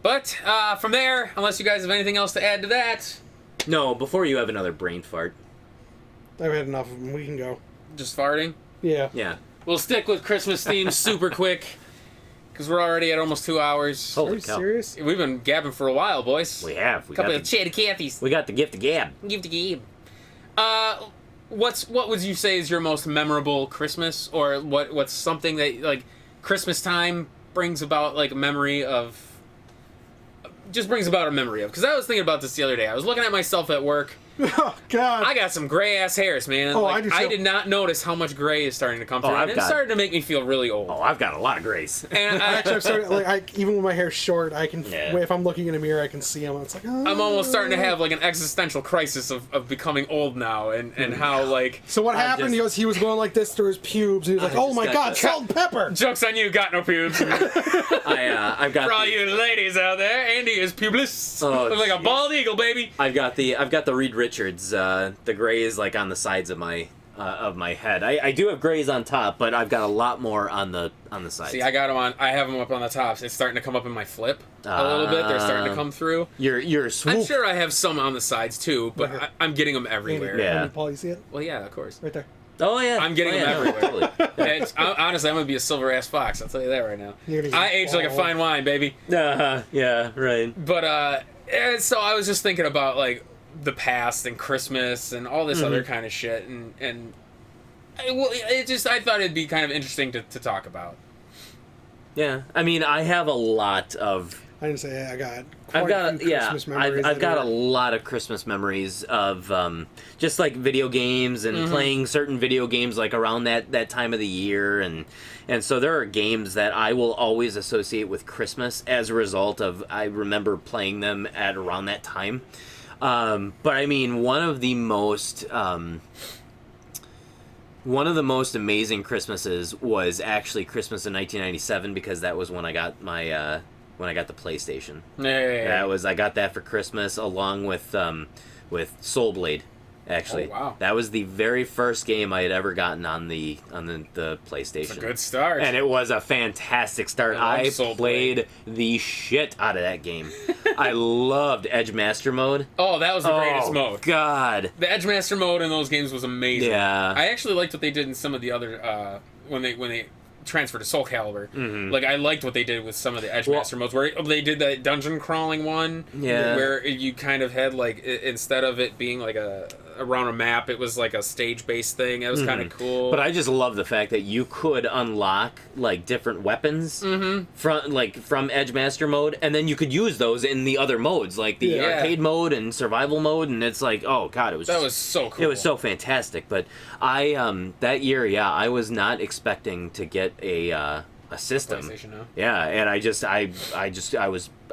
But from there, unless you guys have anything else to add to that, No, before you have another brain fart. I've had enough of them. We can go. just farting. Yeah. Yeah. We'll stick with Christmas themes super quick, because we're already at almost 2 hours. Are Holy you cow. serious? We've been gabbing for a while, boys. We have. We Couple got of the, chatty Cathy's. we got the gift of gab. Give to Gabe. What would you say is your most memorable Christmas, or what's something that like Christmas time brings about like a memory of? Just brings about a memory of, because I was thinking about this the other day. I was looking at myself at work. Oh God. I got some gray ass hairs, man. Oh, Like, I do too. did not notice how much gray is starting to come through. I've and it got- started to make me feel really old. Oh, I've got a lot of grace. And Actually, I've started like even with my hair short, I can. Yeah. If I'm looking in a mirror, I can see them. It's like I'm almost starting to have like an existential crisis of becoming old now, and how like So what happened? just- He was going like this through his pubes. And he was like, "Oh just my got God, the- salt and pepper." jokes on you, got no pubes. I've got For all the, you ladies out there, Andy is pubeless. Oh, Looks like a jeez. bald eagle, baby. I've got the Reed Richards. The gray is like on the sides of my head. I do have grays on top, but I've got a lot more on the sides. See, I got them on. I have them up on the tops. It's starting to come up in my flip a little bit. They're starting to come through. Your swoop. I'm sure I have some on the sides too, but I'm getting them everywhere. Yeah. Paul, you see it? Well, yeah, of course. Right there. Oh yeah. I'm getting them everywhere. Totally. Honestly, I'm gonna be a silver ass fox. I'll tell you that right now. You're gonna I get age like a bald. fine wine, baby. Yeah. Right. But so I was just thinking about like the past and Christmas and all this other kind of shit, and I thought it'd be kind of interesting to talk about. Yeah. I mean, I have a lot of. I didn't say I got. I've got a few Christmas memories I've got that a lot of Christmas memories of just like video games and playing certain video games like around that time of the year, and so there are games that I will always associate with Christmas as a result of I remember playing them at around that time. But I mean, one of the most amazing Christmases was actually Christmas in 1997, because that was when I got my when I got the PlayStation. Yeah. I got that for Christmas along with Soul Blade. Actually, Oh, wow. That was the very first game I had ever gotten on the PlayStation. It's a good start. And it was a fantastic start. I love I Soul played the shit out of that game. I loved Edge Master mode. Oh, that was the greatest mode. God. The Edge Master mode in those games was amazing. Yeah. I actually liked what they did in some of the other when they transferred to Soul Calibur. Mm-hmm. Like I liked what they did with some of the Edge Master modes, where they did that dungeon crawling one. Yeah. Where you kind of had like instead of it being like around a map, it was like a stage-based thing. It was kind of cool. But I just love the fact that you could unlock like different weapons from Edge Master mode, and then you could use those in the other modes, like the arcade mode and survival mode, and it's like, oh god, it was so cool. It was so fantastic. But I that year, I was not expecting to get a system. PlayStation now. Yeah, and I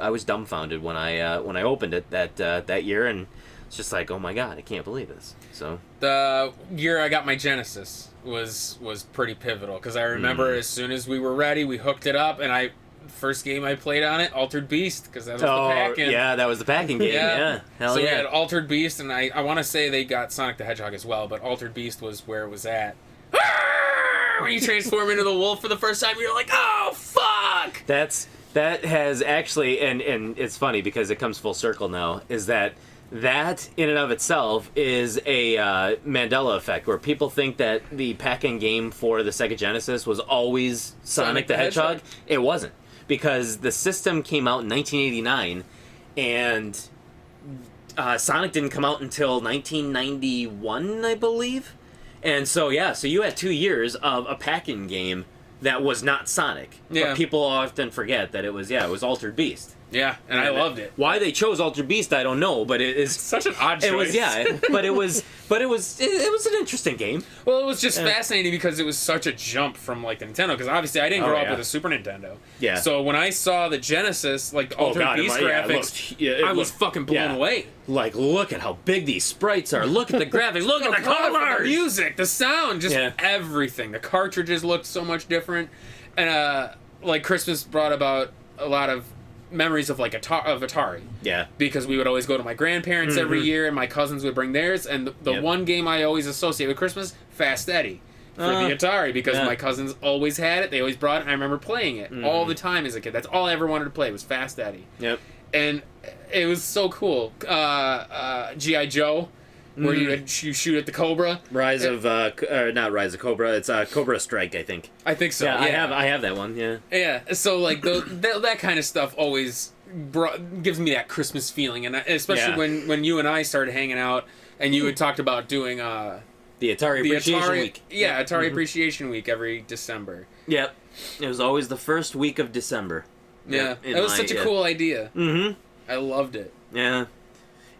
was dumbfounded when I opened it that year, and it's just like, oh my god, I can't believe this. So The year I got my Genesis was pretty pivotal, because I remember as soon as we were ready, we hooked it up, and first game I played on it, Altered Beast, because that was the pack-in. yeah, that was the packing game. Yeah, hell so yeah. we had Altered Beast, and I want to say they got Sonic the Hedgehog as well, but Altered Beast was where it was at. When you transform into the wolf for the first time, you're like, oh fuck! That has actually, and it's funny because it comes full circle now, is that in and of itself is a Mandela effect, where people think that the pack-in game for the Sega Genesis was always Sonic the Hedgehog. It wasn't, because the system came out in 1989, and Sonic didn't come out until 1991, I believe. And so you had 2 years of a pack-in game that was not Sonic. Yeah. But people often forget that it was Altered Beast. Yeah, and I loved it. Why they chose Altered Beast, I don't know, but it is Such an odd choice. It was but it was an interesting game. Well, it was just fascinating because it was such a jump from like the Nintendo. Because obviously I didn't grow up with a Super Nintendo. Yeah. So when I saw the Genesis, like the Altered Beast graphics, I was fucking blown away. Like, look at how big these sprites are. Look at the graphics. Look at the colors. The music, the sound, just everything. The cartridges looked so much different, and like Christmas brought about a lot of memories of like Atari. Yeah. Because we would always go to my grandparents every year, and my cousins would bring theirs. And the one game I always associate with Christmas, Fast Eddie, for the Atari, because my cousins always had it. They always brought it, and I remember playing it all the time as a kid. That's all I ever wanted to play was Fast Eddie. Yep. And it was so cool. G.I. Joe, where you shoot at the Cobra. Not Rise of Cobra. It's Cobra Strike, I think. I think so. Yeah, I have that one. Yeah. Yeah. So like that kind of stuff always gives me that Christmas feeling, and especially when you and I started hanging out, and you had talked about doing the Atari Appreciation Week. Yeah, Atari Appreciation Week every December. Yep. It was always the first week of December. Yeah, that was such a cool idea. Mm-hmm. I loved it. Yeah.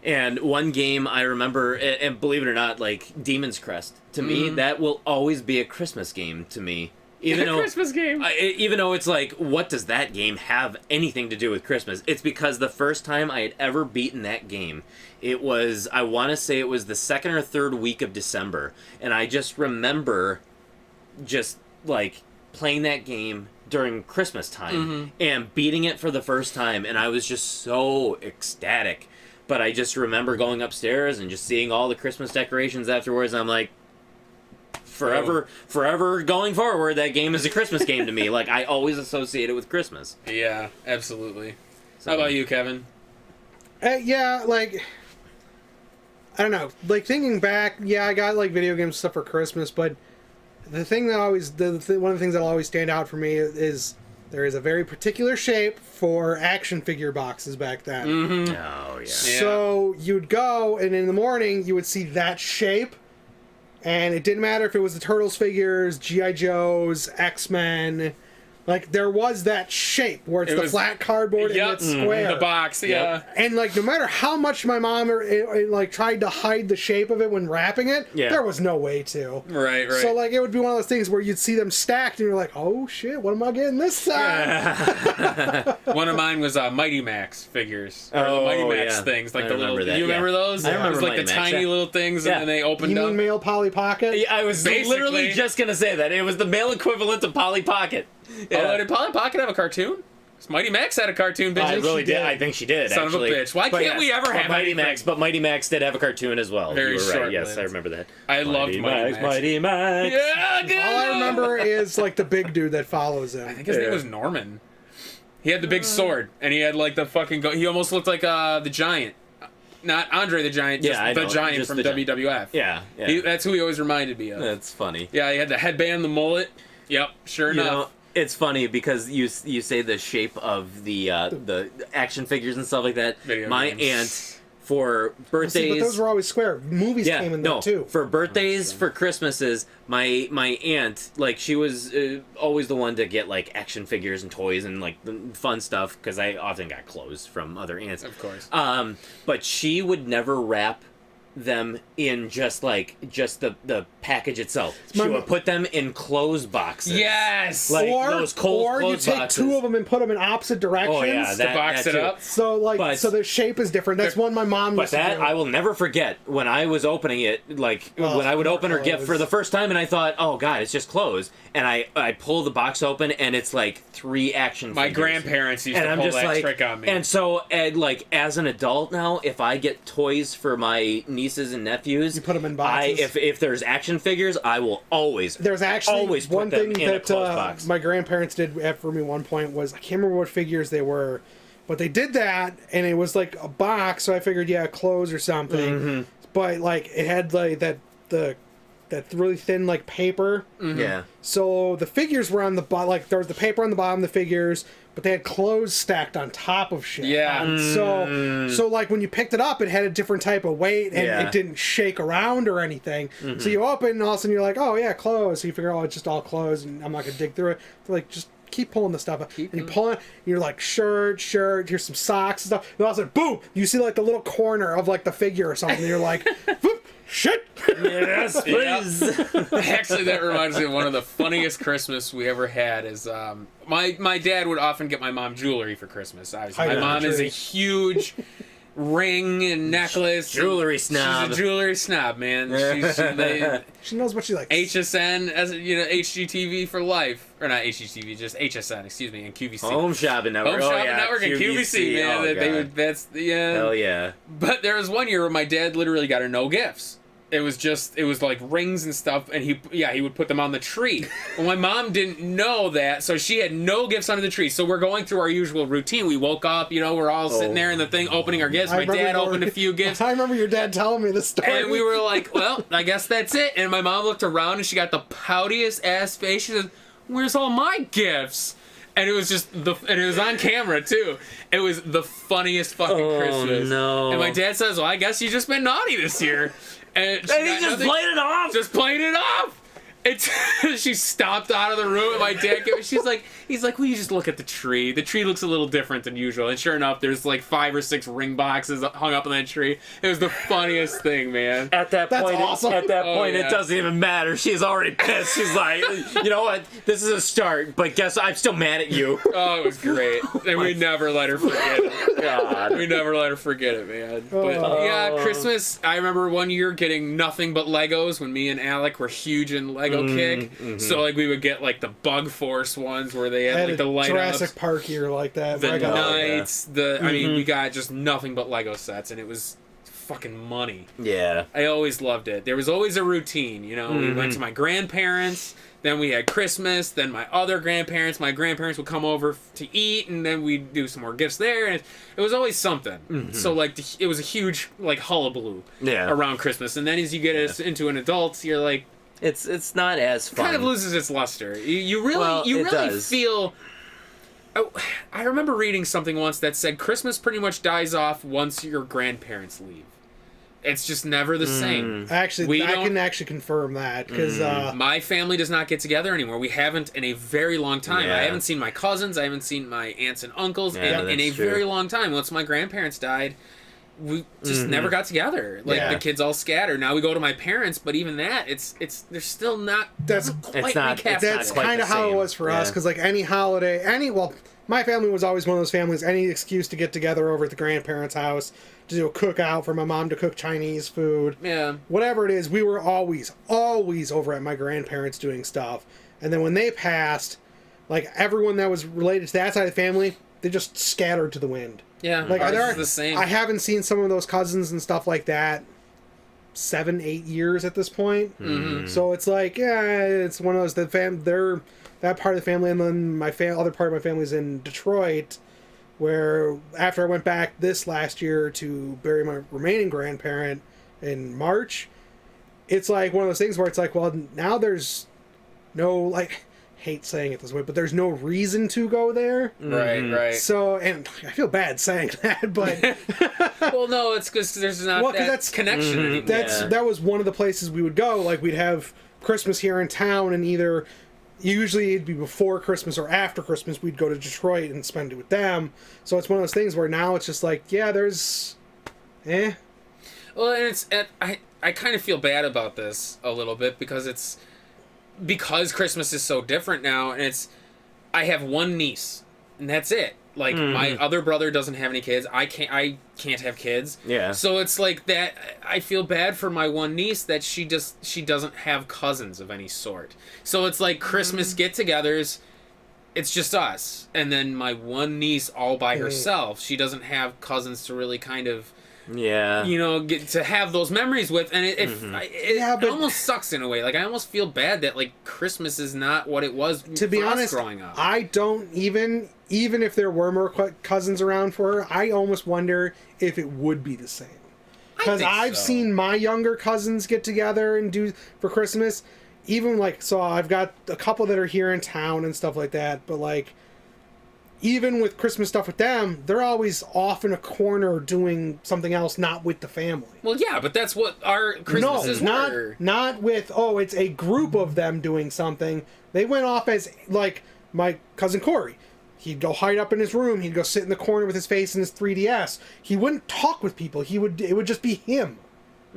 And one game I remember, and believe it or not, like Demon's Crest, to me, that will always be a Christmas game to me. Even though Christmas game. Even though it's like, what does that game have anything to do with Christmas? It's because the first time I had ever beaten that game, it was, I want to say it was the second or third week of December. And I just remember just like playing that game during Christmas time and beating it for the first time, and I was just so ecstatic But I just remember going upstairs and just seeing all the Christmas decorations afterwards, and I'm like, forever going forward, that game is a Christmas game to me. Like, I always associate it with Christmas. Yeah, absolutely. So, How about you, Kevin? Yeah, like, I don't know. Like, thinking back, yeah, I got, like, video game stuff for Christmas, but the thing that always, one of the things that'll always stand out for me is there is a very particular shape for action figure boxes back then. Mm-hmm. Oh, yeah. So you'd go, and in the morning, you would see that shape, and it didn't matter if it was the Turtles figures, G.I. Joes, X-Men. Like, there was that shape where it's the flat cardboard and it's square. The box, yeah. And, like, no matter how much my mom, like, tried to hide the shape of it when wrapping it, there was no way to. Right. So, like, it would be one of those things where you'd see them stacked and you're like, oh, shit, what am I getting this time? One of mine was Mighty Max figures. Or the Mighty Max things. Like, the little... That, you remember those? I remember it was like Mighty the Max, tiny little things, and then they opened You up. mean male Polly Pocket? Yeah, I was literally just going to say that. It was the male equivalent of Polly Pocket. Yeah. Oh, did Polly Pocket have a cartoon? Mighty Max had a cartoon, bitch. I really did. I think she did, Son actually. of a bitch. Why can't we ever have Mighty anything? Max? But Mighty Max did have a cartoon as well. Very you were right. short-lived. Yes, I remember that. I loved Mighty Max. Mighty Max. Yeah, good. All I remember is, like, the big dude that follows him. I think his name was Norman. He had the big sword, and he had, like, the fucking... He almost looked like the Giant. Not Andre the Giant, just the Giant from WWF. Yeah. That's who he always reminded me of. That's funny. Yeah, he had the headband, the mullet. Yep, sure enough. You know, it's funny because you say the shape of the action figures and stuff like that. My aunt, for birthdays... but those were always square. Movies came in there, too. For birthdays, for Christmases, my aunt, like, she was always the one to get, like, action figures and toys and, like, the fun stuff, because I often got clothes from other aunts. Of course. But she would never wrap them in just the package itself. She would put them in clothes boxes. Yes! Like those cold or clothes you take boxes. two of them and put them in opposite directions. Oh yeah, to box it too. up. So like, so the shape is different. That's one my mom. But that I will never forget when I was opening it. Like when I would open her gift for the first time, and I thought, "Oh God, it's just clothes." And I pull the box open, and it's like 3 action figures. My grandparents used to pull that trick on me. And so, like as an adult now, if I get toys for my nieces and nephews, you put them in boxes. If there's action figures, I will always. There's actually always one put them thing in a that closed box. My grandparents did for me one point was I can't remember what figures they were, but they did that and it was like a box. So I figured, clothes or something. Mm-hmm. But like it had like that really thin like paper. Mm-hmm. Yeah. So the figures were on the bottom. Like there was the paper on the bottom of the figures, but they had clothes stacked on top of shit. Yeah. So like when you picked it up, it had a different type of weight, and it didn't shake around or anything. Mm-hmm. So you open, and all of a sudden you're like, oh yeah, clothes. So you figure, oh, it's just all clothes, and I'm not gonna dig through it. They're like, just keep pulling the stuff up. And you pull it, and you're like, shirt, here's some socks and stuff. And all of a sudden, boom, you see like the little corner of like the figure or something, and you're like, whoop, shit. Yes, please. Actually, that reminds me of one of the funniest Christmas we ever had. Is my dad would often get my mom jewelry for Christmas. Obviously, my mom is a huge ring and necklace. Jewelry snob. She's a jewelry snob, man. She knows what she likes. HSN, as HGTV for life, or not HGTV, just HSN. Excuse me, and QVC. Home Shopping Network. Home Shopping Network and QVC, man. Hell yeah. But there was one year where my dad literally got her no gifts. It was like rings and stuff, and he would put them on the tree. Well, my mom didn't know that, so she had no gifts under the tree. So we're going through our usual routine. We woke up, we're all sitting there in the thing, opening our gifts. My dad opened a few gifts. I remember your dad telling me this story. And we were like, well, I guess that's it. And my mom looked around, and she got the poutiest ass face. She said, "Where's all my gifts?" And it was just and it was on camera too. It was the funniest fucking Christmas. No. And my dad says, "Well, I guess you just been naughty this year." And he just played it off. Just played it off. She stomped out of the room, and my dad he's like, "Will you just look at the tree? The tree looks a little different than usual." And sure enough, there's like 5 or 6 ring boxes hung up on that tree. It was the funniest thing, man. At that point, awesome. It doesn't even matter. She's already pissed. She's like, you know what? This is a start, but guess I'm still mad at you. Oh, it was great, and we never let her forget it. God. We never let her forget it, man. But yeah, Christmas. I remember one year getting nothing but Legos when me and Alec were huge in Legos. Lego kick. So like we would get like the Bug Force ones where they I had like the light Jurassic ups, Park here like that. the I got knights, I mean, we got just nothing but Lego sets, and it was fucking money. Yeah. I always loved it. There was always a routine, you know. We went to my grandparents, then we had Christmas, then my other grandparents. My grandparents would come over to eat, and then we'd do some more gifts there, and it was always something. So like it was a huge like hullabaloo around Christmas, and then as you get into an adult, you're like, it's not as fun. kind of loses its luster. You really does. feel. I remember reading something once that said Christmas pretty much dies off once your grandparents leave. It's just never the same. Actually, I can actually confirm that because my family does not get together anymore. We haven't in a very long time. Yeah. I haven't seen my cousins. I haven't seen my aunts and uncles in a true. very long time. Once my grandparents died, we just never got together. Like the kids all scattered. Now we go to my parents, but even that, it's they're still not. That's quite not- recast that's quite kind the of how it same. was for us because like any holiday, my family was always one of those families. Any excuse to get together over at the grandparents' house to do a cookout for my mom to cook Chinese food. Yeah. Whatever it is, we were always over at my grandparents doing stuff. And then when they passed, like everyone that was related to that side of the family, they just scattered to the wind. Yeah. Like ours there is the same. I haven't seen some of those cousins and stuff like that 7-8 years at this point. So it's like, yeah, it's one of those they're that part of the family, and then my other part of my family's in Detroit, where after I went back this last year to bury my remaining grandparent in March, it's like one of those things where it's like, well, now there's no, like, hate saying it this way, but there's no reason to go there. Right. So, and I feel bad saying that, but Well, no, it's because there's not that's connection anymore. that was one of the places we would go. Like, we'd have Christmas here in town, and usually it'd be before Christmas or after Christmas, we'd go to Detroit and spend it with them. So it's one of those things where now it's just like, yeah, there's, Well, and I kind of feel bad about this a little bit because Christmas is so different now, and I have one niece, and that's it. Like my other brother doesn't have any kids. I can't have kids. Yeah. So it's like that. I feel bad for my one niece that she doesn't have cousins of any sort. So it's like Christmas get-togethers. It's just us, and then my one niece all by herself. She doesn't have cousins to really kind of. Get to have those memories with, and it almost sucks in a way. Like I almost feel bad that like Christmas is not what it was to be for honest, us growing up. I don't even if there were more cousins around for her, I almost wonder if it would be the same. Because I've seen my younger cousins get together and do for Christmas. Even like, so I've got a couple that are here in town and stuff like that, but like, even with Christmas stuff with them, they're always off in a corner doing something else, not with the family. Well, yeah, but that's what our Christmases were. Not with, it's a group of them doing something. They went off as, like, my cousin Corey. He'd go hide up in his room. He'd go sit in the corner with his face in his 3DS. He wouldn't talk with people. It would just be him.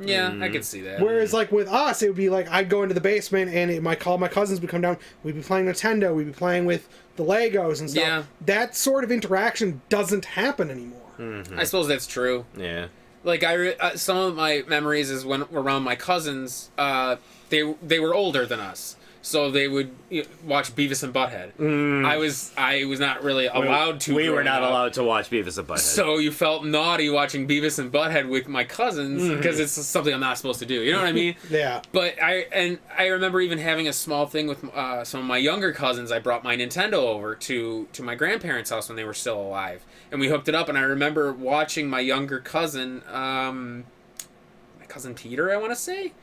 Yeah, I could see that. Whereas, like, with us, it would be like, I'd go into the basement, and my cousins would come down. We'd be playing Nintendo. We'd be playing with the Legos and stuff. Yeah. That sort of interaction doesn't happen anymore. I suppose that's true. Yeah. Like, some of my memories is when around my cousins, they were older than us. So they would watch Beavis and Butthead. I was not really allowed to. We were not allowed to watch Beavis and Butthead. So you felt naughty watching Beavis and Butthead with my cousins because it's something I'm not supposed to do. You know what I mean? Yeah. But I remember even having a small thing with some of my younger cousins. I brought my Nintendo over to my grandparents' house when they were still alive, and we hooked it up. And I remember watching my younger cousin, my cousin Peter, I want to say.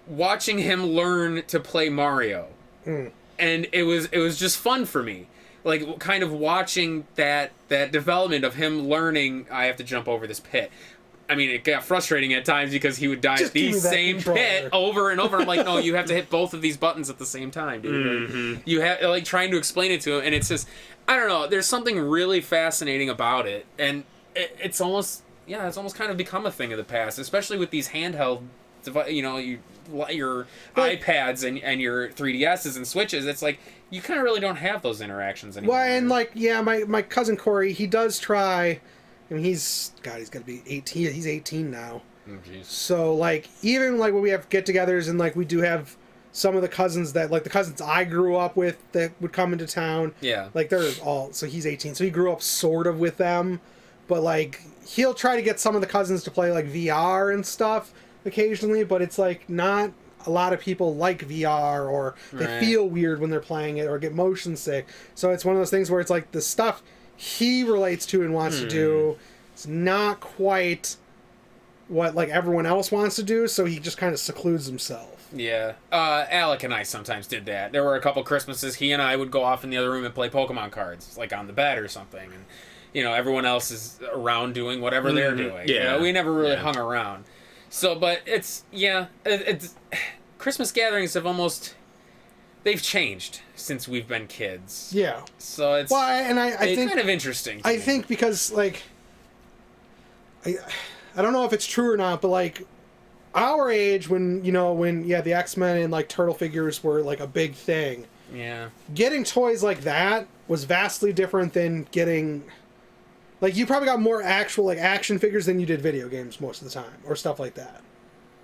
Watching him learn to play Mario, and it was just fun for me, like kind of watching that development of him learning. I have to jump over this pit. I mean, it got frustrating at times because he would die Just at the give me that same controller. pit over and over. I'm like, no, you have to hit both of these buttons at the same time, dude. You have like trying to explain it to him, and it's just I don't know. There's something really fascinating about it, and it's almost kind of become a thing of the past, especially with these handheld. Your iPads and your 3DSs and Switches, it's like you kind of really don't have those interactions anymore. Well, and like, yeah, my cousin Corey, he does try. I mean, he's got to be 18. He's 18 now. Oh, jeez. So like, even like when we have get-togethers and like we do have some of the cousins that, like, the cousins I grew up with that would come into town. Yeah. Like, they're all... So he's 18, so he grew up sort of with them. But, like, he'll try to get some of the cousins to play, like, VR and stuff occasionally, but it's, like, not... A lot of people like VR, or they feel weird when they're playing it, or get motion sick. So it's one of those things where it's like the stuff he relates to and wants to do, it's not quite what like everyone else wants to do. So he just kind of secludes himself. Yeah. Alec and I sometimes did that. There were a couple Christmases he and I would go off in the other room and play Pokemon cards, like on the bed or something, and everyone else is around doing whatever they're doing. Yeah. We never really hung around. So, but it's Christmas gatherings have they've changed since we've been kids. Yeah. So it's I think kind of interesting. I think because like I don't know if it's true or not, but like our age when the X-Men and like turtle figures were like a big thing. Yeah. Getting toys like that was vastly different than getting like you probably got more actual like action figures than you did video games most of the time or stuff like that.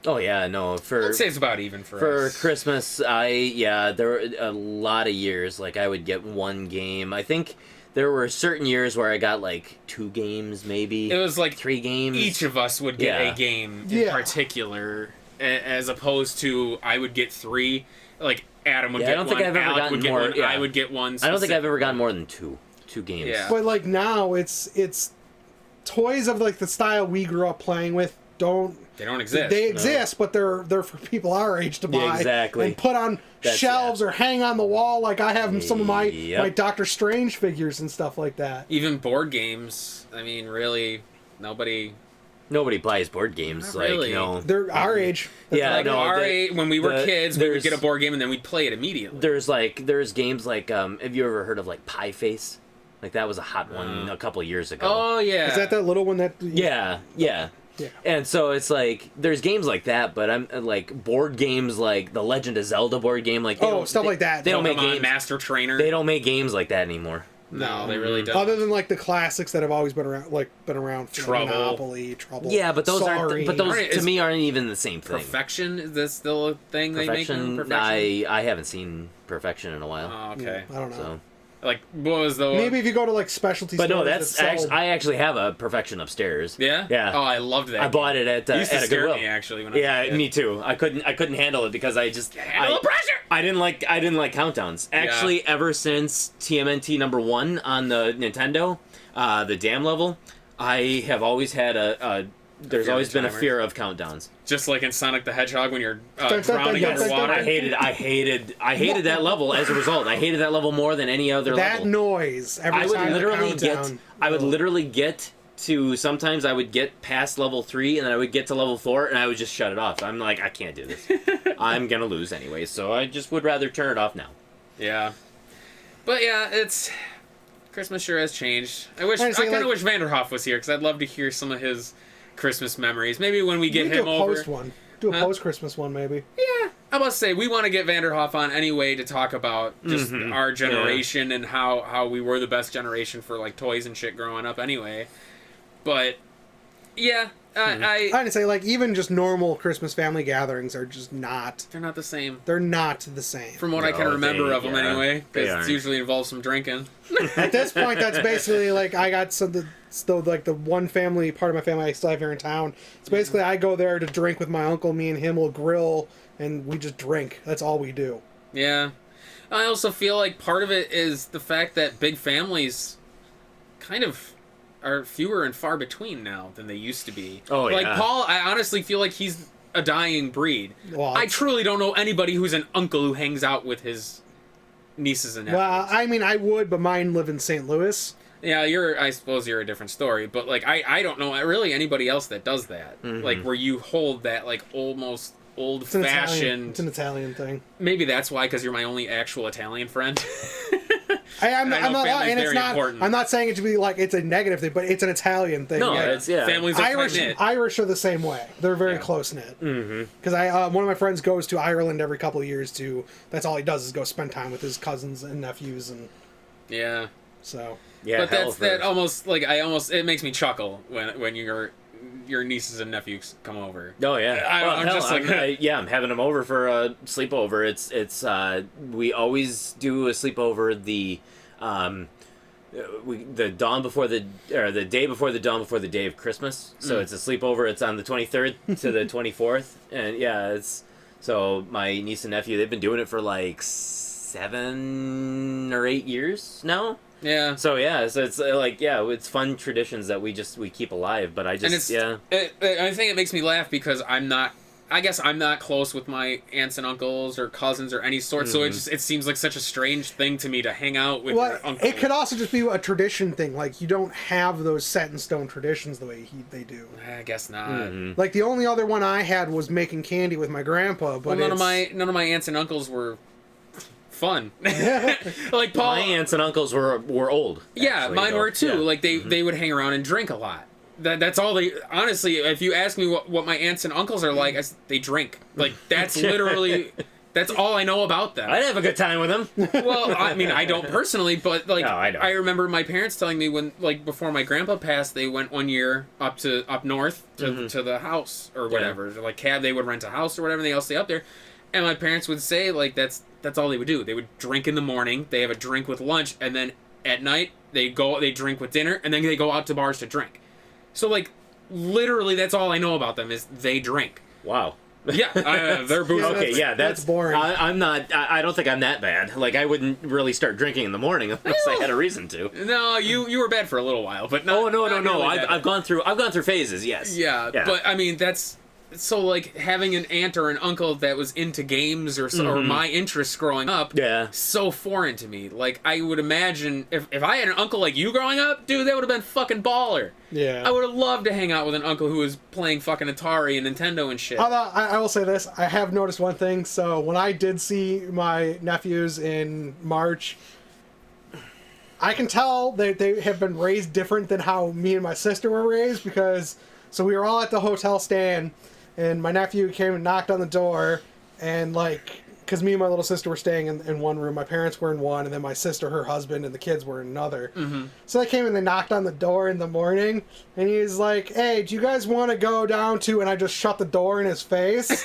Oh yeah, no. I'd say it's about even for us. Christmas. There were a lot of years like I would get one game. I think there were certain years where I got like 2 games, maybe. It was like 3 games. Each of us would get a game in particular, as opposed to I would get 3. Like Adam would get one. I don't think I've ever gotten more. One, I would get one. I don't think I've ever gotten more than 2 games. Yeah. But like now, it's toys of like the style we grew up playing with They don't exist. They exist, but they're for people our age to buy. Exactly. And put on shelves or hang on the wall. Like I have some of my Doctor Strange figures and stuff like that. Even board games. I mean, really, nobody buys board games. Not really. They're our age. Our age, when we were kids, we would get a board game and then we'd play it immediately. There's games like have you ever heard of like Pie Face? Like that was a hot one a couple years ago. Oh yeah. Is that little one that? Yeah. Yeah. And so it's like there's games like that, but I'm like board games like the Legend of Zelda board game, like stuff like that. They don't make games. Master Trainer. They don't make games like that anymore. No, they really don't. Other than like the classics that have always been around, Trouble. Monopoly, Trouble. Yeah, but those aren't. But those to me aren't even the same thing. Perfection, is this still a thing they make? Perfection. I haven't seen Perfection in a while. Oh, okay. I don't know. So. Like, what was the... Maybe if you go to, like, specialty stores... But no, that's... I actually have a Perfection upstairs. Yeah? Yeah. Oh, I loved that. I bought it at a Goodwill. Me, actually, when I was a kid. Me too. I couldn't handle it because I just... Handle the pressure! I didn't like countdowns. Actually, ever since TMNT #1 on the Nintendo, the dam level, I have always had there's always been a fear of countdowns. Just like in Sonic the Hedgehog when you're drowning underwater. I hated that level as a result. I hated that level more than any other level. That noise every time I would literally get to, sometimes I would get past level 3 and then I would get to level 4 and I would just shut it off. I'm like, I can't do this. I'm gonna lose anyway, so I just would rather turn it off now. Yeah. But yeah, it's... Christmas sure has changed. I kind of wish Vanderhoff was here because I'd love to hear some of his Christmas memories. Maybe when we get him over. Do a post-Christmas one, maybe. Yeah. I must say, we want to get Vanderhoff on anyway to talk about just our generation and how we were the best generation for like toys and shit growing up anyway. But, yeah. I'd say, like, even just normal Christmas family gatherings are just not... They're not the same. They're not the same. From what I can remember of them anyway. Because it usually involves some drinking. At this point, that's basically, like, I got still, like, the one family, part of my family I still have here in town. It's basically I go there to drink with my uncle. Me and him will grill, and we just drink. That's all we do. Yeah. I also feel like part of it is the fact that big families kind of... are fewer and far between now than they used to be. Oh, yeah. Like, Paul, I honestly feel like he's a dying breed. Well, I truly don't know anybody who's an uncle who hangs out with his nieces and nephews. Well, I mean, I would, but mine live in St. Louis. Yeah, I suppose you're a different story, but, like, I don't know really anybody else that does that. Like, where you hold that, like, almost old-fashioned... It's an Italian thing. Maybe that's why, because you're my only actual Italian friend. I'm not saying it to be like it's a negative thing, but it's an Italian thing. No, it's families are Irish are the same way. They're very close knit. Because one of my friends goes to Ireland every couple of years to. That's all he does is go spend time with his cousins and nephews and. Yeah. So. Yeah, but that almost like it makes me chuckle when you're your nieces and nephews come over. Oh yeah. I'm just like I'm having them over for a sleepover. It's we always do a sleepover the the day before the dawn before the day of Christmas. So it's a sleepover. It's on the 23rd to the 24th, and so my niece and nephew, they've been doing it for like 7 or 8 years now. Yeah. So it's it's fun traditions that we keep alive. But I think it makes me laugh because I guess I'm not close with my aunts and uncles or cousins or any sort, so it seems like such a strange thing to me to hang out with your uncle. It could also just be a tradition thing. Like, you don't have those set in stone traditions the way they do. I guess not. Mm-hmm. Like, the only other one I had was making candy with my grandpa, but none of my aunts and uncles were fun. Like Paul, my aunts and uncles were old. Yeah, actually, mine were too. Yeah. Like they would hang around and drink a lot. That's all they. Honestly, if you ask me what my aunts and uncles are like, they drink. Like that's literally. That's all I know about them. I'd have a good time with them. Well, I mean, I don't personally, but like, No, I don't. I remember my parents telling me when, like, before my grandpa passed, they went one year up north to the house or whatever. Like, they would rent a house or whatever. And they all stay up there, and my parents would say like that's all they would do. They would drink in the morning. They have a drink with lunch, and then at night they drink with dinner, and then they go out to bars to drink. So, like, literally, that's all I know about them is they drink. Wow. Yeah, they're boozy. Okay, that's boring. I'm not. I don't think I'm that bad. Like, I wouldn't really start drinking in the morning unless I had a reason to. No, you were bad for a little while, but not. Oh no. Really I've gone through phases. Yes. Yeah, but I mean that's. So, like, having an aunt or an uncle that was into games or my interests growing up, so foreign to me. Like, I would imagine if I had an uncle like you growing up, dude, that would have been fucking baller. Yeah. I would have loved to hang out with an uncle who was playing fucking Atari and Nintendo and shit. Although, I will say this, I have noticed one thing. So, when I did see my nephews in March, I can tell that they have been raised different than how me and my sister were raised because, so we were all at the hotel stand, and my nephew came and knocked on the door, and like, because me and my little sister were staying in one room, my parents were in one, and then my sister, her husband, and the kids were in another. Mm-hmm. So they came and they knocked on the door in the morning, and he was like, "Hey, do you guys want to go down to?" And I just shut the door in his face,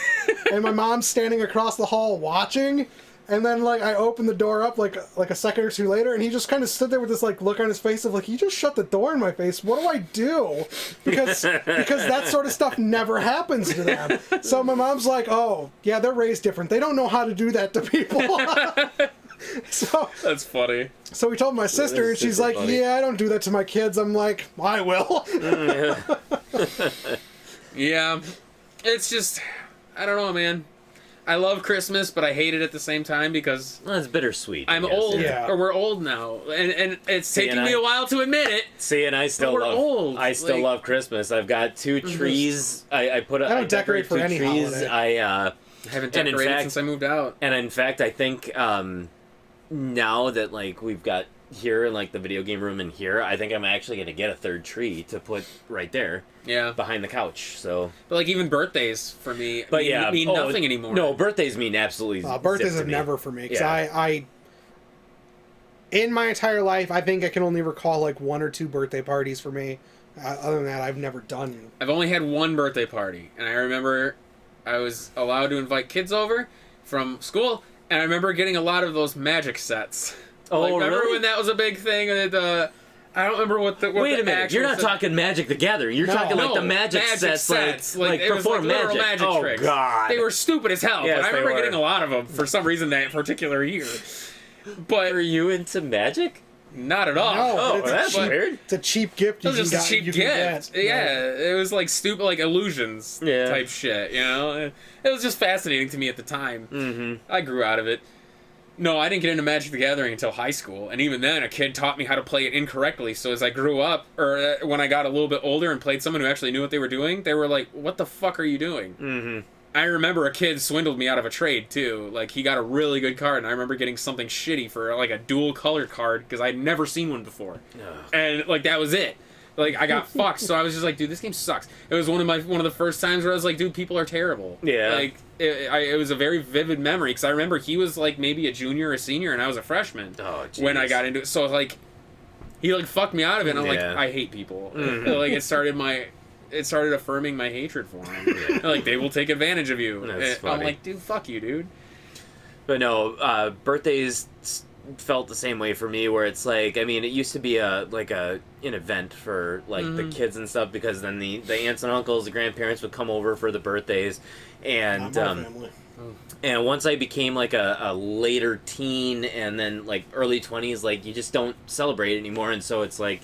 and my mom's standing across the hall watching. And then, like, I opened the door up, like a second or two later, and he just kind of stood there with this, like, look on his face of, like, you just shut the door in my face. What do I do? Because that sort of stuff never happens to them. So my mom's like, oh, yeah, they're raised different. They don't know how to do that to people. So that's funny. So we told my sister, and she's like, funny. Yeah, I don't do that to my kids. I'm like, I will. Yeah. It's just, I don't know, man. I love Christmas, but I hate it at the same time because it's bittersweet. I'm old, or we're old now, and it's taking me a while to admit it. See, and I still love Christmas. I've got 2 trees. I don't decorate for any trees. Holiday. I haven't decorated since I moved out. And in fact, I think now that like we've got here in like the video game room in here, I think I'm actually gonna get a 3rd tree to put right there. Yeah. Behind the couch. So. But like even birthdays for me mean nothing anymore. No, birthdays mean absolutely. Birthdays are never for me because I in my entire life I think I can only recall like 1 or 2 birthday parties for me. Other than that, I've never done. I've only had 1 birthday party, and I remember I was allowed to invite kids over from school, and I remember getting a lot of those magic sets. Oh, like, remember really? when that was a big thing? I don't remember what the Wait a minute, you're not talking Magic the Gathering. You're talking like the magic sets. Like perform magic. Tricks. God. They were stupid as hell, Yes, but I remember getting a lot of them for some reason that particular year. But were you into magic? Not at all. No, that's weird. It's a cheap gift. It was just a cheap gift. Yeah, it was like stupid, like illusions type shit, you know? It was just fascinating to me at the time. Mm-hmm. I grew out of it. No, I didn't get into Magic the Gathering until high school, and even then, a kid taught me how to play it incorrectly. So as I grew up, or when I got a little bit older and played someone who actually knew what they were doing, they were like, "What the fuck are you doing?" Mm-hmm. I remember a kid swindled me out of a trade too. Like he got a really good card, and I remember getting something shitty for like a dual color card because I'd never seen one before, and like that was it. Like I got fucked, so I was just like, dude, this game sucks. It was one of the first times where I was like, dude, people are terrible. Yeah. Like it was a very vivid memory because I remember he was like maybe a junior or a senior, and I was a freshman when I got into it. So like, he like fucked me out of it, and I'm like, I hate people. Mm-hmm. Like it started my it started affirming my hatred for them. Like, they will take advantage of you. That's I'm funny. like, dude, fuck you, dude. But no, birthdays felt the same way for me, where it's like, I mean, it used to be an event for like the kids and stuff, because then the aunts and uncles, the grandparents would come over for the birthdays, and Not my family. and once I became like a later teen and then like early 20s, like you just don't celebrate anymore, and so it's like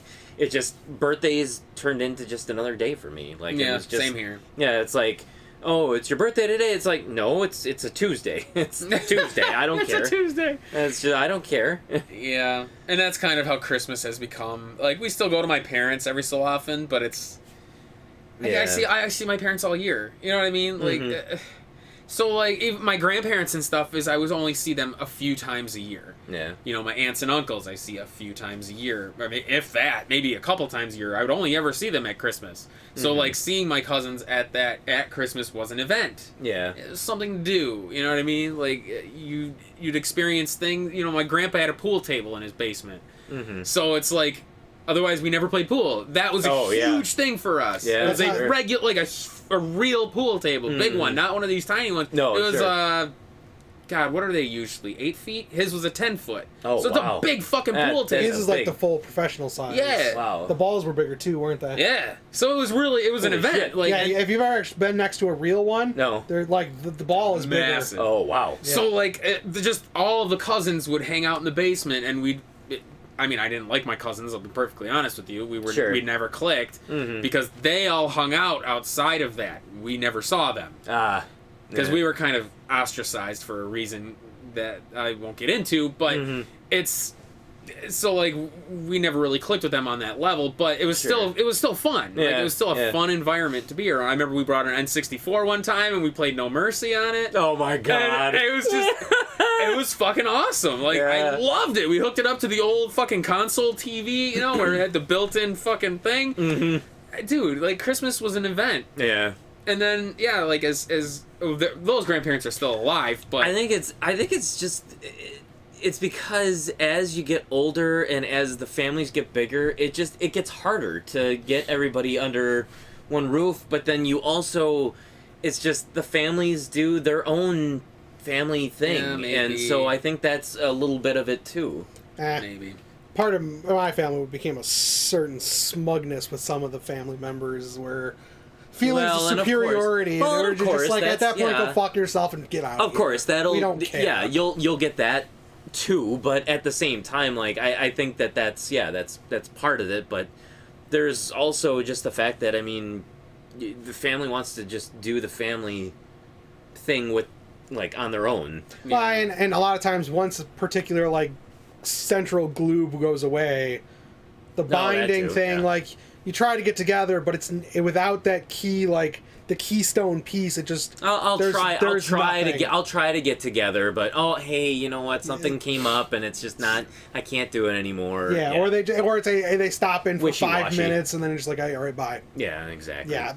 birthdays turned into just another day for me. Like, it was just, same here. Yeah, it's like, oh, it's your birthday today. It's like, no, it's a Tuesday. It's Tuesday. I don't care. It's a Tuesday. It's just, I don't care. Yeah, and that's kind of how Christmas has become. Like, we still go to my parents every so often, but it's... Yeah. I see my parents all year. You know what I mean? Like, so, like, even my grandparents and stuff is I would only see them a few times a year. Yeah. You know, my aunts and uncles I see a few times a year. I mean, if that, maybe a couple times a year. I would only ever see them at Christmas. So, like, seeing my cousins at Christmas was an event. Yeah. It was something to do. You know what I mean? Like, you'd experience things. You know, my grandpa had a pool table in his basement. So it's like, otherwise we never played pool. That was a huge thing for us. Yeah, it was a sure. regular, like a real pool table, big one, not one of these tiny ones. No, it was sure. God, what are they usually? 8 feet? His was a 10-foot. Oh, so it's wow. a big fucking That- pool that's table. His is like big. the full professional size. Yeah. Wow. The balls were bigger too, weren't they? Yeah. So it was an Holy event. shit. Like, Yeah, if you've ever been next to a real one, No. they're like the ball is massive. Oh, wow. So like, just all of the cousins would hang out in the basement, and I mean, I didn't like my cousins. I'll be perfectly honest with you. We never clicked because they all hung out outside of that. We never saw them because we were kind of ostracized for a reason that I won't get into. But it's so like we never really clicked with them on that level. But it was still fun. Like, it was still a fun environment to be around. I remember we brought an N64 one time and we played No Mercy on it. Oh, my God. And it was just, it was fucking awesome. Like, I loved it. We hooked it up to the old fucking console TV, you know, where it had the built-in fucking thing. Dude, like, Christmas was an event. Yeah. And then, yeah, like, those grandparents are still alive, but... I think it's just... It's because as you get older and as the families get bigger, it gets harder to get everybody under one roof, but then you also... It's just the families do their own family thing, and so I think that's a little bit of it too. Maybe. Part of my family became a certain smugness with some of the family members where feelings of superiority. Well, they were of just course, like, at that point, yeah. go fuck yourself and get out. Of course, we don't care. Yeah, you'll get that too, but at the same time, like I think that's part of it, but there's also just the fact that, I mean, the family wants to just do the family thing with, like, on their own. Well, and a lot of times, once a particular, like, central glue goes away, the binding thing, like, you try to get together, but it's without that key, like, the keystone piece. It just I'll try to get together, but hey, you know what? Something came up, and it's just not. I can't do it anymore. Yeah, or they stop in for Wishy-washy. 5 minutes, and then it's just like, all right, bye. Yeah, exactly. Yeah,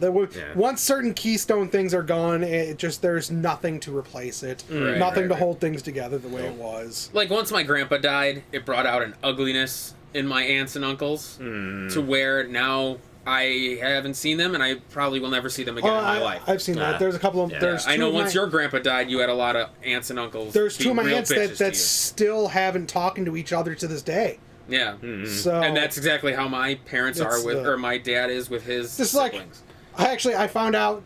once certain keystone things are gone, it just there's nothing to replace it, nothing to hold things together the way it was. Like, once my grandpa died, it brought out an ugliness in my aunts and uncles to where now I haven't seen them, and I probably will never see them again in my life. I've seen that. There's a couple of... There's I two know of once my, your grandpa died, you had a lot of aunts and uncles. There's two of my being real aunts bitches to that you. still haven't talking to each other to this day. Yeah. So, and that's exactly how my parents are with, or my dad is with his siblings. I found out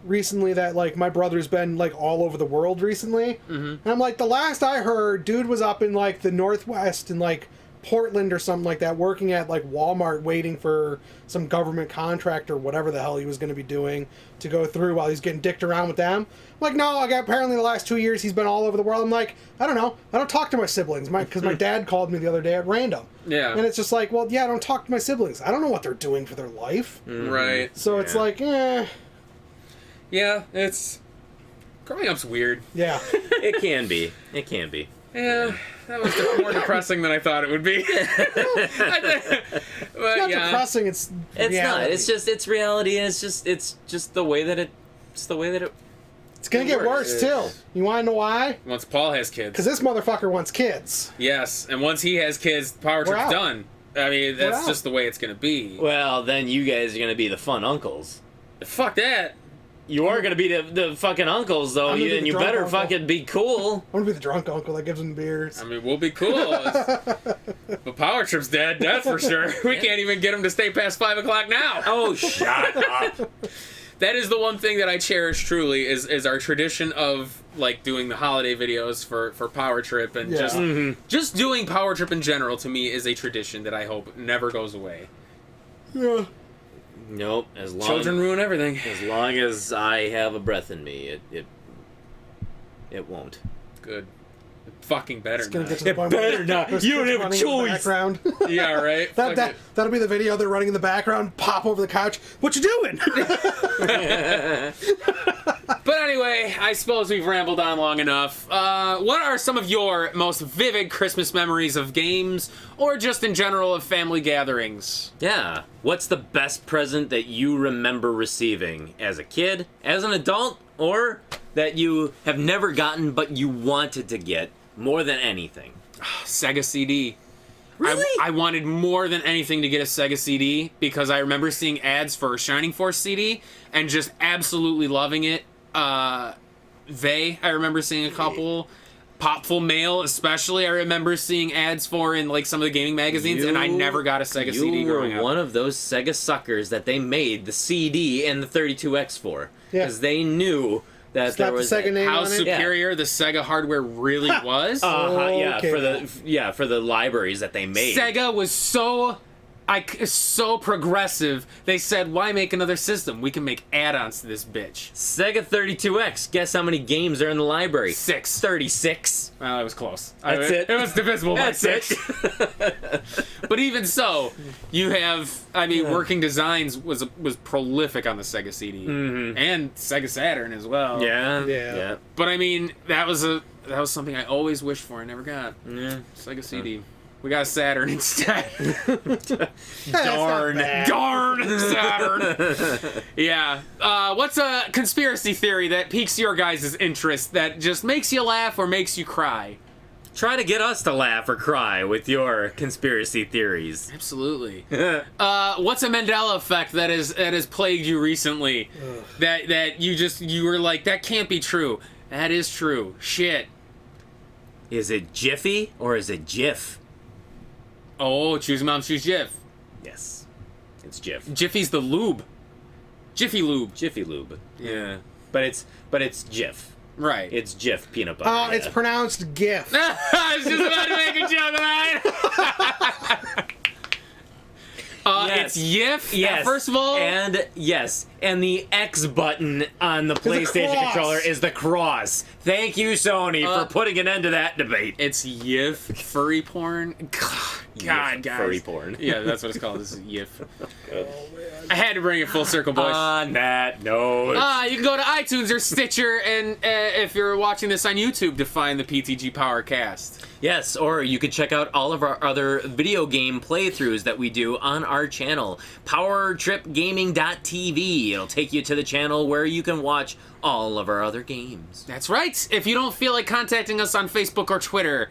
recently that, like, my brother's been, like, all over the world recently. And I'm like, the last I heard, dude was up in, like, the Northwest in, like, Portland or something like that, working at, like, Walmart, waiting for some government contract or whatever the hell he was going to be doing to go through while he's getting dicked around with them. I'm like, no, apparently the last 2 years he's been all over the world. I'm like, I don't know. I don't talk to my siblings, because my dad called me the other day at random. Yeah. And it's just like, well, yeah, I don't talk to my siblings. I don't know what they're doing for their life. Right. So it's like, Yeah, it's... Growing up's weird. Yeah. It can be. It can be. Yeah, that was more depressing than I thought it would be. It's not depressing, it's reality. Not. It's reality, and it's just the way that it's gonna get worse, too. You wanna know why? Once Paul has kids. Because this motherfucker wants kids. Yes, and once he has kids, Power We're Trip's out. done. I mean, that's Wow. just the way it's gonna be. Well, then you guys are gonna be the fun uncles. Fuck that. You are gonna be the fucking uncles, though, I'm gonna be and the you drunk better uncle. fucking be cool. I'm gonna be the drunk uncle that gives them beers. I mean, we'll be cool. But Power Trip's dead, that's for sure. We can't even get him to stay past 5 o'clock now. Oh, shut up. That is the one thing that I cherish truly is our tradition of like doing the holiday videos for Power Trip and Yeah. just doing Power Trip in general to me is a tradition that I hope never goes away. Yeah. Nope. As Children ruin everything. long as I have a breath in me, it won't. Good. Fucking better It's gonna not. get to the It point better where not. there's You don't kids have a running in the choice. background. Yeah, right. Fuck it. That'll be the video. They're running in the background. Pop over the couch. What you doing? But anyway, I suppose we've rambled on long enough. What are some of your most vivid Christmas memories of games, or just in general of family gatherings? Yeah. What's the best present that you remember receiving as a kid, as an adult, or that you have never gotten but you wanted to get more than anything? Sega CD. Really? I wanted more than anything to get a Sega CD because I remember seeing ads for a Shining Force CD and just absolutely loving it. I remember seeing a couple. Popful Mail, especially, I remember seeing ads for in like some of the gaming magazines, and I never got a Sega CD growing You up. were one of those Sega suckers that they made the CD and the 32X for. Yeah. Because they knew that there Slap the was Sega name How on it. superior the Sega hardware really was. yeah, Okay. for the libraries that they made. Sega was so progressive. They said, "Why make another system? We can make add-ons to this bitch." Sega 32X. Guess how many games are in the library? 6. 36. Well, that was close. That's it. It was divisible by That's 6. it. But even so, you have. I mean, Working Designs was prolific on the Sega CD and Sega Saturn as well. Yeah. Yeah. But I mean, that was something I always wished for. I never got. Yeah. Sega CD. We got a Saturn instead. Darn. Darn Saturn. Yeah. What's a conspiracy theory that piques your guys' interest that just makes you laugh or makes you cry? Try to get us to laugh or cry with your conspiracy theories. Absolutely. What's a Mandela effect that has plagued you recently? That you were like, that can't be true. That is true. Shit. Is it Jiffy or is it Jif? Oh, choose mom, choose Jif. Yes. It's Jif. Jiffy's the lube. Jiffy lube. Jiffy Lube. Yeah. But it's Jif. Right. It's Jif peanut butter. It's pronounced GIF. I was just about to make a joke, right? Yes. It's Yif. Yes. First of all, and yes, and the X button on the PlayStation cross. controller is the cross. Thank you, Sony, for putting an end to that debate. it's Yif furry porn. God, guys. Furry porn. Yeah, that's what it's called. This is Yif. I had to bring it full circle, boys. On that note, You can go to iTunes or Stitcher, and if you're watching this on YouTube, to find the PTG Powercast. yes, or you could check out all of our other video game playthroughs that we do on our channel, PowerTripGaming.tv. It'll take you to the channel where you can watch all of our other games. That's right. If you don't feel like contacting us on Facebook or Twitter,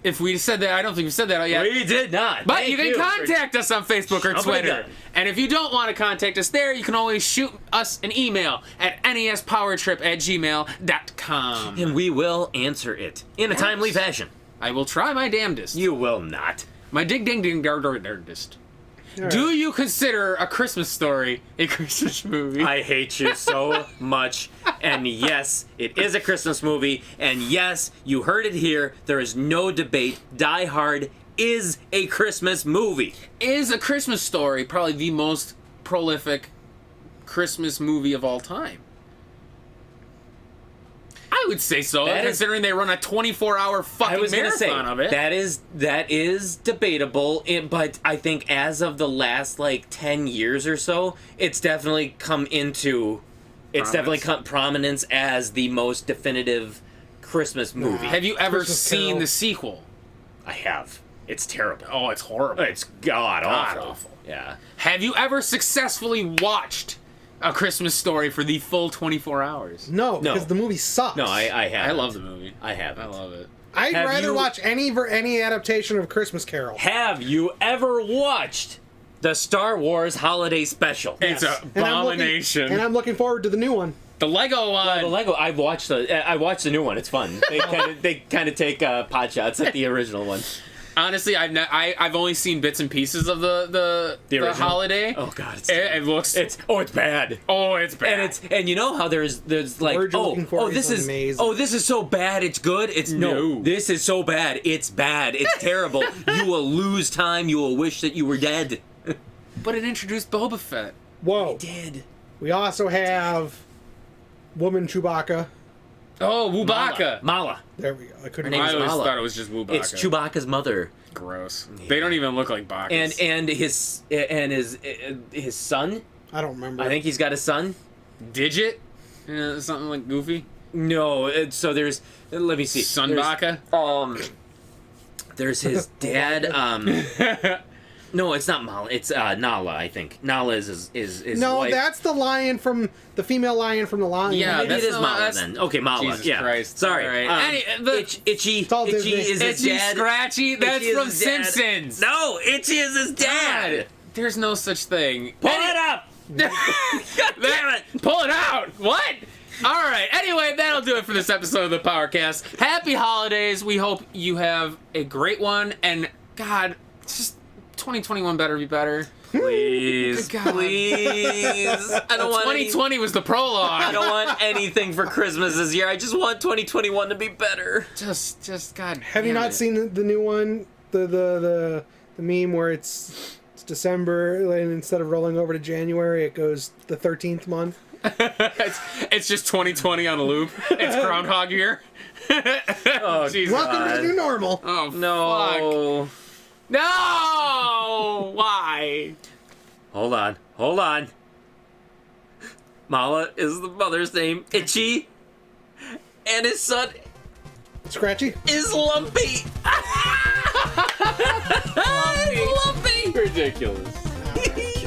if we said that, I don't think we said that yet. We did not. But Thank you can contact us on Facebook or jumping the Twitter. gun. And if you don't want to contact us there, you can always shoot us an email at nespowertrip@gmail.com. and we will answer it in a timely fashion. I will try my damnedest. You will not. My dig ding ding darndest. Do you consider A Christmas Story a Christmas movie? I hate you so much. And yes, it is a Christmas movie. And yes, you heard it here. There is no debate. Die Hard is a Christmas movie. Is A Christmas Story probably the most prolific Christmas movie of all time? I would say so, That is- considering they run a 24-hour fucking I was gonna say marathon of it. that is debatable. But I think as of the last like 10 years or so, it's definitely come into prominence as the most definitive Christmas movie. Have you ever Christmas seen Carol. the sequel? I have. It's terrible. Oh, it's horrible. It's god awful. God-awful. Yeah. Have you ever successfully watched A Christmas Story for the full 24 hours? No, because No. the movie sucks. No, I have. I love the movie. I have. I love it. I'd Have rather you- watch any adaptation of Christmas Carol. Have you ever watched the Star Wars Holiday Special? It's Yes. an And I'm abomination. and I'm looking forward to the new one. The Lego one. The Lego. I watched the new one. It's fun. They kind of take pot shots at the original one. Honestly, I've only seen bits and pieces of the original? holiday. Oh god, It looks. it's bad. Oh, it's bad. And you know how there's like word you're looking for this is is amazing. this is so bad it's good. It's no, this is so bad it's bad. It's terrible. You will lose time. You will wish that you were dead. But it introduced Boba Fett. Whoa. Dead. We also have woman Chewbacca. Oh, Wubaka. Mala. There we go. I couldn't. Her name I is always Mala. thought it was just Wubaka. It's Chewbacca's mother. Gross. They don't even look like Bacchus. And his son. I don't remember. I think he's got a son. Digit? Something like Goofy? No, so there's. Let me see. Son There's- Baka? There's his dad. No, it's not Mala. It's Nala. I think Nala is no, wife. that's the lion from the female lion from the lion. Yeah, Maybe that's it is not- Mala that's- then. Okay, Mala. Jesus yeah. Christ. Sorry. All right. Itchy. all Itchy Disney. is his Itchy dad. Scratchy? That's Itchy is from his dad. Simpsons. No, Itchy is his dad. God, there's no such thing. Pull it up. God damn it. Pull it out. What? All right. Anyway, that'll do it for this episode of the Powercast. Happy holidays. We hope you have a great one. And God, just 2021 better be better. Please, God. please. I don't want 2020 was the prologue. I don't want anything for Christmas this year. I just want 2021 to be better. Just God. Have you damn not it. seen the new one? The meme where it's December and instead of rolling over to January, it goes the 13th month. it's just 2020 on a loop. It's Groundhog Year. Oh, Jesus. Welcome to the new normal. Oh fuck. no. No! Why? Hold on. Mala is the mother's name. Itchy. And his son Scratchy. is Lumpy. Lumpy. Ridiculous.